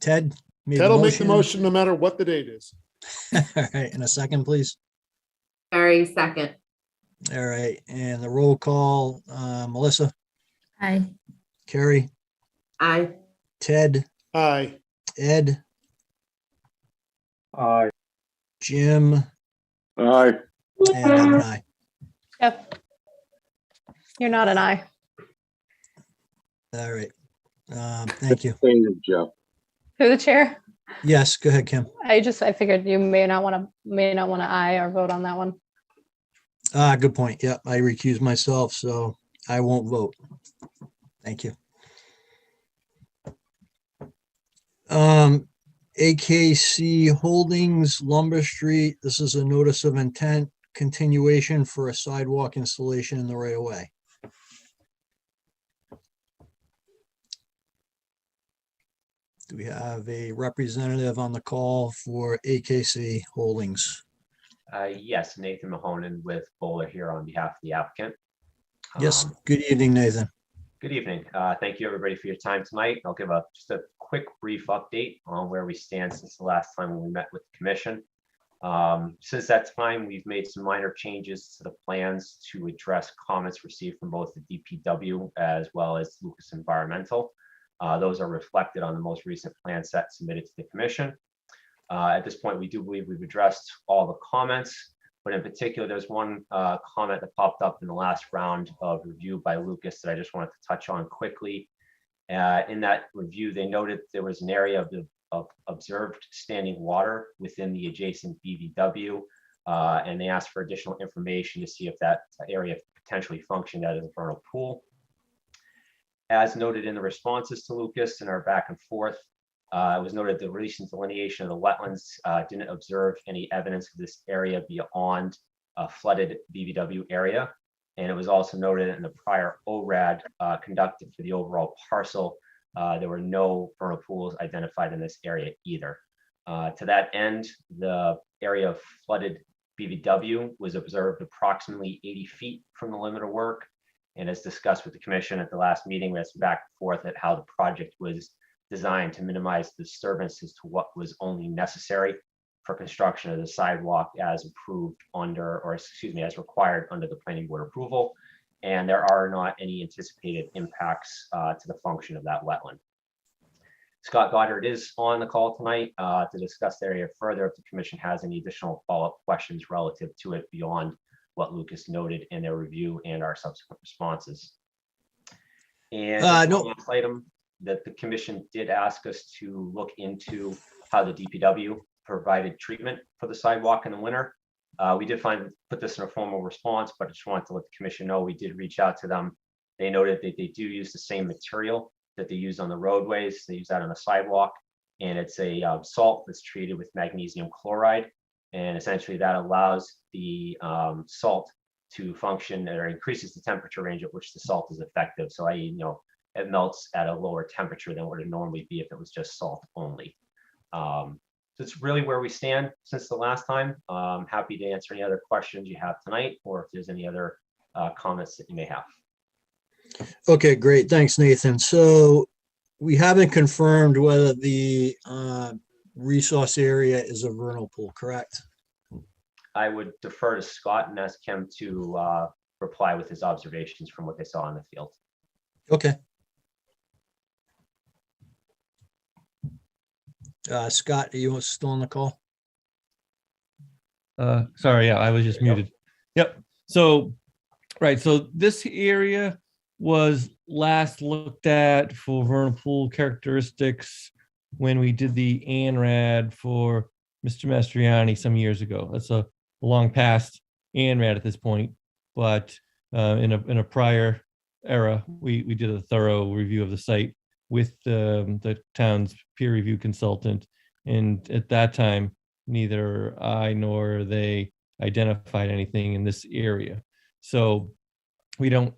Speaker 5: Ted made
Speaker 10: Ted
Speaker 5: the
Speaker 10: will make the
Speaker 5: motion.
Speaker 10: motion no matter what the date is.
Speaker 5: All right, in a second, please.
Speaker 8: Carrie, second.
Speaker 5: All right, and the roll call, Melissa,
Speaker 3: Aye.
Speaker 5: Carrie,
Speaker 8: Aye.
Speaker 5: Ted,
Speaker 10: Aye.
Speaker 5: Ed,
Speaker 16: Aye.
Speaker 5: Jim,
Speaker 19: Aye.
Speaker 5: and I'm an aye.
Speaker 11: Yep. You're not an aye.
Speaker 5: All right. Thank you.
Speaker 19: Thank you, Jeff.
Speaker 11: Through the chair.
Speaker 5: Yes, go ahead, Kim.
Speaker 11: I figured you may not want to aye or vote on that one.
Speaker 5: Good point. Yep, I recuse myself, so I won't vote. Thank you. AKC Holdings, Lumber Street. This is a notice of intent continuation for a sidewalk installation in the right of way. Do we have a representative on the call for AKC Holdings?
Speaker 9: Yes, Nathan Mahonen with Bowler here on behalf of the applicant.
Speaker 5: Yes, good evening, Nathan.
Speaker 9: Good evening. Thank you, everybody, for your time tonight. I'll give just a quick, brief update on where we stand since the last time when we met with the commission. Since that time, we've made some minor changes to the plans to address comments received from both the DPW as well as Lucas Environmental. Those are reflected on the most recent plan set submitted to the commission. At this point, we do believe we've addressed all the comments, but in particular, there's one comment that popped up in the last round of review by Lucas that I just wanted to touch on quickly. In that review, they noted there was an area of observed standing water within the adjacent BVW, and they asked for additional information to see if that area potentially functioned as a vernal pool. As noted in the responses to Lucas in our back and forth, it was noted the recent delineation of the wetlands didn't observe any evidence of this area beyond a flooded BVW area. And it was also noted in the prior ORAD conducted for the overall parcel, there were no vernal pools identified in this area either. To that end, the area of flooded BVW was observed approximately 80 feet from the limit of work. And as discussed with the commission at the last meeting, we had some back and forth at how the project was designed to minimize disturbances to what was only necessary for construction of the sidewalk as approved under, or excuse me, as required under the planning board approval. And there are not any anticipated impacts to the function of that wetland. Scott Goddard is on the call tonight to discuss the area further if the commission has any additional follow-up questions relative to it beyond what Lucas noted in their review and our subsequent responses. And
Speaker 5: no.
Speaker 9: last item that the commission did ask us to look into how the DPW provided treatment for the sidewalk in the winter. We did put this in a formal response, but I just wanted to let the commission know we did reach out to them. They noted that they do use the same material that they use on the roadways. They use that on the sidewalk, and it's a salt that's treated with magnesium chloride. And essentially that allows the salt to function or increases the temperature range at which the salt is effective. So it melts at a lower temperature than what it normally be if it was just salt only. So it's really where we stand since the last time. I'm happy to answer any other questions you have tonight, or if there's any other comments that you may have.
Speaker 5: Okay, great. Thanks, Nathan. So we haven't confirmed whether the resource area is a vernal pool, correct?
Speaker 9: I would defer to Scott and ask him to reply with his observations from what they saw in the field.
Speaker 5: Okay. Scott, are you still on the call?
Speaker 12: Sorry, yeah, I was just muted. Yep. So, right. So this area was last looked at for vernal pool characteristics when we did the ANRAD for Mr. Mastriani some years ago. That's a long past ANRAD at this point, but in a prior era, we did a thorough review of the site with the town's peer review consultant, and at that time, neither I nor they identified anything in this area. So we don't,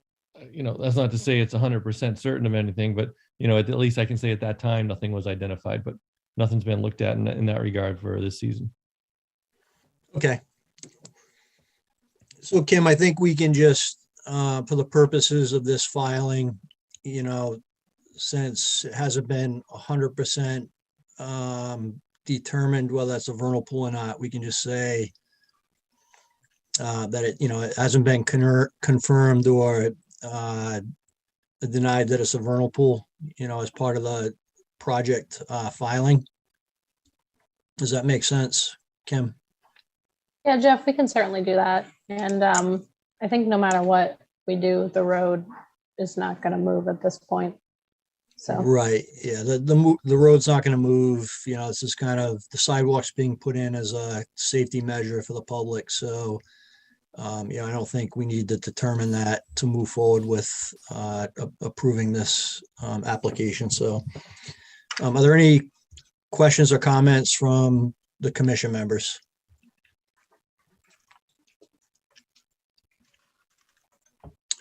Speaker 12: that's not to say it's 100% certain of anything, but at least I can say at that time nothing was identified, but nothing's been looked at in that regard for this season.
Speaker 5: Okay. So Kim, I think we can just, for the purposes of this filing, since it hasn't been 100% determined whether that's a vernal pool or not, we can just say that it hasn't been confirmed or denied that it's a vernal pool, as part of the project filing. Does that make sense, Kim?
Speaker 11: Yeah, Jeff, we can certainly do that. And I think no matter what we do, the road is not going to move at this point. So
Speaker 5: Right. Yeah. The road's not going to move. It's just kind of the sidewalks being put in as a safety measure for the public. So, I don't think we need to determine that to move forward with approving this application. So, are there any questions or comments from the commission members?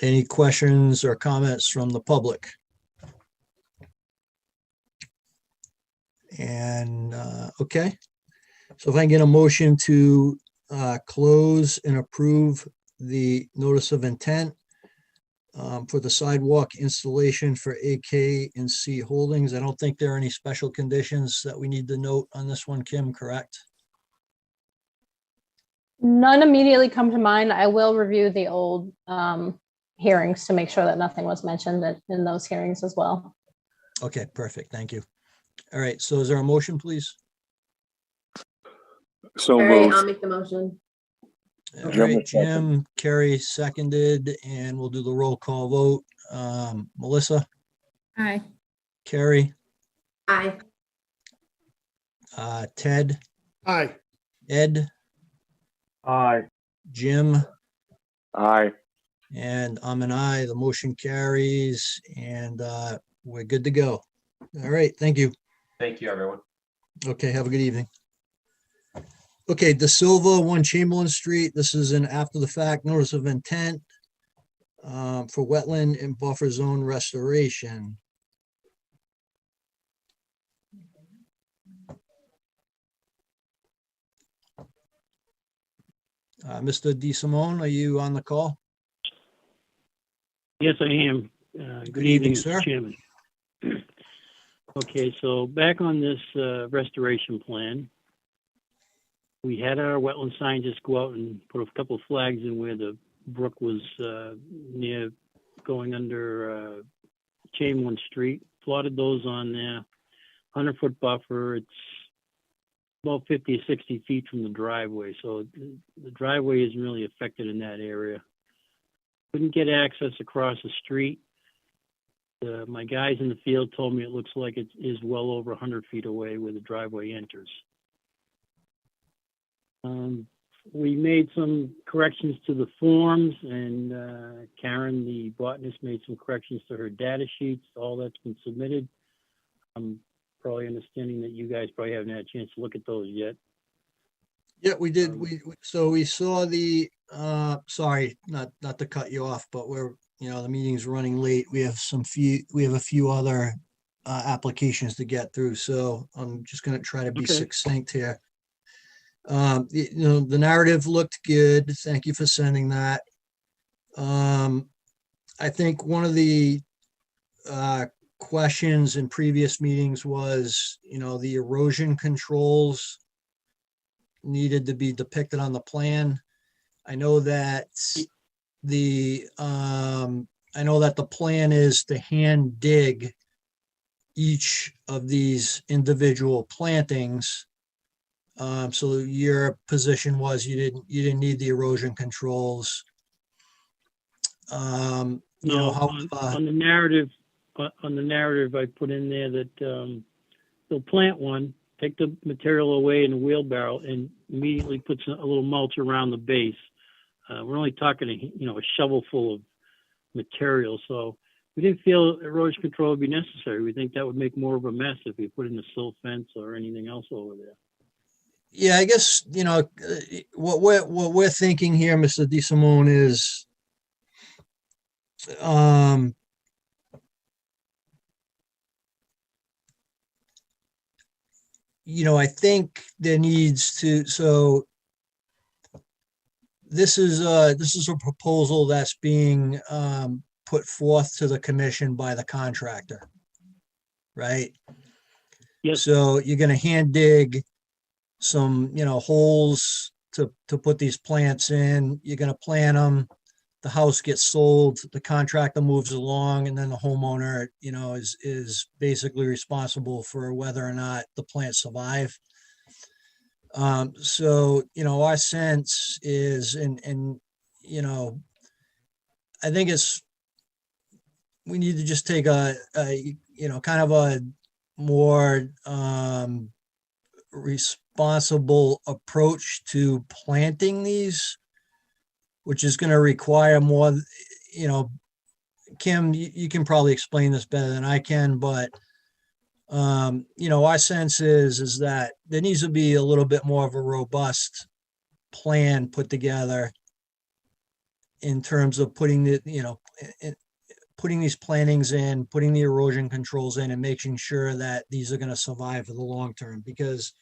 Speaker 5: Any questions or comments from the public? And okay, so if I can get a motion to close and approve the notice of intent for the sidewalk installation for Akc Holdings. I don't think there are any special conditions that we need to note on this one, Kim, correct?
Speaker 11: none immediately come to mind. I will review the old hearings to make sure that nothing was mentioned in those hearings as well.
Speaker 5: Okay, perfect. Thank you. All right, so is there a motion, please?
Speaker 2: So
Speaker 8: All right,
Speaker 2: moved.
Speaker 8: I'll make the motion.
Speaker 5: All right, Jim, Carrie seconded, and we'll do the roll call vote. Melissa,
Speaker 3: Aye.
Speaker 5: Carrie,
Speaker 8: Aye.
Speaker 5: Ted,
Speaker 10: Aye.
Speaker 5: Ed,
Speaker 16: Aye.
Speaker 5: Jim,
Speaker 2: Aye.
Speaker 5: and I'm an aye. The motion carries, and we're good to go. All right, thank you.
Speaker 9: Thank you, everyone.
Speaker 5: Okay, have a good evening. Okay, De Silva, 1 Chamberlain Street. This is an after the fact notice of intent for wetland and buffer zone restoration. Mr. DeSimone, are you on the call?
Speaker 7: Yes, I am. Good evening, Mr. Chairman. Okay, so back on this restoration plan, we had our wetland scientists go out and put a couple of flags in where the brook was near going under Chamberlain Street, plotted those on there, 100-foot buffer. It's about 50 or 60 feet from the driveway, so the driveway isn't really affected in that area. Couldn't get access across the street. My guys in the field told me it looks like it is well over 100 feet away where the driveway enters. We made some corrections to the forms, and Karen, the botanist, made some corrections to her data sheets. All that's been submitted. I'm probably understanding that you guys probably haven't had a chance to look at those yet.
Speaker 5: Yeah, we did. So we saw the, sorry, not to cut you off, but the meeting's running late. We have a few other applications to get through. So I'm just going to try to be succinct here. The narrative looked good. Thank you for sending that. I think one of the questions in previous meetings was, the erosion controls needed to be depicted on the plan. I know that the plan is to hand dig each of these individual plantings. So your position was you didn't need the erosion controls.
Speaker 7: On the narrative, I put in there that they'll plant one, take the material away in a wheelbarrow, and immediately put a little mulch around the base. We're only talking a shovel full of material, so we didn't feel erosion control would be necessary. We think that would make more of a mess if we put in a silt fence or anything else over there.
Speaker 5: Yeah, I guess, what we're thinking here, Mr. DeSimone, is I think there needs to, so this is a proposal that's being put forth to the commission by the contractor, right?
Speaker 7: Yes.
Speaker 5: So you're going to hand dig some, holes to put these plants in. You're going to plant them. The house gets sold, the contractor moves along, and then the homeowner, is basically responsible for whether or not the plants survive. So, our sense is, and I think we need to just take a kind of a more responsible approach to planting these, which is going to require more, Kim, you can probably explain this better than I can, but our sense is that there needs to be a little bit more of a robust plan put together in terms of putting these plantings in, putting the erosion controls in, and making sure that these are going to survive for the long term, because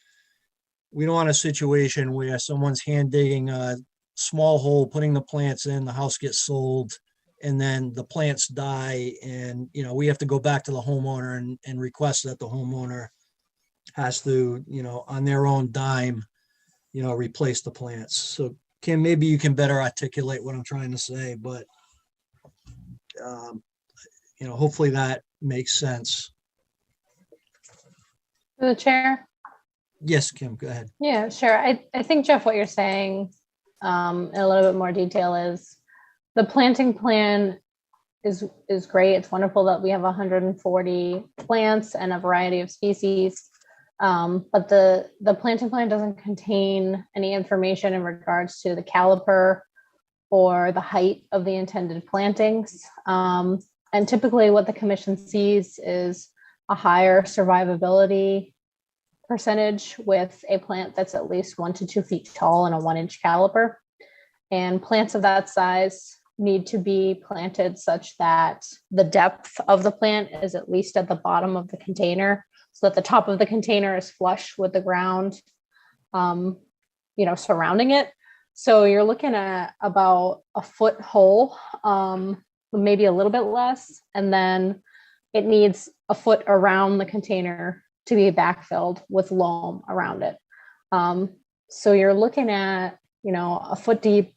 Speaker 5: we don't want a situation where someone's hand digging a small hole, putting the plants in, the house gets sold, and then the plants die, and we have to go back to the homeowner and request that the homeowner has to, on their own dime, replace the plants. So Kim, maybe you can better articulate what I'm trying to say, but hopefully that makes sense.
Speaker 11: The chair.
Speaker 5: Yes, Kim, go ahead.
Speaker 11: Yeah, sure. I think, Jeff, what you're saying in a little bit more detail is the planting plan is great. It's wonderful that we have 140 plants and a variety of species. But the planting plan doesn't contain any information in regards to the caliper or the height of the intended plantings. And typically what the commission sees is a higher survivability percentage with a plant that's at least 1 to 2 feet tall and a 1-inch caliper. And plants of that size need to be planted such that the depth of the plant is at least at the bottom of the container, so that the top of the container is flush with the ground, surrounding it. So you're looking at about a foot hole, maybe a little bit less, and then it needs a foot around the container to be backfilled with loam around it. So you're looking at, a foot deep,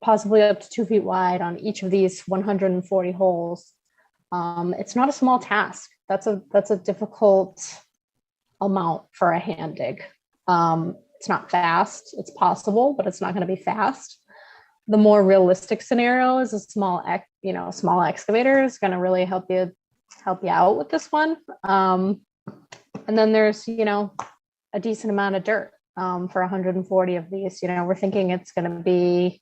Speaker 11: possibly up to 2 feet wide on each of these 140 holes. It's not a small task. That's a difficult amount for a hand dig. It's not fast. It's possible, but it's not going to be fast. The more realistic scenario is a small excavator is going to really help you out with this one. And then there's, a decent amount of dirt for 140 of these. We're thinking it's going to be,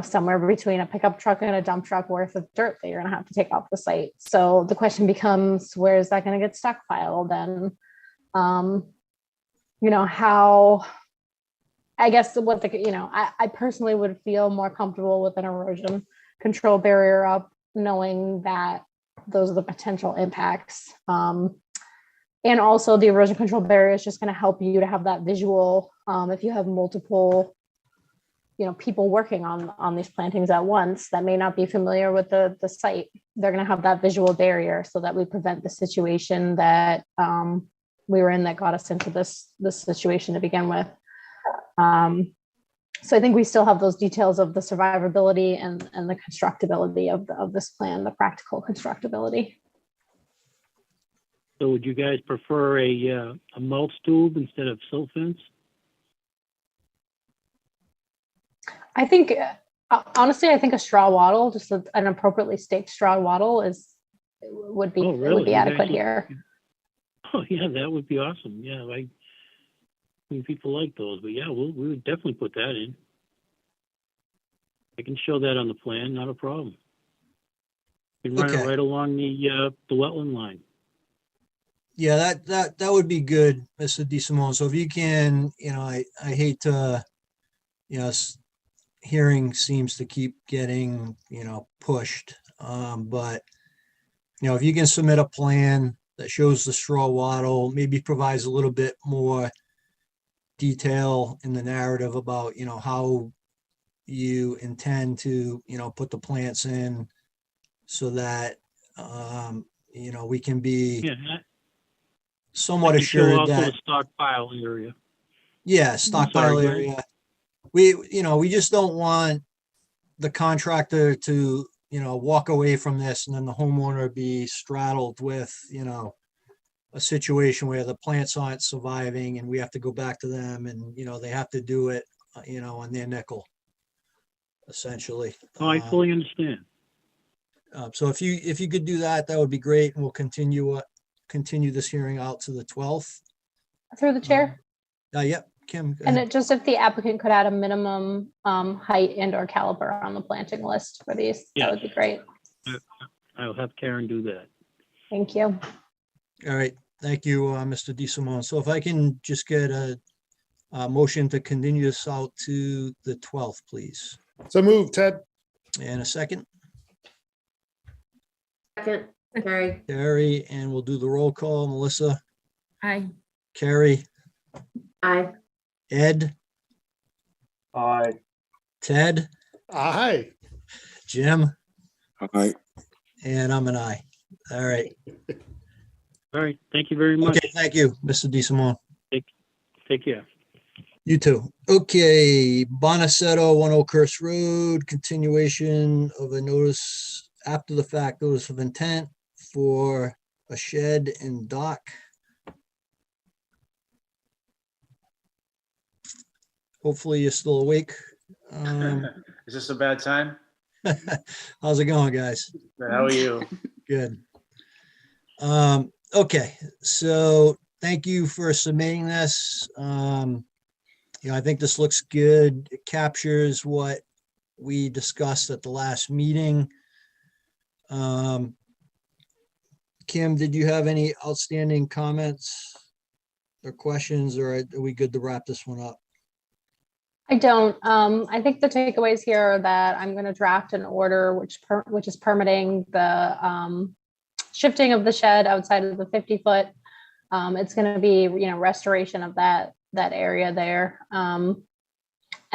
Speaker 11: somewhere between a pickup truck and a dump truck worth of dirt that you're going to have to take off the site. So the question becomes, where is that going to get stockpiled? And, how, I guess what I personally would feel more comfortable with an erosion control barrier up, knowing that those are the potential impacts. And also the erosion control barrier is just going to help you to have that visual. If you have multiple, people working on these plantings at once that may not be familiar with the site, they're going to have that visual barrier so that we prevent the situation that we were in that got us into this situation to begin with. So I think we still have those details of the survivability and the constructability of this plan, the practical constructability.
Speaker 7: So would you guys prefer a mulch tube instead of silt fence?
Speaker 11: I think, honestly, a straw wattle, just an appropriately staked straw wattle would be adequate here.
Speaker 7: Oh yeah, that would be awesome. Yeah, I mean, people like those, but yeah, we would definitely put that in. I can show that on the plan, not a problem. You can run it right along the wetland line.
Speaker 5: Yeah, that would be good, Mr. DeSimone. So if you can, I hate to, hearing seems to keep getting, pushed. But, if you can submit a plan that shows the straw wattle, maybe provides a little bit more detail in the narrative about, how you intend to, put the plants in so that, we can be somewhat assured that
Speaker 7: the stockpile area.
Speaker 5: Yeah, stockpile area. We just don't want the contractor to, walk away from this and then the homeowner be straddled with, a situation where the plants aren't surviving and we have to go back to them and, they have to do it, on their nickel, essentially.
Speaker 7: Oh, I fully understand.
Speaker 5: So if you could do that, that would be great. And we'll continue this hearing out to the 12th.
Speaker 11: Through the chair.
Speaker 5: Yep, Kim. Go
Speaker 11: And
Speaker 5: ahead.
Speaker 11: just if the applicant could add a minimum height and or caliber on the planting list for these, that would be great.
Speaker 7: I'll have Karen do that.
Speaker 11: Thank you.
Speaker 5: All right. Thank you, Mr. DeSimone. So if I can just get a motion to continue this out to the 12th, please.
Speaker 10: So move, Ted.
Speaker 5: And a second.
Speaker 8: Second, Carrie.
Speaker 5: Carrie, and we'll do the roll call. Melissa,
Speaker 3: Aye.
Speaker 5: Carrie,
Speaker 8: Aye.
Speaker 5: Ed,
Speaker 16: Aye.
Speaker 5: Ted,
Speaker 10: Aye.
Speaker 5: Jim,
Speaker 2: Aye.
Speaker 5: and I'm an aye. All right.
Speaker 7: All right. Thank you very much.
Speaker 5: Okay, thank you, Mr. DeSimone.
Speaker 7: Take care.
Speaker 5: You too. Okay, Bonasetto, 1 Oakhurst Road, continuation of a notice after the fact, notice of intent for a shed and dock. Hopefully you're still awake.
Speaker 13: Is this a bad time?
Speaker 5: How's it going, guys?
Speaker 13: How are you?
Speaker 5: Good. Okay, so thank you for submitting this. I think this looks good. It captures what we discussed at the last meeting. Kim, did you have any outstanding comments or questions, or are we good to wrap this one up?
Speaker 11: I don't. I think the takeaways here are that I'm going to draft an order which is permitting the shifting of the shed outside of the 50-foot. It's going to be, restoration of that area there.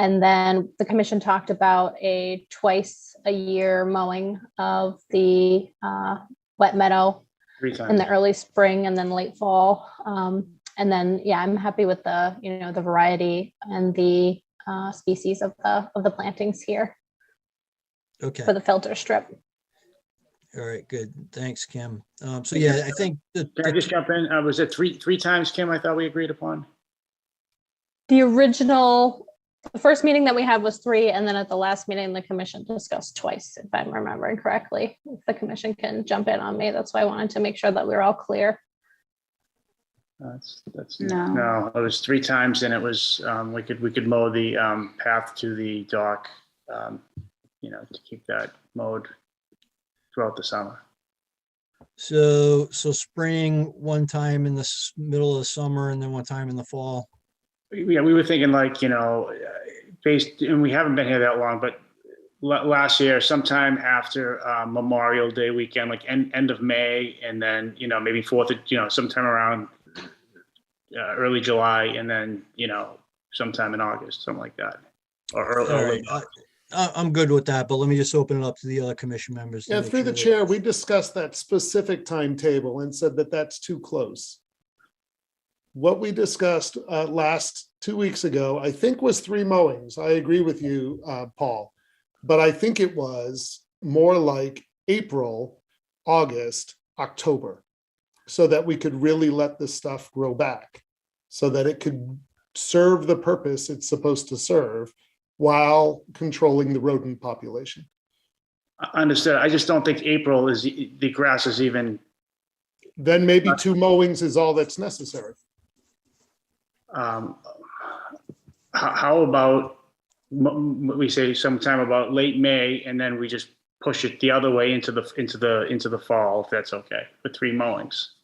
Speaker 11: And then the commission talked about a twice a year mowing of the wet meadow
Speaker 13: 3
Speaker 11: in
Speaker 13: times.
Speaker 11: the early spring and then late fall. And then, yeah, I'm happy with the, the variety and the species of the plantings here
Speaker 5: Okay.
Speaker 11: for the filter strip.
Speaker 5: All right, good. Thanks, Kim. So yeah, I think
Speaker 13: Can I just jump in? Was it three times, Kim? I thought we agreed upon.
Speaker 11: The first meeting that we had was 3, and then at the last meeting, the commission discussed twice, if I'm remembering correctly. If the commission can jump in on me, that's why I wanted to make sure that we were all clear.
Speaker 13: No, it was 3 times, and it was we could mow the path to the dock, to keep that mowed throughout the summer.
Speaker 5: so spring one time in the middle of the summer and then one time in the fall.
Speaker 13: Yeah, we were thinking based, and we haven't been here that long, but last year, sometime after Memorial Day weekend, like end of May, and then maybe 4th of sometime around early July, and then sometime in August, something like that, or early.
Speaker 5: All right. I'm good with that, but let me just open it up to the other commission members.
Speaker 10: Yeah, through the chair, we discussed that specific timetable and said that that's too close. What we discussed last 2 weeks ago, I think, was 3 mowings. I agree with you, Paul, but I think it was more like April, August, October, so that we could really let this stuff grow back, so that it could serve the purpose it's supposed to serve while controlling the rodent population.
Speaker 13: Understood. I just don't think April is the grass is even.
Speaker 10: Then maybe 2 mowings is all that's necessary.
Speaker 13: How about we say sometime about late May, and then we just push it the other way into the fall, if that's okay, with 3 mowings.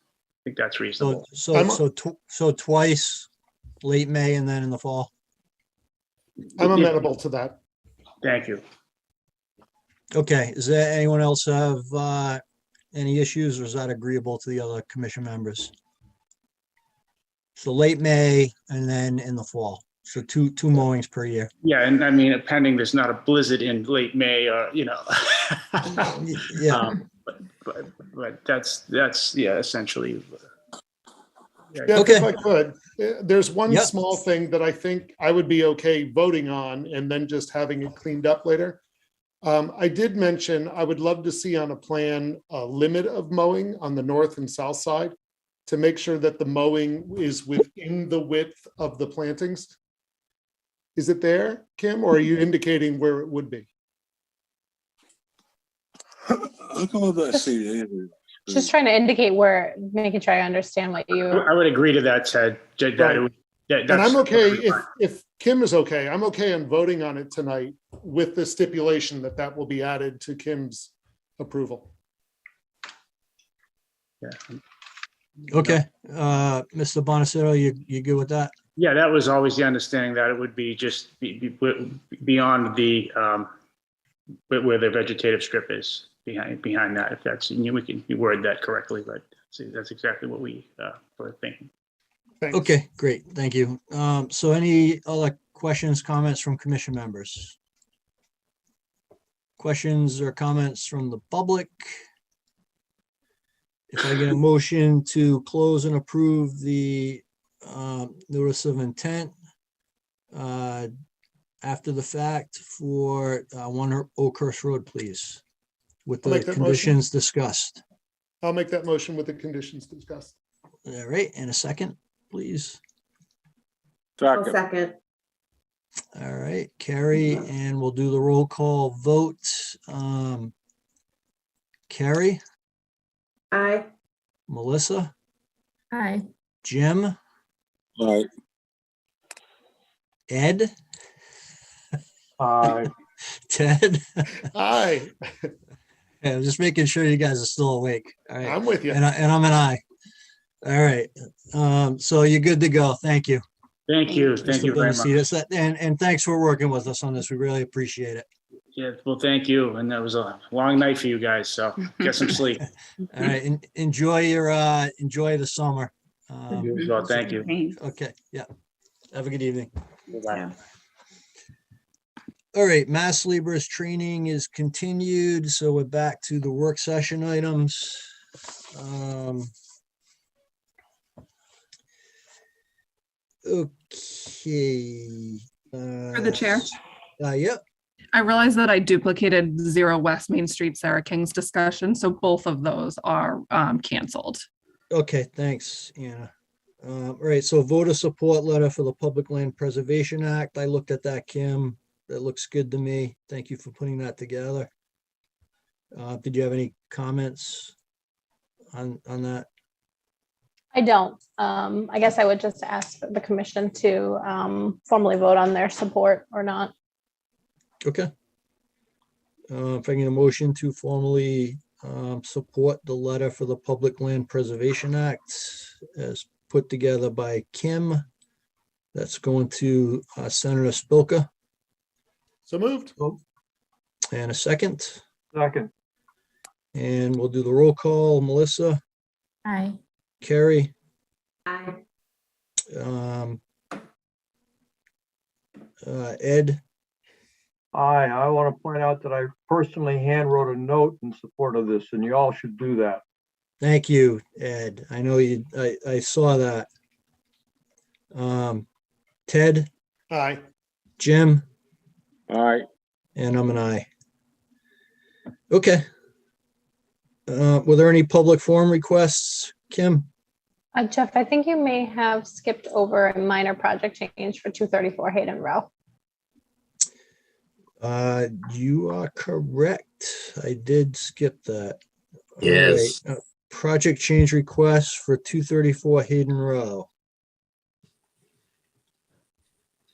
Speaker 13: I think that's reasonable.
Speaker 5: So twice, late May and then in the fall.
Speaker 10: I'm amenable to that.
Speaker 13: Thank you.
Speaker 5: Okay, is there anyone else have any issues, or is that agreeable to the other commission members? So late May and then in the fall. So two mowings per year.
Speaker 13: Yeah, and I mean, pending there's not a blizzard in late May, or
Speaker 5: Yeah.
Speaker 13: But that's essentially.
Speaker 10: Yeah,
Speaker 5: Okay.
Speaker 10: if I could, there's one
Speaker 5: Yep.
Speaker 10: small thing that I think I would be okay voting on and then just having it cleaned up later. I did mention I would love to see on a plan a limit of mowing on the north and south side to make sure that the mowing is within the width of the plantings. Is it there, Kim, or are you indicating where it would be?
Speaker 11: Just trying to indicate where, making sure I understand what you.
Speaker 13: I would agree to that, Ted.
Speaker 10: Right. And I'm okay, if Kim is okay, I'm okay on voting on it tonight with the stipulation that that will be added to Kim's approval.
Speaker 13: Yeah.
Speaker 5: Okay, Mr. Bonacero, you good with that?
Speaker 13: Yeah, that was always the understanding, that it would be just beyond the where the vegetative strip is, behind that. If that's, we can word that correctly, but that's exactly what we were thinking.
Speaker 10: Thanks.
Speaker 5: Okay, great, thank you. So any other questions, comments from commission members? Questions or comments from the public? If I get a motion to close and approve the notice of intent after the fact for 1 Oakhurst Road, please, with
Speaker 10: I'll
Speaker 5: the
Speaker 10: make that
Speaker 5: conditions discussed.
Speaker 10: I'll make that motion with the conditions discussed.
Speaker 5: All right, and a second, please.
Speaker 8: Second.
Speaker 5: All right, Carrie, and we'll do the roll call vote. Carrie,
Speaker 8: Aye.
Speaker 5: Melissa,
Speaker 3: Hi.
Speaker 5: Jim,
Speaker 2: Right.
Speaker 5: Ed,
Speaker 16: Aye.
Speaker 5: Ted.
Speaker 10: Aye.
Speaker 5: Yeah, I'm just making sure you guys are still awake. All right.
Speaker 10: I'm with you.
Speaker 5: And I'm an aye. All right. So you're good to go. Thank you.
Speaker 13: Thank you. Thank you very much.
Speaker 5: Bonacedis. And thanks for working with us on this. We really appreciate it.
Speaker 13: Yeah, well, thank you. And that was a long night for you guys, so get some sleep.
Speaker 5: All right. Enjoy the summer.
Speaker 13: You as well. Thank you.
Speaker 5: Okay. Yeah. Have a good evening.
Speaker 13: Bye.
Speaker 5: All right, Mass Laborers training is continued, so we're back to the work session items. Okay.
Speaker 6: For the chair.
Speaker 5: Yep.
Speaker 6: I realized that I duplicated 0 West Main Street Sarah King's discussion, so both of those are canceled.
Speaker 5: Okay, thanks, Anna. All right, so voter support letter for the Public Land Preservation Act. I looked at that, Kim. That looks good to me. Thank you for putting that together. Did you have any comments on that?
Speaker 11: I don't. I guess I would just ask the commission to formally vote on their support or not.
Speaker 5: Okay. If I get a motion to formally support the letter for the Public Land Preservation Act as put together by Kim. That's going to Senator Spilka.
Speaker 10: So moved.
Speaker 5: And a second.
Speaker 16: Second.
Speaker 5: And we'll do the roll call. Melissa,
Speaker 3: Aye.
Speaker 5: Carrie,
Speaker 8: Aye.
Speaker 5: Ed,
Speaker 16: Aye, I want to point out that I personally hand wrote a note in support of this, and you all should do that.
Speaker 5: thank you, Ed. I know you, I saw that. Ted,
Speaker 10: Aye.
Speaker 5: Jim,
Speaker 2: Aye.
Speaker 5: and I'm an aye. Okay. Were there any public forum requests, Kim?
Speaker 11: Jeff, I think you may have skipped over a minor project change for 234 Hayden Row.
Speaker 5: You are correct. I did skip that.
Speaker 15: Yes.
Speaker 5: All right. Project change request for 234 Hayden Row.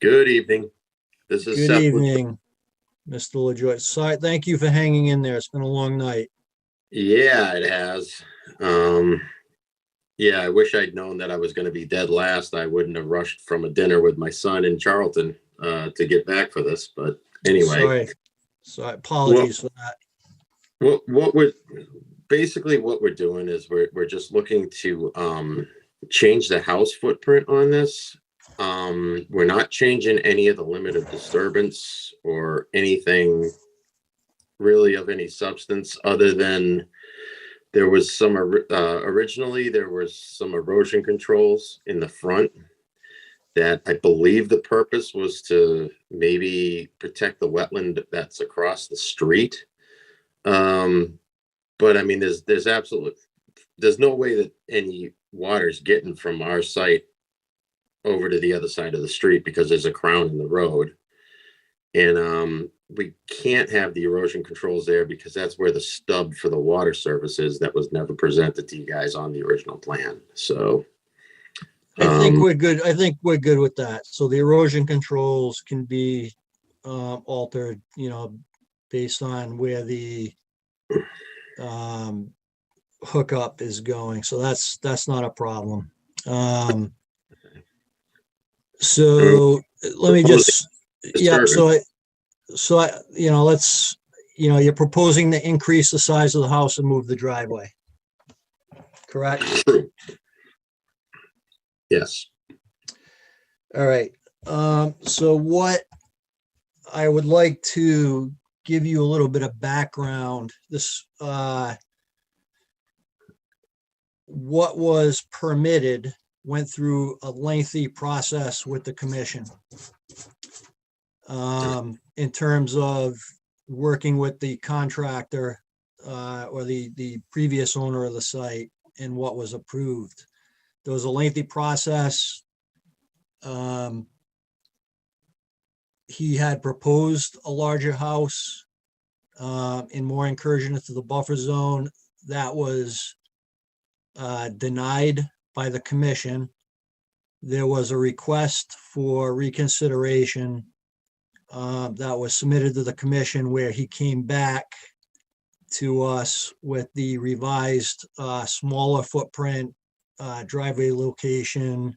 Speaker 15: Good evening. This is
Speaker 5: Good
Speaker 15: Seth.
Speaker 5: evening, Mr. LaJoy. Sorry, thank you for hanging in there. It's been a long night.
Speaker 15: Yeah, it has. Yeah, I wish I'd known that I was going to be dead last. I wouldn't have rushed from a dinner with my son in Charlton to get back for this. But anyway,
Speaker 5: sorry, apologies for that.
Speaker 15: What we're doing is we're just looking to change the house footprint on this. We're not changing any of the limit of disturbance or anything really of any substance, other than there was some originally there was some erosion controls in the front that I believe the purpose was to maybe protect the wetland that's across the street. But I mean, there's no way that any water's getting from our site over to the other side of the street because there's a crown in the road. And we can't have the erosion controls there because that's where the stub for the water service is that was never presented to you guys on the original plan. So
Speaker 5: I think we're good. I think we're good with that. So the erosion controls can be altered, based on where the hookup is going. So that's not a problem. So let me just, yeah, let's, you're proposing to increase the size of the house and move the driveway. Correct?
Speaker 15: Yes.
Speaker 5: All right. So what I would like to give you a little bit of background. This, what was permitted went through a lengthy process with the commission. In terms of working with the contractor or the previous owner of the site and what was approved. There was a lengthy process. He had proposed a larger house and more incursion into the buffer zone. That was denied by the commission. There was a request for reconsideration that was submitted to the commission, where he came back to us with the revised smaller footprint driveway location,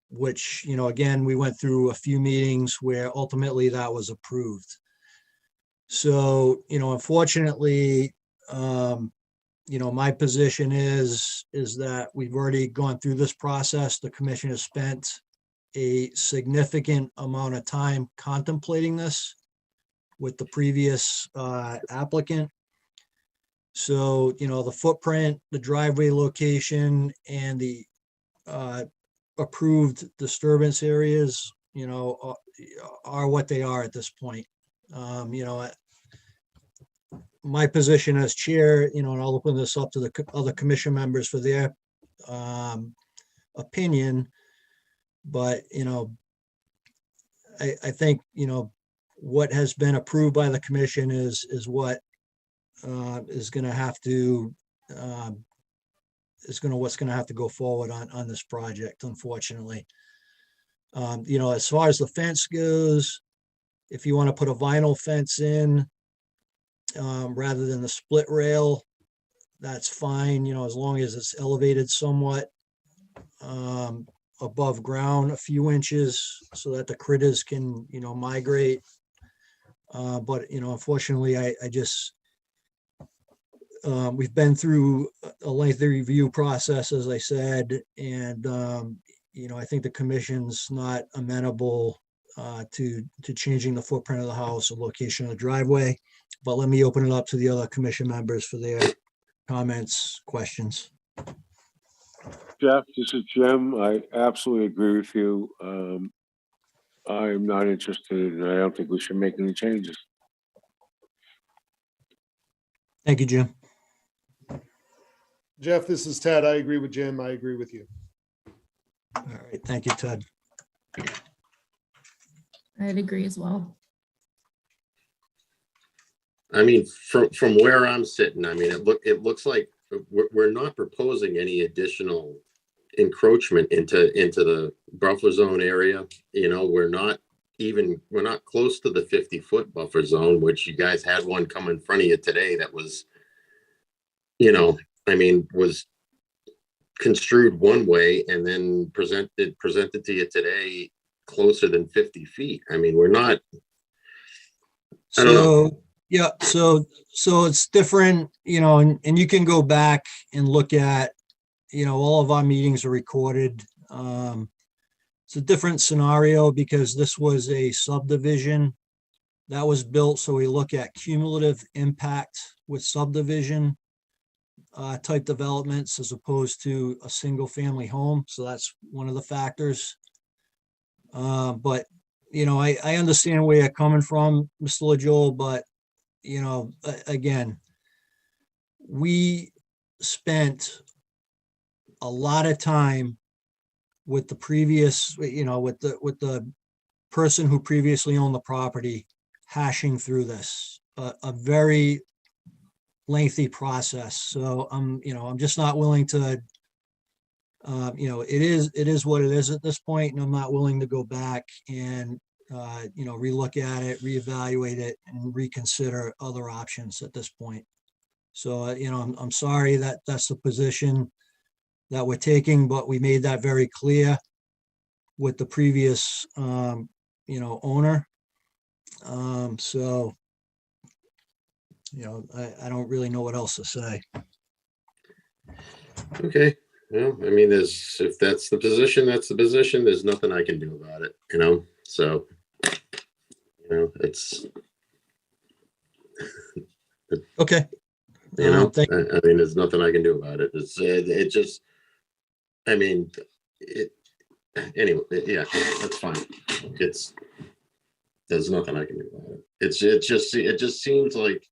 Speaker 5: which, again, we went through a few meetings where ultimately that was approved. So, unfortunately, my position is that we've already gone through this process. The commission has spent a significant amount of time contemplating this with the previous applicant. So, you know, the footprint, the driveway location, and the approved disturbance areas, you know, are what they are at this point. You know, my position as chair, you know, and I'll open this up to the other commission members for their opinion. But, you know, I think, you know, what has been approved by the commission is what is going to have to what's going to have to go forward on this project, unfortunately. You know, as far as the fence goes, if you want to put a vinyl fence in rather than the split rail, that's fine, you know, as long as it's elevated somewhat above ground a few inches so that the critters can, you know, migrate. But, you know, unfortunately, I just, we've been through a lengthy review process, as I said, and, you know, I think the commission's not amenable to changing the footprint of the house or location of the driveway. But let me open it up to the other commission members for their comments, questions.
Speaker 2: Jeff, this is Jim. I absolutely agree with you. I'm not interested, and I don't think we should make any changes.
Speaker 5: Thank you, Jim.
Speaker 10: Jeff, this is Ted. I agree with Jim. I agree with you.
Speaker 5: All right, thank you, Ted.
Speaker 3: I'd agree as well.
Speaker 15: I mean, from where I'm sitting, I mean, it looks like we're not proposing any additional encroachment into the buffer zone area. You know, we're not close to the 50-foot buffer zone, which you guys had one come in front of you today that was, you know, I mean, was construed one way and then presented to you today closer than 50 feet. I mean, we're not. I don't know.
Speaker 5: Yeah, so it's different, you know, and you can go back and look at, you know, all of our meetings are recorded. It's a different scenario because this was a subdivision that was built. So we look at cumulative impact with subdivision type developments as opposed to a single family home. So that's one of the factors. But, you know, I understand where you're coming from, Mr. LaJoel, but, you know, again, we spent a lot of time with the previous, you know, with the person who previously owned the property, hashing through this, a very lengthy process. So you know, I'm just not willing to, you know, it is what it is at this point, and I'm not willing to go back and, you know, relook at it, reevaluate it, and reconsider other options at this point. So, you know, I'm sorry that that's the position that we're taking, but we made that very clear with the previous, you know, owner. So, you know, I don't really know what else to say.
Speaker 15: Okay. Well, I mean, if that's the position, that's the position. There's nothing I can do about it, you know? So, you know, it's.
Speaker 5: Okay.
Speaker 15: You know, I mean, there's nothing I can do about it. It just, I mean, anyway, yeah, that's fine. There's nothing I can do about it. It just seems like,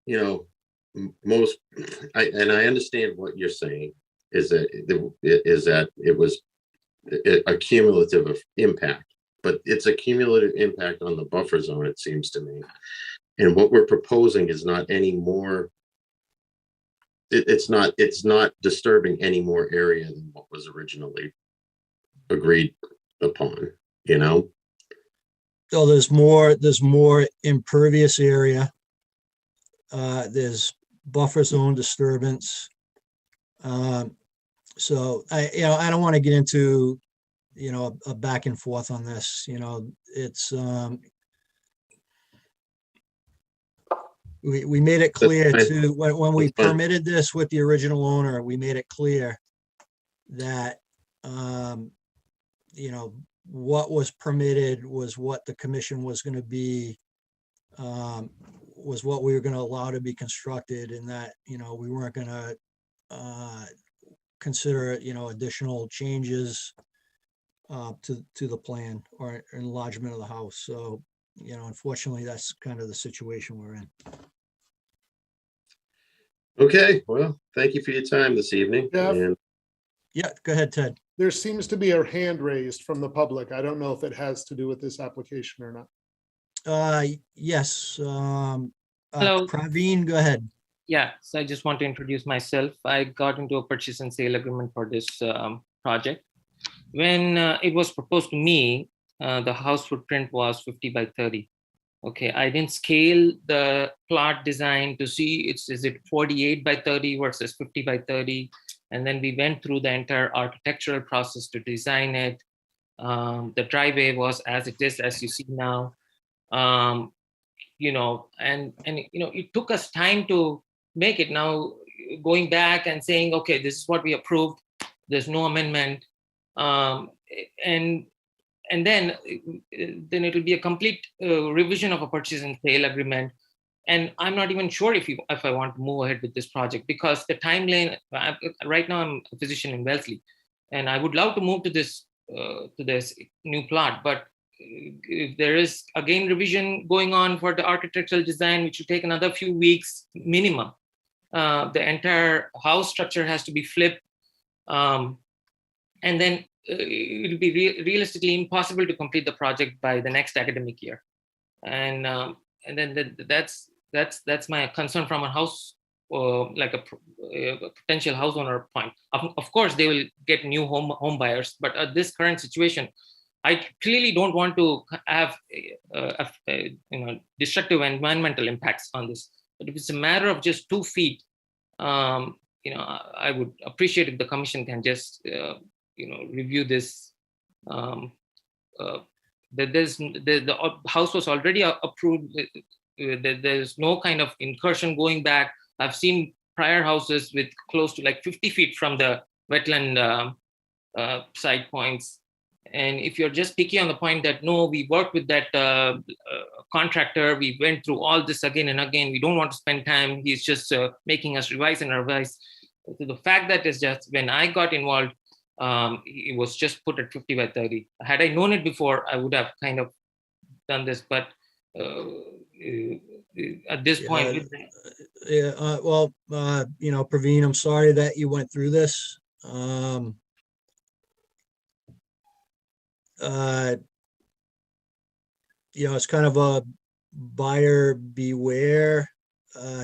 Speaker 15: you know, I understand what you're saying is that it was a cumulative impact, but it's a cumulative impact on the buffer zone, it seems to me. And what we're proposing is not any more. It's not disturbing any more area than what was originally agreed upon, you know?
Speaker 5: So there's more impervious area. There's buffer zone disturbance. So I don't want to get into, you know, a back and forth on this. You know, it's we made it clear to when we permitted this with the original owner, we made it clear that what was permitted was what the commission was going to be, was what we were going to allow to be constructed, and that, we weren't going to consider, additional changes to the plan or enlargement of the house. So, unfortunately, that's kind of the situation we're in.
Speaker 15: Okay, well, thank you for your time this evening.
Speaker 10: Jeff?
Speaker 15: And
Speaker 5: Yeah, go ahead, Ted.
Speaker 10: There seems to be a hand raised from the public. I don't know if it has to do with this application or not.
Speaker 5: Yes.
Speaker 17: Hello.
Speaker 5: Praveen, go ahead.
Speaker 17: Yeah, so I just want to introduce myself. I got into a purchase and sale agreement for this project. When it was proposed to me, the house footprint was 50 by 30. Okay, I didn't scale the plot design to see is it 48 by 30 versus 50 by 30. And then we went through the entire architectural process to design it. The driveway was as it is, as you see now. It took us time to make it. Now going back and saying, okay, this is what we approved. There's no amendment. And then it will be a complete revision of a purchase and sale agreement. And I'm not even sure if I want to move ahead with this project, because the timeline, right now I'm a physician in Wellesley, and I would love to move to this new plot. But if there is again revision going on for the architectural design, which will take another few weeks minimum. The entire house structure has to be flipped. And then it will be realistically impossible to complete the project by the next academic year. And then that's my concern from a house, like a potential house owner point. Of course, they will get new home buyers, but at this current situation, I clearly don't want to have destructive environmental impacts on this. But if it's a matter of just 2 feet, I would appreciate if the commission can just review this. The house was already approved. There's no kind of incursion going back. I've seen prior houses with close to like 50 feet from the wetland side points. And if you're just picky on the point that, no, we worked with that contractor, we went through all this again and again, we don't want to spend time, he's just making us revise and revise. So the fact that is just, when I got involved, it was just put at 50 by 30. Had I known it before, I would have kind of done this, but at this point.
Speaker 5: Praveen, I'm sorry that you went through this. It's kind of a buyer beware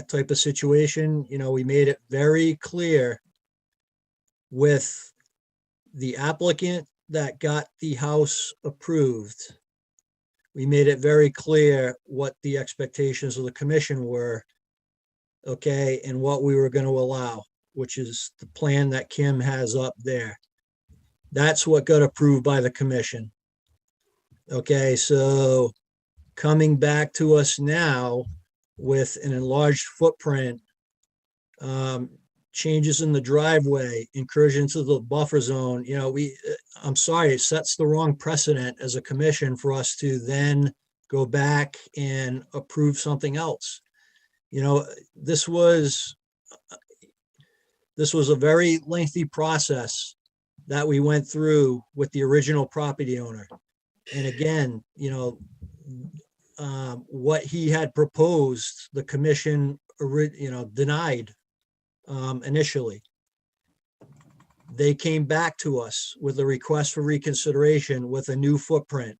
Speaker 5: type of situation. We made it very clear with the applicant that got the house approved. We made it very clear what the expectations of the commission were, okay, and what we were going to allow, which is the plan that Kim has up there. That's what got approved by the commission. Okay, so coming back to us now with an enlarged footprint, changes in the driveway, incursion to the buffer zone, I'm sorry, it sets the wrong precedent as a commission for us to then go back and approve something else. This was a very lengthy process that we went through with the original property owner. And again, what he had proposed, the commission, denied initially. They came back to us with a request for reconsideration with a new footprint.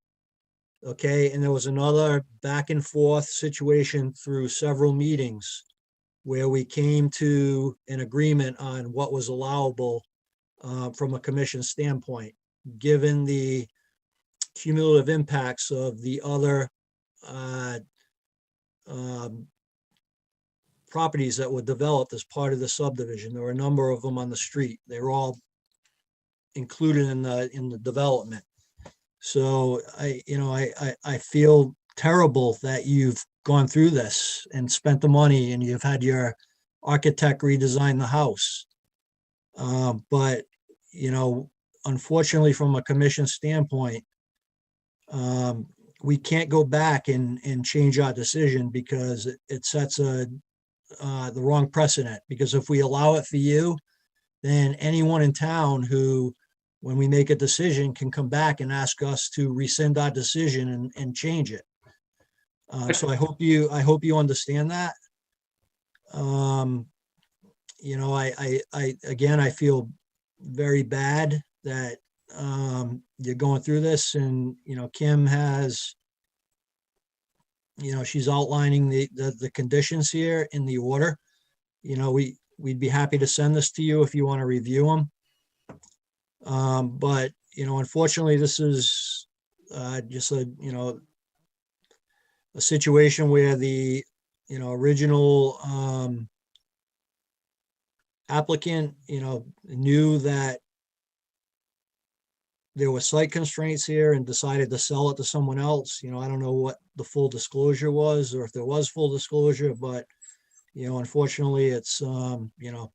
Speaker 5: Okay, and there was another back and forth situation through several meetings where we came to an agreement on what was allowable from a commission standpoint, given the cumulative impacts of the other properties that were developed as part of the subdivision. There were a number of them on the street. They were all included in the development. So I feel terrible that you've gone through this and spent the money and you've had your architect redesign the house. But unfortunately, from a commission standpoint, we can't go back and change our decision because it sets the wrong precedent. Because if we allow it for you, then anyone in town who, when we make a decision, can come back and ask us to rescind our decision and change it. So I hope you understand that. You know, again, I feel very bad that you're going through this, and you know, Kim has, you know, she's outlining the conditions here in the order. You know, we'd be happy to send this to you if you want to review them. But you know, unfortunately, this is just a, you know, a situation where the, you know, original applicant, you know, knew that there were site constraints here and decided to sell it to someone else. You know, I don't know what the full disclosure was, or if there was full disclosure, but, you know, unfortunately, it's, you know,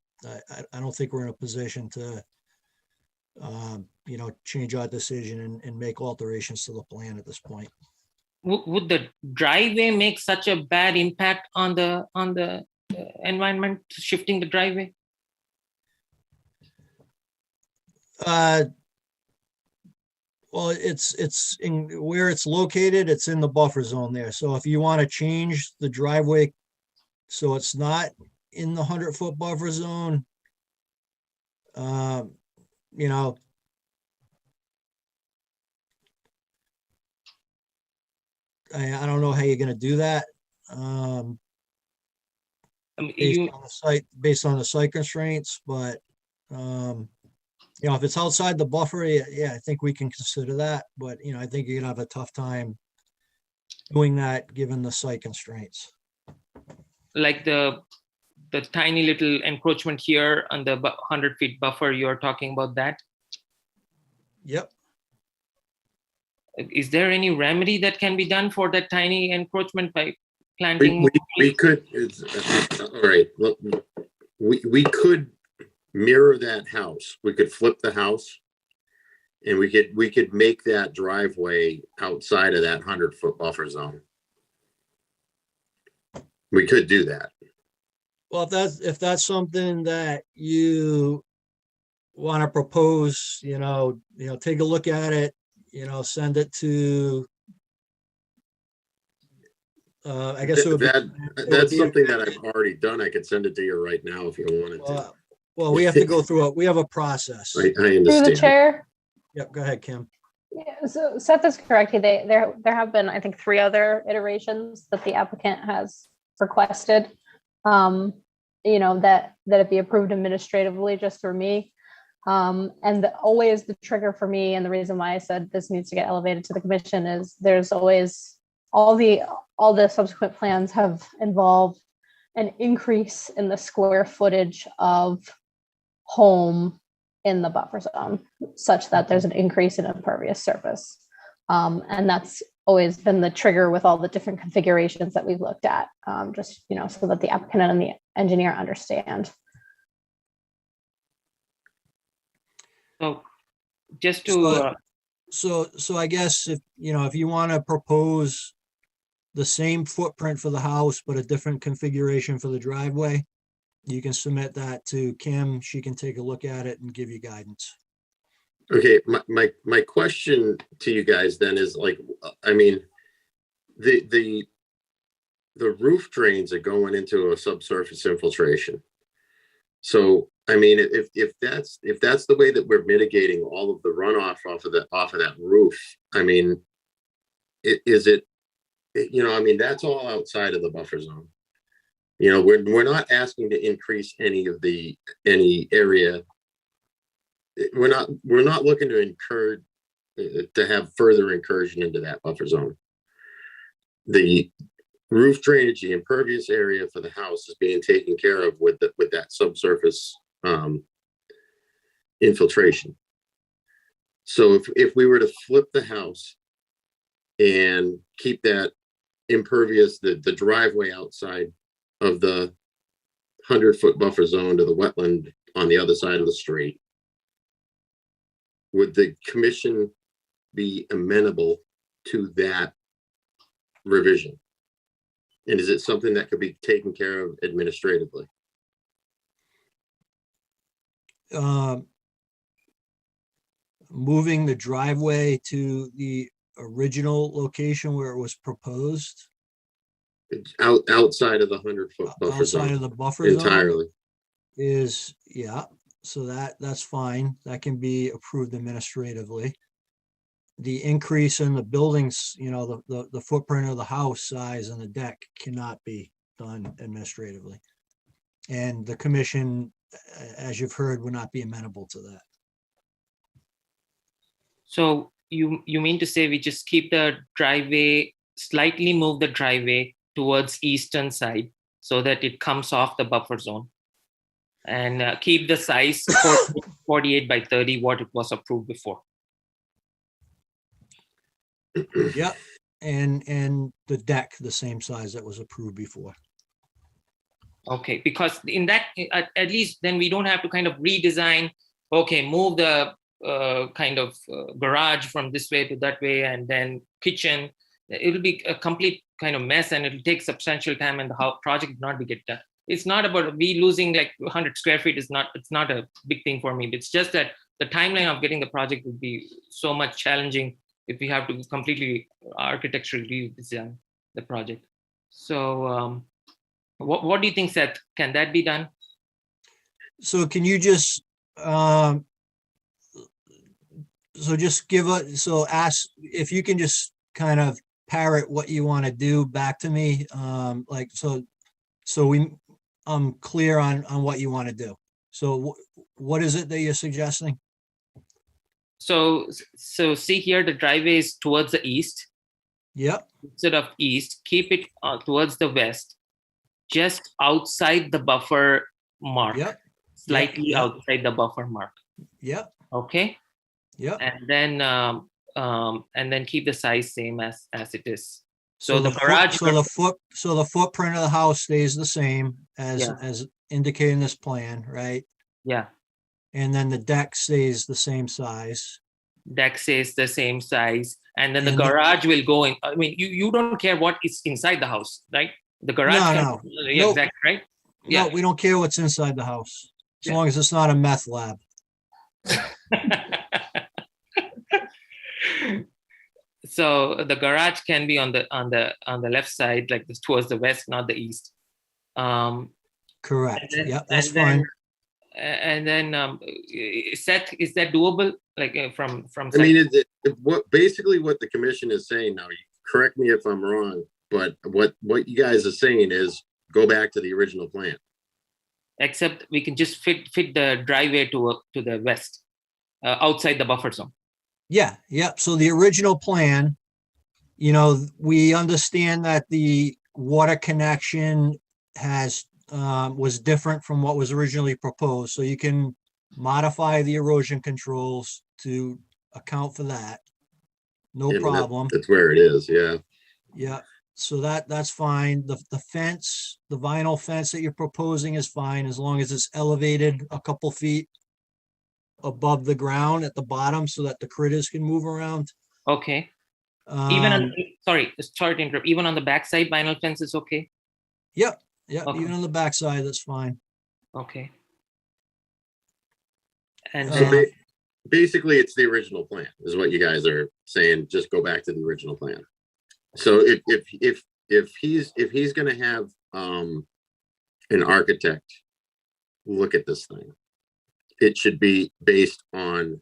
Speaker 5: I don't think we're in a position to, you know, change our decision and make alterations to the plan at this point.
Speaker 17: Would the driveway make such a bad impact on the environment, shifting the driveway?
Speaker 5: Well, it's in where it's located, it's in the buffer zone there. So if you want to change the driveway so it's not in the 100-foot buffer zone, you know, I don't know how you're going to do that. Based on the site constraints, but you know, if it's outside the buffer, yeah, I think we can consider that. But you know, I think you're gonna have a tough time doing that given the site constraints.
Speaker 17: Like the tiny little encroachment here on the 100-feet buffer, you're talking about that?
Speaker 5: Yep.
Speaker 17: Is there any remedy that can be done for that tiny encroachment by planting?
Speaker 15: We could, all right, look, we could mirror that house. We could flip the house and we could make that driveway outside of that 100-foot buffer zone. We could do that.
Speaker 5: Well, if that's something that you want to propose, you know, take a look at it, you know, send it to, I guess
Speaker 15: that's something that I've already done. I could send it to you right now if you wanted to.
Speaker 5: Well, we have to go through it. We have a process.
Speaker 15: I understand.
Speaker 11: Through the chair.
Speaker 5: Yep. Go ahead, Kim.
Speaker 11: Yeah, so Seth is correct. There have been, I think, 3 other iterations that the applicant has requested. You know, that it be approved administratively just for me. And always the trigger for me, and the reason why I said this needs to get elevated to the commission, is there's always all the subsequent plans have involved an increase in the square footage of home in the buffer zone, such that there's an increase in impervious surface. And that's always been the trigger with all the different configurations that we've looked at, just, you know, so that the applicant and the engineer understand.
Speaker 17: So just to
Speaker 5: so I guess if you want to propose the same footprint for the house but a different configuration for the driveway, you can submit that to Kim. She can take a look at it and give you guidance.
Speaker 15: Okay, my question to you guys then is, like, I mean, the roof drains are going into a subsurface infiltration. So I mean, if that's the way that we're mitigating all of the runoff off of that roof, I mean, is it, you know, I mean, that's all outside of the buffer zone. You know, we're not asking to increase any area. We're not looking to have further incursion into that buffer zone. The roof drainage, the impervious area for the house, is being taken care of with that subsurface infiltration. So if we were to flip the house and keep that impervious, the driveway outside of the 100-foot buffer zone to the wetland on the other side of the street, would the commission be amenable to that revision? And is it something that could be taken care of administratively?
Speaker 5: Moving the driveway to the original location where it was proposed,
Speaker 15: Outside of the 100-foot buffer
Speaker 5: outside
Speaker 15: zone
Speaker 5: of the buffer zone
Speaker 15: entirely.
Speaker 5: is, yeah, so that's fine. That can be approved administratively. The increase in the buildings, you know, the footprint of the house size and the deck cannot be done administratively. And the commission, as you've heard, would not be amenable to that.
Speaker 17: So you mean to say we just keep the driveway, slightly move the driveway towards eastern side so that it comes off the buffer zone, and keep the size 48 by 30, what it was approved before?
Speaker 5: Yeah, and the deck the same size that was approved before.
Speaker 17: Okay, because in that, at least then we don't have to kind of redesign, okay, move the garage from this way to that way, and then kitchen. It'll be a complete kind of mess, and it'll take substantial time, and the project will not be get done. It's not about me losing like 100 square feet. It's not a big thing for me. It's just that the timeline of getting the project would be so much challenging if we have to completely architecturally redesign the project. So what do you think, Seth? Can that be done?
Speaker 5: So can you just ask if you can just kind of parrot what you want to do back to me, I'm clear on what you want to do. So what is it that you're suggesting?
Speaker 17: So see here, the driveway is towards the east.
Speaker 5: Yep.
Speaker 17: Instead of east, keep it towards the west, just outside the buffer mark.
Speaker 5: Yep.
Speaker 17: Slightly outside the buffer mark.
Speaker 5: Yep.
Speaker 17: Okay.
Speaker 5: Yep.
Speaker 17: And then keep the size same as it is. So the
Speaker 5: footprint of the house stays the same as indicated in this plan, right?
Speaker 17: Yeah.
Speaker 5: And then the deck stays the same size.
Speaker 17: Deck stays the same size, and then the garage will go in. I mean, you don't care what is inside the house, right? The garage.
Speaker 5: No.
Speaker 17: Yeah, exactly, right?
Speaker 5: Yeah. No, we don't care what's inside the house, as long as it's not a meth lab.
Speaker 17: So the garage can be on the left side, like this, towards the west, not the east.
Speaker 5: Correct. Yeah, that's fine.
Speaker 17: And then Seth, is that doable? Like from
Speaker 15: I mean, basically what the commission is saying now, correct me if I'm wrong, but what you guys are saying is go back to the original plan.
Speaker 17: Except we can just fit the driveway to the west, outside the buffer zone.
Speaker 5: Yeah. So the original plan, we understand that the water connection was different from what was originally proposed. So you can modify the erosion controls to account for that. No problem.
Speaker 15: That's where it is. Yeah.
Speaker 5: Yeah. So that's fine. The fence, the vinyl fence that you're proposing is fine, as long as it's elevated a couple feet above the ground at the bottom so that the critters can move around.
Speaker 17: Okay. Sorry to interrupt. Even on the backside, vinyl fence is okay?
Speaker 5: Yep. Yeah,
Speaker 17: okay.
Speaker 5: Even on the backside, that's fine.
Speaker 17: Okay. And
Speaker 15: so basically it's the original plan is what you guys are saying. Just go back to the original plan. So if he's going to have an architect look at this thing, it should be based on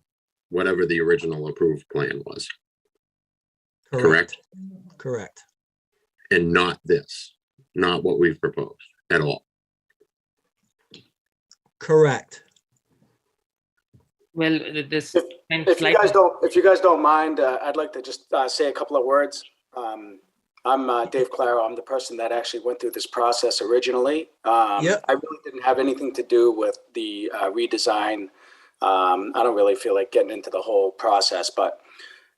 Speaker 15: whatever the original approved plan was. Correct?
Speaker 5: Correct.
Speaker 15: And not what we've proposed at all.
Speaker 5: Correct.
Speaker 17: Well, this.
Speaker 20: If you guys don't mind, I'd like to just say a couple of words. I'm Dave Claro. I'm the person that actually went through this process originally. I really didn't have anything to do with the redesign. I don't really feel like getting into the whole process, but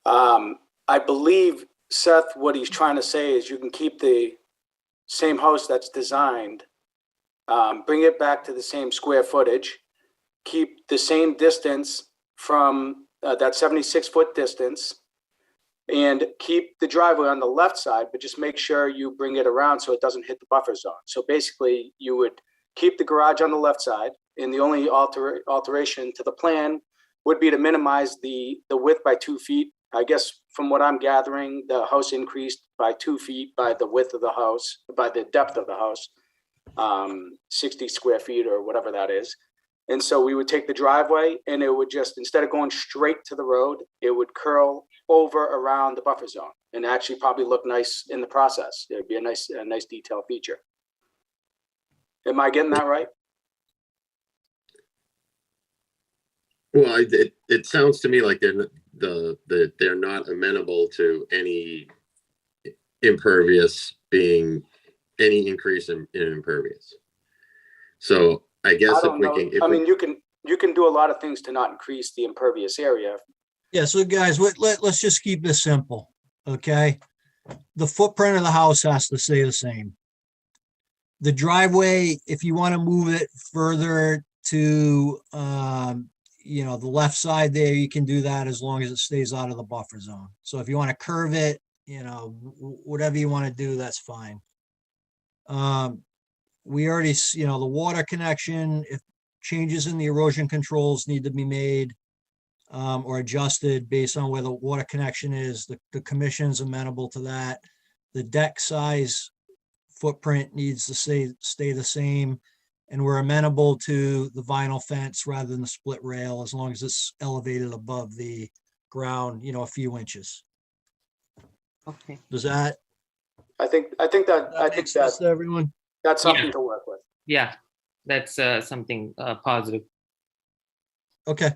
Speaker 20: I believe, Seth, what he's trying to say is you can keep the same house that's designed, bring it back to the same square footage, keep the same distance from that 76-foot distance and keep the driveway on the left side, but just make sure you bring it around so it doesn't hit the buffer zone. So basically you would keep the garage on the left side, and the only alteration to the plan would be to minimize the width by 2 feet. I guess from what I'm gathering, the house increased by 2 feet by the width of the house, by the depth of the house, 60 square feet or whatever that is. And so we would take the driveway and it would just, instead of going straight to the road, it would curl over around the buffer zone and actually probably look nice in the process. It'd be a nice detail feature. Am I getting that right?
Speaker 15: Well, it sounds to me like they're not amenable to any impervious being any increase in impervious. So I guess if we can,
Speaker 20: I mean, you can do a lot of things to not increase the impervious area.
Speaker 5: Yeah, so guys, let's just keep this simple, okay? The footprint of the house has to stay the same. The driveway, if you want to move it further to, the left side there, you can do that as long as it stays out of the buffer zone. So if you want to curve it, whatever you want to do, that's fine. We already, the water connection, if changes in the erosion controls need to be made or adjusted based on where the water connection is, the commission's amenable to that. The deck size footprint needs to stay the same, and we're amenable to the vinyl fence rather than the split rail as long as it's elevated above the ground, a few inches.
Speaker 22: Okay.
Speaker 5: Does that?
Speaker 20: I think that
Speaker 5: everyone.
Speaker 20: That's something to work with.
Speaker 17: Yeah, that's something positive.
Speaker 5: Okay.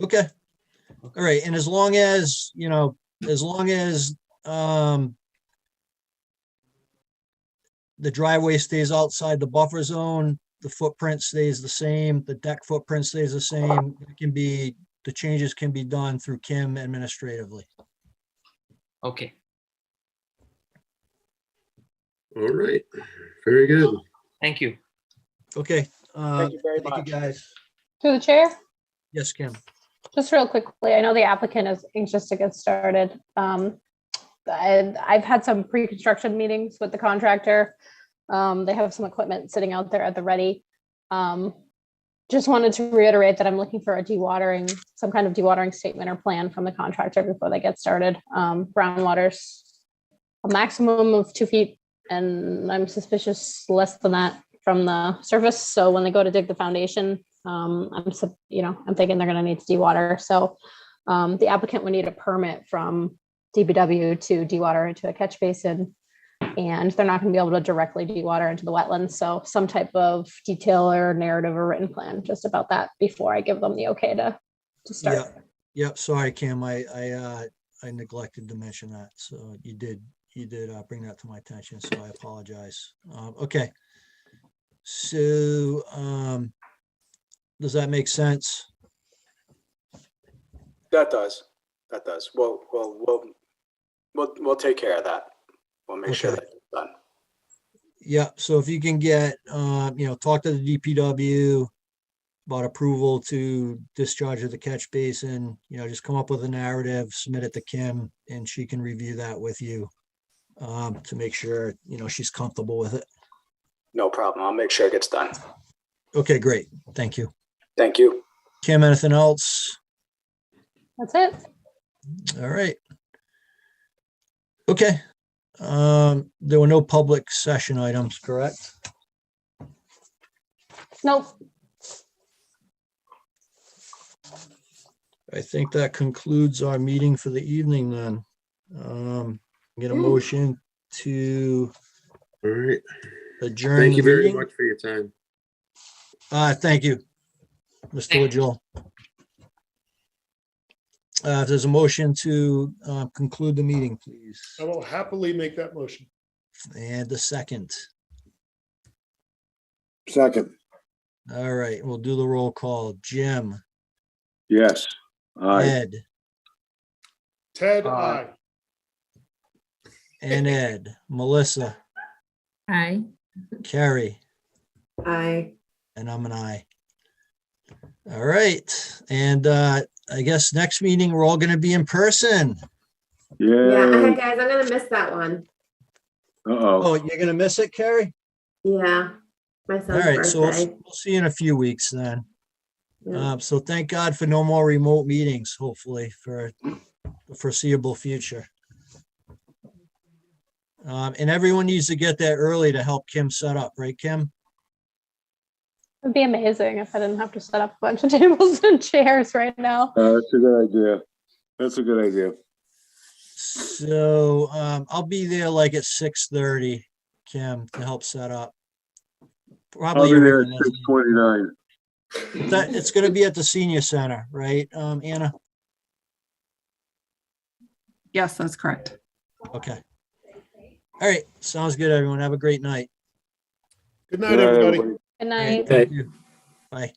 Speaker 5: Okay. All right. And as long as the driveway stays outside the buffer zone, the footprint stays the same, the deck footprint stays the same, the changes can be done through Kim administratively.
Speaker 17: Okay.
Speaker 15: All right. Very good.
Speaker 17: Thank you.
Speaker 5: Okay.
Speaker 20: Thank you very much.
Speaker 5: Thank you guys.
Speaker 11: Through the chair,
Speaker 5: Yes, Kim.
Speaker 11: just real quickly, I know the applicant is anxious to get started. I've had some pre-construction meetings with the contractor. They have some equipment sitting out there at the ready. Just wanted to reiterate that I'm looking for some kind of dewatering statement or plan from the contractor before they get started. Groundwater's a maximum of 2 feet, and I'm suspicious less than that from the surface. So when they go to dig the foundation, I'm thinking they're going to need to dewater. So the applicant would need a permit from DPW to dewater into a catch basin, and they're not going to be able to directly dewater into the wetlands. So some type of detail or narrative or written plan just about that before I give them the okay to start.
Speaker 5: Yep. Sorry, Kim. I neglected to mention that. So you did bring that to my attention. So I apologize. Okay. So does that make sense?
Speaker 20: That does. We'll take care of that. We'll make sure that it's done.
Speaker 5: Yeah, so if you can get, talk to the DPW about approval to discharge of the catch basin, just come up with a narrative, submit it to Kim, and she can review that with you to make sure, she's comfortable with it.
Speaker 20: No problem. I'll make sure it gets done.
Speaker 5: Okay, great. Thank you.
Speaker 20: Thank you.
Speaker 5: Kim, anything else?
Speaker 11: That's it.
Speaker 5: All right. Okay. There were no public session items, correct?
Speaker 11: Nope.
Speaker 5: I think that concludes our meeting for the evening then. Get a motion to
Speaker 15: All right.
Speaker 5: adjourn.
Speaker 15: Thank you
Speaker 5: the
Speaker 15: very
Speaker 5: meeting.
Speaker 15: much for your time.
Speaker 5: Thank you, Mr. Woodgill. If there's a motion to conclude the meeting, please.
Speaker 10: I will happily make that motion.
Speaker 5: And the second.
Speaker 2: Second.
Speaker 5: All right, we'll do the roll call. Jim.
Speaker 2: Yes. Aye.
Speaker 5: Ed.
Speaker 10: Ted, aye.
Speaker 5: And Ed. Melissa.
Speaker 3: Aye.
Speaker 5: Carrie.
Speaker 8: Aye.
Speaker 5: And I'm an aye. All right. And I guess next meeting, we're all going to be in person.
Speaker 8: Yeah, guys, I'm gonna miss that one.
Speaker 5: Oh, you're going to miss it, Carrie?
Speaker 8: Yeah, my
Speaker 5: All
Speaker 8: son's
Speaker 5: right. So
Speaker 8: birthday.
Speaker 5: we'll see you in a few weeks then.
Speaker 8: Yeah.
Speaker 5: So thank God for no more remote meetings, hopefully, for the foreseeable future. And everyone needs to get there early to help Kim set up, right, Kim?
Speaker 11: It'd be amazing if I didn't have to set up a bunch of tables and chairs right now.
Speaker 2: That's a good idea. That's a good idea.
Speaker 5: So I'll be there like at 6:30, Kim, to help set up. Probably
Speaker 2: I'll be there
Speaker 5: everyone
Speaker 2: at
Speaker 5: else.
Speaker 2: 6:29.
Speaker 5: It's going to be at the senior center, right, Anna?
Speaker 6: Yes, that's correct.
Speaker 5: Okay. All right. Sounds good, everyone. Have a great night.
Speaker 10: Good night, everybody.
Speaker 11: Good night.
Speaker 5: Thank you. Bye.